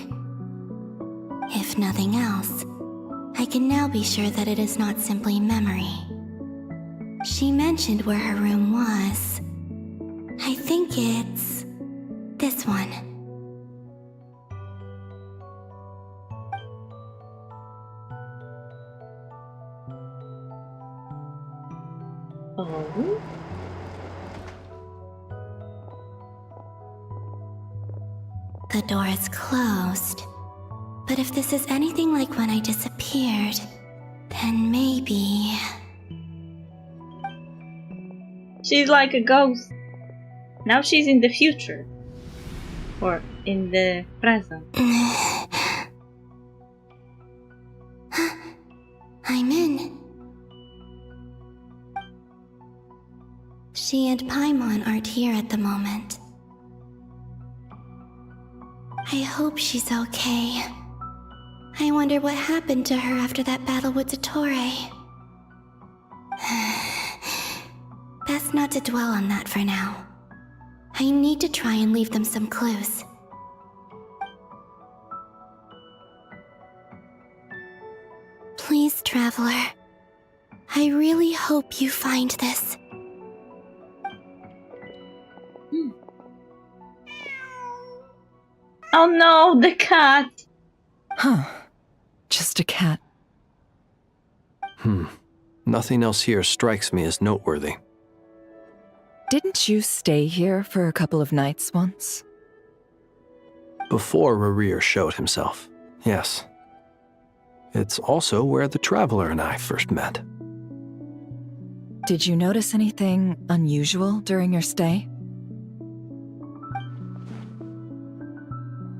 If nothing else, I can now be sure that it is not simply memory. She mentioned where her room was. I think it's this one. Oh? The door is closed. But if this is anything like when I disappeared, then maybe... She's like a ghost. Now she's in the future. Or in the present. I'm in. She and Paimon aren't here at the moment. I hope she's okay. I wonder what happened to her after that battle with Dottore. Best not to dwell on that for now. I need to try and leave them some clues. Please, Traveler. I really hope you find this. Oh no, the cat! Huh. Just a cat. Nothing else here strikes me as noteworthy. Didn't you stay here for a couple of nights once? Before Rerir showed himself, yes. It's also where the Traveler and I first met. Did you notice anything unusual during your stay?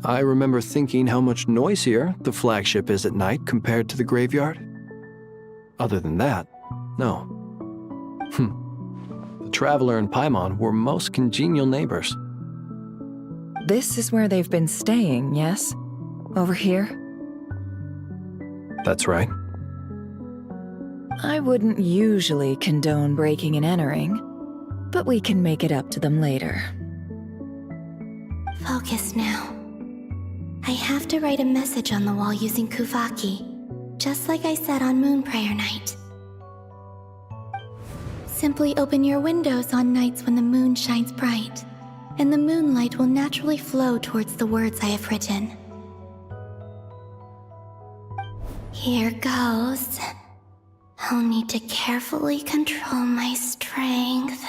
I remember thinking how much noisier the flagship is at night compared to the graveyard. Other than that, no. The Traveler and Paimon were most congenial neighbors. This is where they've been staying, yes? Over here? That's right. I wouldn't usually condone breaking and entering, but we can make it up to them later. Focus now. I have to write a message on the wall using Kuvaki, just like I said on Moon Prayer Night. Simply open your windows on nights when the moon shines bright, and the moonlight will naturally flow towards the words I have written. Here goes. I'll need to carefully control my strength.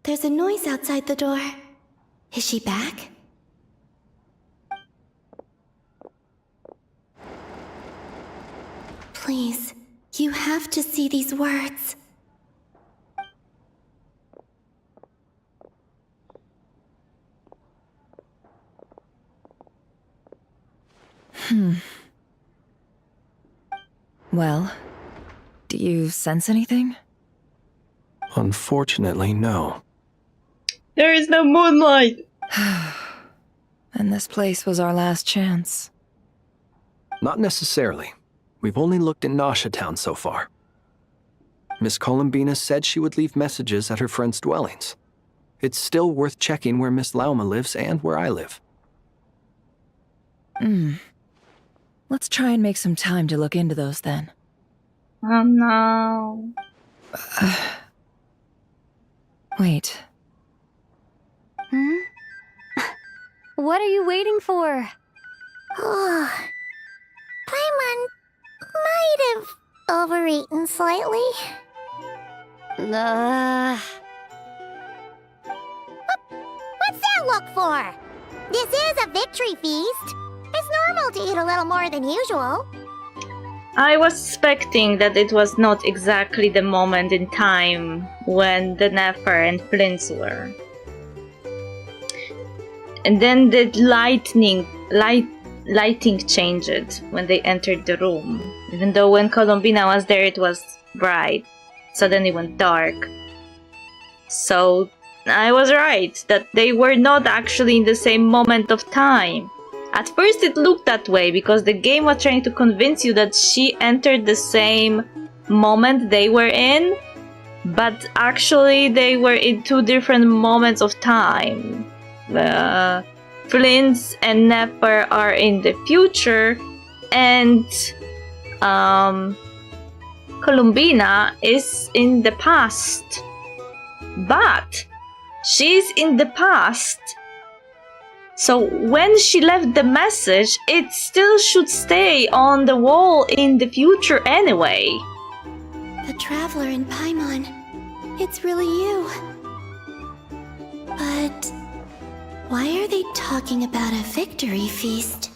There's a noise outside the door. Is she back? Please, you have to see these words. Well, do you sense anything? Unfortunately, no. There is no moonlight! And this place was our last chance. Not necessarily. We've only looked in Nasha Town so far. Miss Columbina said she would leave messages at her friends' dwellings. It's still worth checking where Miss Lauma lives and where I live. Let's try and make some time to look into those then. Oh no. Wait. What are you waiting for? Paimon might have overeaten slightly. What's that look for? This is a victory feast. It's normal to eat a little more than usual. I was suspecting that it was not exactly the moment in time when the Nefer and Flints were. And then the lighting changed when they entered the room. Even though when Columbina was there it was bright, suddenly went dark. So I was right, that they were not actually in the same moment of time. At first it looked that way because the game was trying to convince you that she entered the same moment they were in, but actually they were in two different moments of time. Flints and Nefer are in the future, and Columbina is in the past. But she's in the past, so when she left the message, it still should stay on the wall in the future anyway. The Traveler in Paimon. It's really you. But why are they talking about a victory feast?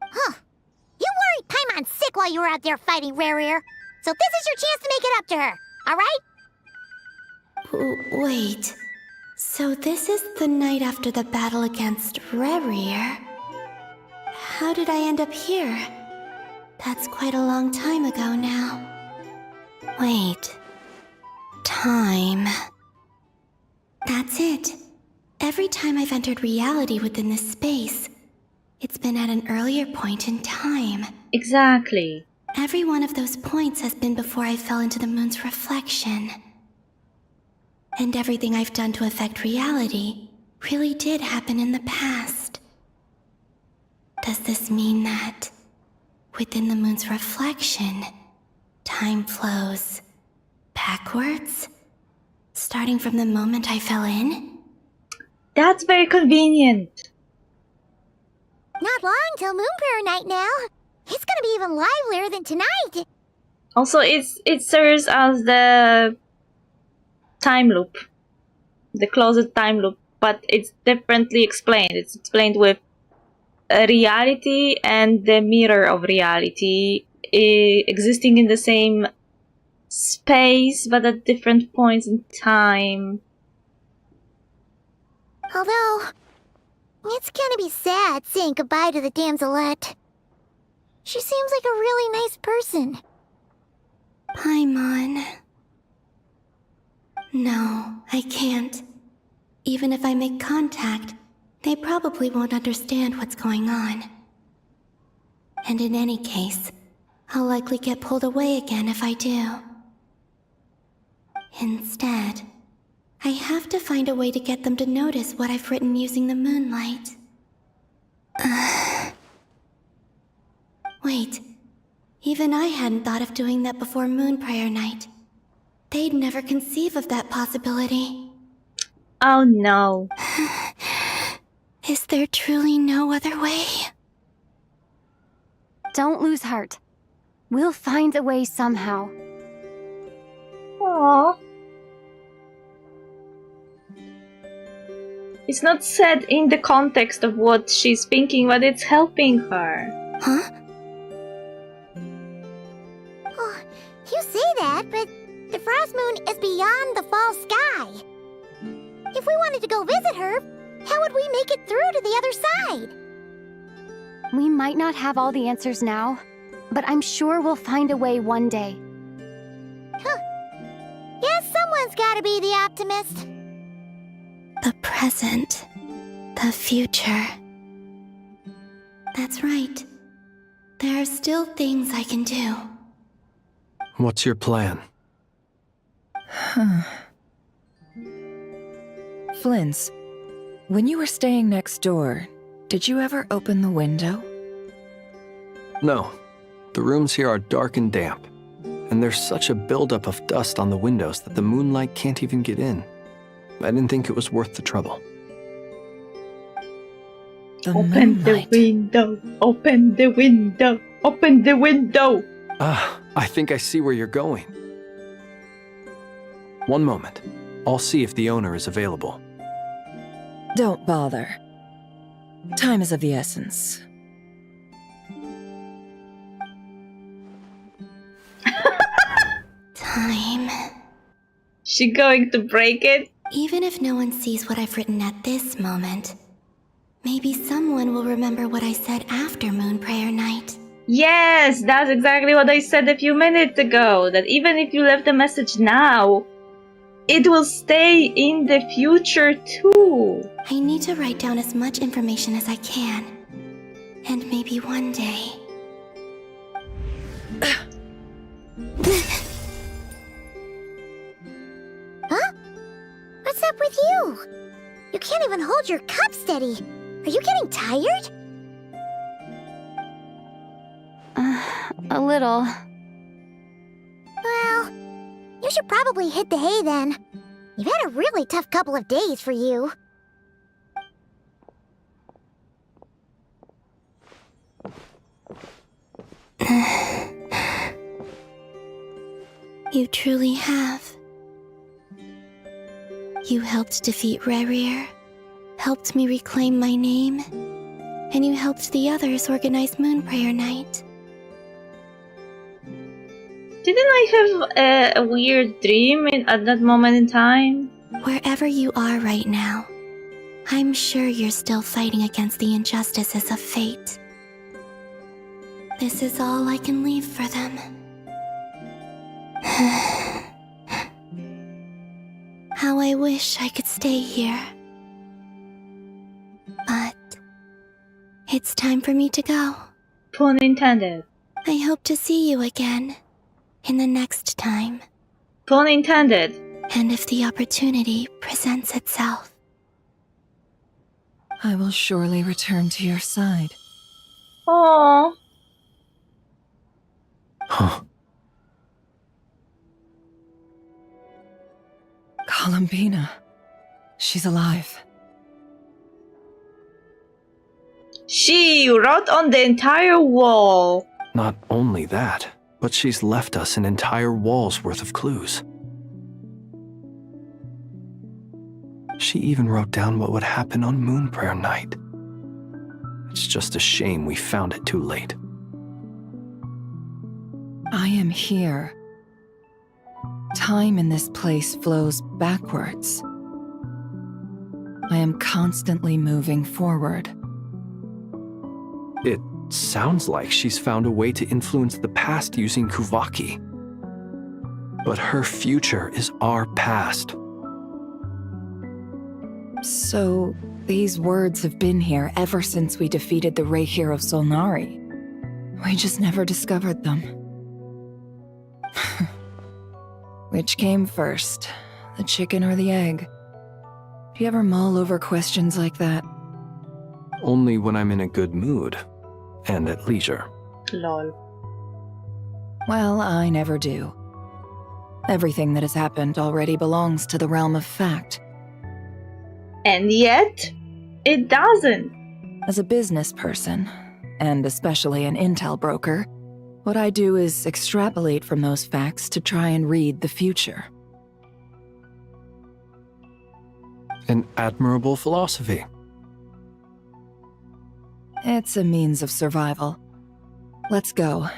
Huh. You worried Paimon's sick while you were out there fighting Rare. So this is your chance to make it up to her, alright? Wait. So this is the night after the battle against Rare. How did I end up here? That's quite a long time ago now. Wait. Time. That's it. Every time I've entered reality within this space, it's been at an earlier point in time. Exactly. Every one of those points has been before I fell into the moon's reflection. And everything I've done to affect reality really did happen in the past. Does this mean that, within the moon's reflection, time flows backwards? Starting from the moment I fell in? That's very convenient. Not long till Moonprayer Night now. It's gonna be even livelier than tonight. Also, it serves as the time loop, the closed time loop, but it's differently explained. It's explained with a reality and the mirror of reality existing in the same space but at different points in time. Although, it's gonna be sad saying goodbye to the damselette. She seems like a really nice person. Paimon. No, I can't. Even if I make contact, they probably won't understand what's going on. And in any case, I'll likely get pulled away again if I do. Instead, I have to find a way to get them to notice what I've written using the moonlight. Wait, even I hadn't thought of doing that before Moonprayer Night. They'd never conceive of that possibility. Oh no. Is there truly no other way? Don't lose heart. We'll find a way somehow. Aww. It's not said in the context of what she's thinking, but it's helping her. Huh? Oh, you say that, but the frost moon is beyond the fall sky. If we wanted to go visit her, how would we make it through to the other side? We might not have all the answers now, but I'm sure we'll find a way one day. Huh. Yes, someone's gotta be the optimist. The present. The future. That's right. There are still things I can do. What's your plan? Flint's, when you were staying next door, did you ever open the window? No. The rooms here are dark and damp, and there's such a buildup of dust on the windows that the moonlight can't even get in. I didn't think it was worth the trouble. Open the window, open the window, open the window! I think I see where you're going. One moment. I'll see if the owner is available. Don't bother. Time is of the essence. Time. She going to break it? Even if no one sees what I've written at this moment, maybe someone will remember what I said after Moon Prayer Night. Yes, that's exactly what I said a few minutes ago. That even if you left the message now, it will stay in the future too. I need to write down as much information as I can. And maybe one day... Huh? What's up with you? You can't even hold your cup steady. Are you getting tired? A little. Well, you should probably hit the hay then. You've had a really tough couple of days for you. You truly have. You helped defeat Rerir, helped me reclaim my name, and you helped the others organize Moon Prayer Night. Didn't I have a weird dream at that moment in time? Wherever you are right now, I'm sure you're still fighting against the injustices of fate. This is all I can leave for them. How I wish I could stay here. But it's time for me to go. Pun intended. I hope to see you again in the next time. Pun intended. And if the opportunity presents itself. I will surely return to your side. Aww. Huh. Columbina. She's alive. She wrote on the entire wall. Not only that, but she's left us an entire wall's worth of clues. She even wrote down what would happen on Moon Prayer Night. It's just a shame we found it too late. I am here. Time in this place flows backwards. I am constantly moving forward. It sounds like she's found a way to influence the past using Kuvaki. But her future is our past. So, these words have been here ever since we defeated the Reihir of Solnari. We just never discovered them. Which came first, the chicken or the egg? Do you ever mull over questions like that? Only when I'm in a good mood and at leisure. Lol. Well, I never do. Everything that has happened already belongs to the realm of fact. And yet, it doesn't. As a business person, and especially an intel broker, what I do is extrapolate from those facts to try and read the future. An admirable philosophy. It's a means of survival. Let's go.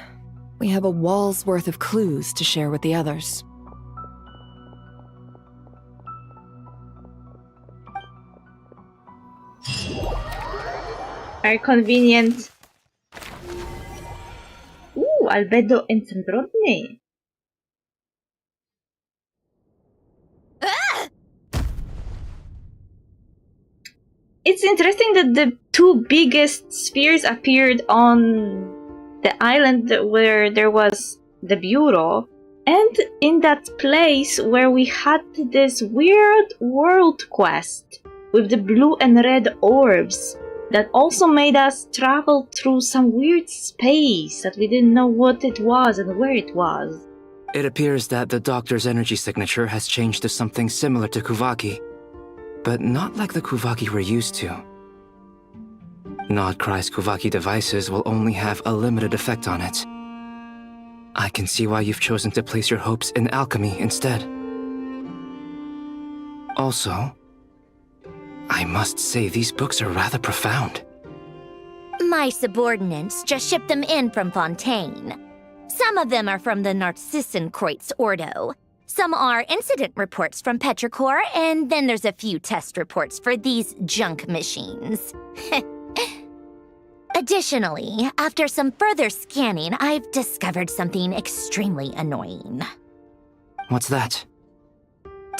We have a wall's worth of clues to share with the others. Very convenient. Ooh, albedo encentrone. It's interesting that the two biggest spheres appeared on the island where there was the bureau, and in that place where we had this weird world quest with the blue and red orbs that also made us travel through some weird space that we didn't know what it was and where it was. It appears that the doctor's energy signature has changed to something similar to Kuvaki, but not like the Kuvaki we're used to. Nodcry's Kuvaki devices will only have a limited effect on it. I can see why you've chosen to place your hopes in alchemy instead. Also, I must say these books are rather profound. My subordinates just shipped them in from Fontaine. Some of them are from the Narcissenkreuz Ordo. Some are incident reports from Petrichor, and then there's a few test reports for these junk machines. Additionally, after some further scanning, I've discovered something extremely annoying. What's that?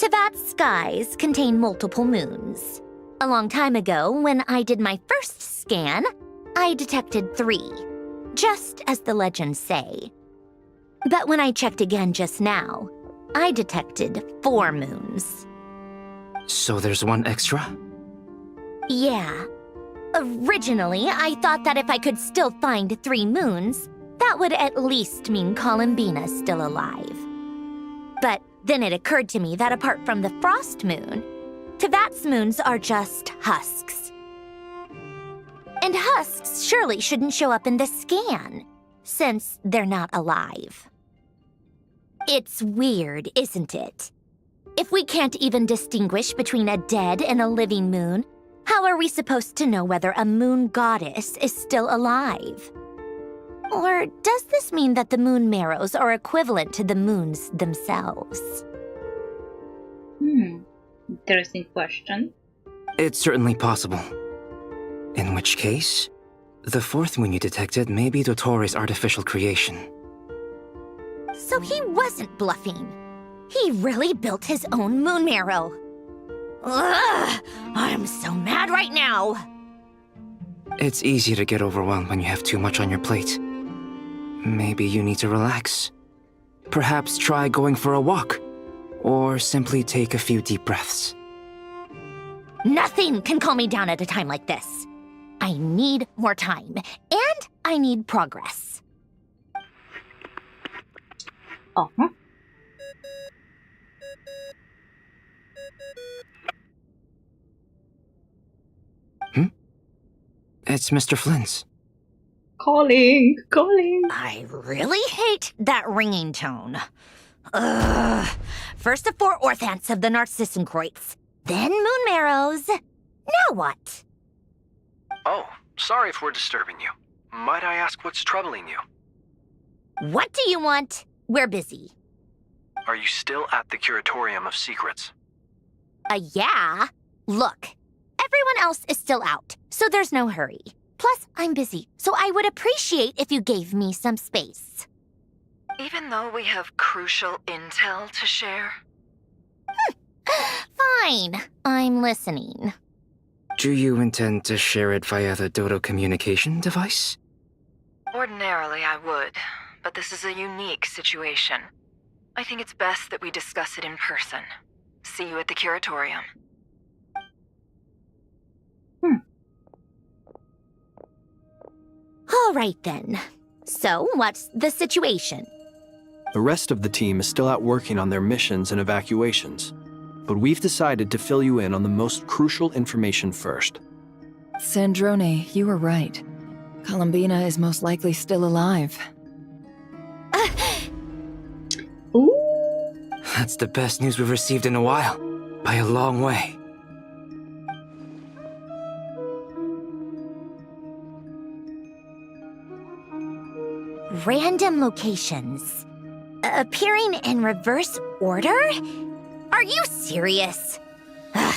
Tevat's skies contain multiple moons. A long time ago, when I did my first scan, I detected 3, just as the legends say. But when I checked again just now, I detected 4 moons. So there's one extra? Yeah. Originally, I thought that if I could still find 3 moons, that would at least mean Columbina's still alive. But then it occurred to me that apart from the frost moon, Tevat's moons are just husks. And husks surely shouldn't show up in the scan, since they're not alive. It's weird, isn't it? If we can't even distinguish between a dead and a living moon, how are we supposed to know whether a moon goddess is still alive? Or does this mean that the moon marrows are equivalent to the moons themselves? Interesting question. It's certainly possible. In which case, the 4th moon you detected may be Dottore artificial creation. So he wasn't bluffing. He really built his own moon marrow. Ugh! I'm so mad right now! It's easy to get overwhelmed when you have too much on your plate. Maybe you need to relax. Perhaps try going for a walk, or simply take a few deep breaths. Nothing can calm me down at a time like this. I need more time, and I need progress. Uh-huh. It's Mr. Flynn's. Calling. I really hate that ringing tone. Ugh. First the 4 orthants of the Narcissenkreuz, then moon marrows. Now what? Oh, sorry if we're disturbing you. Might I ask what's troubling you? What do you want? We're busy. Are you still at the Curatorium of Secrets? Yeah. Look, everyone else is still out, so there's no hurry. Plus, I'm busy, so I would appreciate if you gave me some space. Even though we have crucial intel to share? Fine. I'm listening. Do you intend to share it via the Dodo communication device? Ordinarily, I would, but this is a unique situation. I think it's best that we discuss it in person. See you at the Curatorium. All right, then. So, what's the situation? The rest of the team is still out working on their missions and evacuations, but we've decided to fill you in on the most crucial information first. Sandrone, you were right. Columbina is most likely still alive. Ooh. That's the best news we've received in a while, by a long way. random locations. Appearing in reverse order? Are you serious?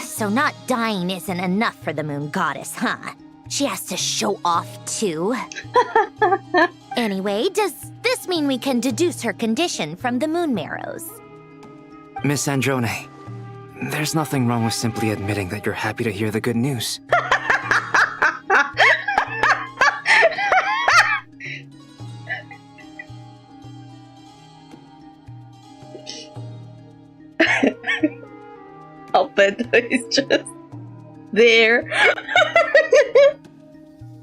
So not dying isn't enough for the moon goddess, huh? She has to show off too. Anyway, does this mean we can deduce her condition from the moon marrows? Miss Androne, there's nothing wrong with simply admitting that you're happy to hear the good news. Albedo is just there.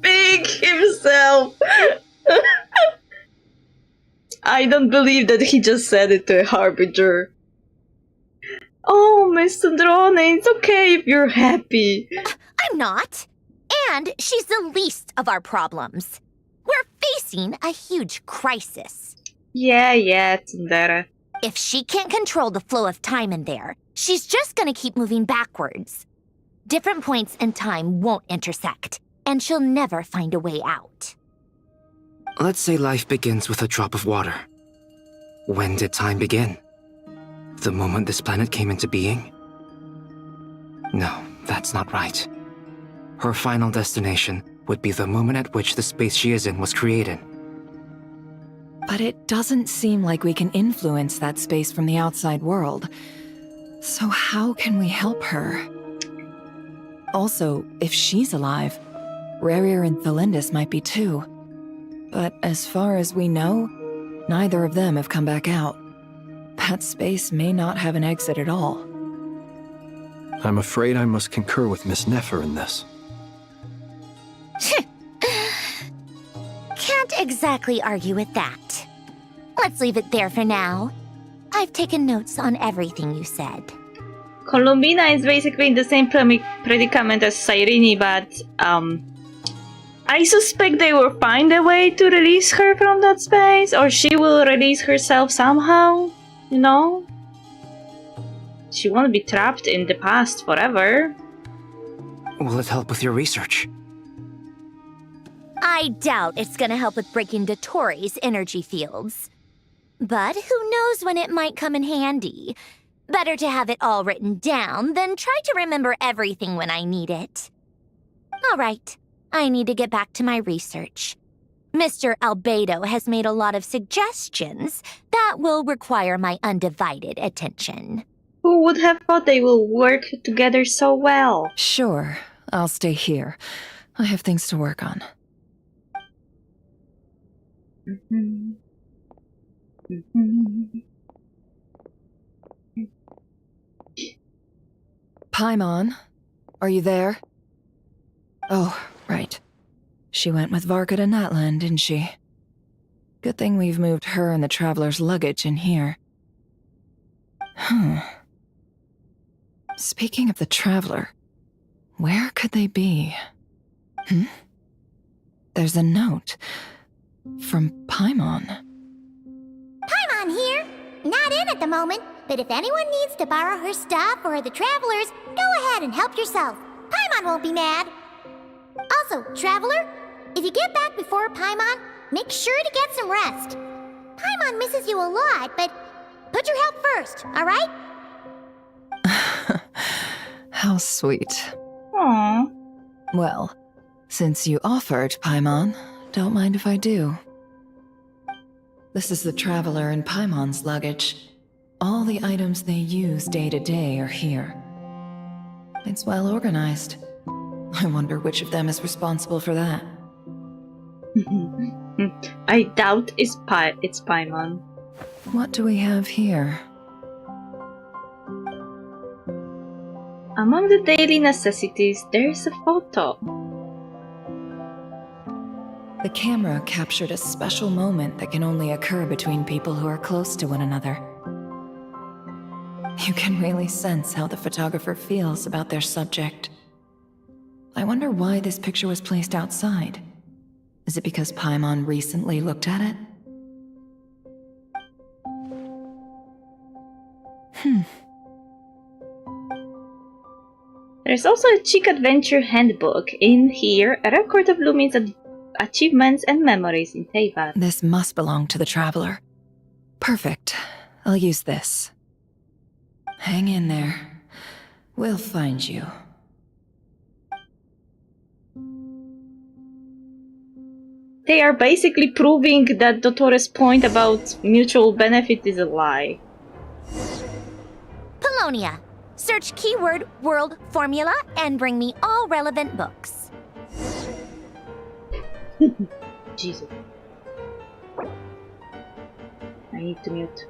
Being himself. I don't believe that he just said it to a harbinger. Oh, Miss Androne, it's okay if you're happy. I'm not. And she's the least of our problems. We're facing a huge crisis. Yeah, Tsundere. If she can't control the flow of time in there, she's just gonna keep moving backwards. Different points in time won't intersect, and she'll never find a way out. Let's say life begins with a drop of water. When did time begin? The moment this planet came into being? No, that's not right. Her final destination would be the moment at which the space she is in was created. But it doesn't seem like we can influence that space from the outside world. So how can we help her? Also, if she's alive, Rarier and Thalindus might be too. But as far as we know, neither of them have come back out. That space may not have an exit at all. I'm afraid I must concur with Miss Nefer in this. Can't exactly argue with that. Let's leave it there for now. I've taken notes on everything you said. Columbina is basically in the same predicament as Cyrene, but I suspect they will find a way to release her from that space, or she will release herself somehow, you know? She won't be trapped in the past forever. Will it help with your research? I doubt it's gonna help with breaking Dottoro's energy fields. But who knows when it might come in handy. Better to have it all written down than try to remember everything when I need it. All right, I need to get back to my research. Mr. Albedo has made a lot of suggestions that will require my undivided attention. Who would have thought they will work together so well? Sure, I'll stay here. I have things to work on. Paimon, are you there? Oh, right. She went with Varka to Natlan, didn't she? Good thing we've moved her and the Traveler's luggage in here. Speaking of the Traveler, where could they be? There's a note from Paimon. Paimon here. Not in at the moment, but if anyone needs to borrow her stuff or the Travelers, go ahead and help yourself. Paimon won't be mad. Also, Traveler, if you get back before Paimon, make sure to get some rest. Paimon misses you a lot, but put your health first, alright? How sweet. Aww. Well, since you offered, Paimon, don't mind if I do. This is the Traveler and Paimon's luggage. All the items they use day to day are here. It's well organized. I wonder which of them is responsible for that. I doubt it's Paimon. What do we have here? Among the daily necessities, there's a photo. The camera captured a special moment that can only occur between people who are close to one another. You can really sense how the photographer feels about their subject. I wonder why this picture was placed outside. Is it because Paimon recently looked at it? There's also a chic adventure handbook. In here, a record of Lumin's achievements and memories in Teyvat. This must belong to the Traveler. Perfect. I'll use this. Hang in there. We'll find you. They are basically proving that Dottores' point about mutual benefit is a lie. Polonia. Search keyword world formula and bring me all relevant books. Jesus. I need to mute.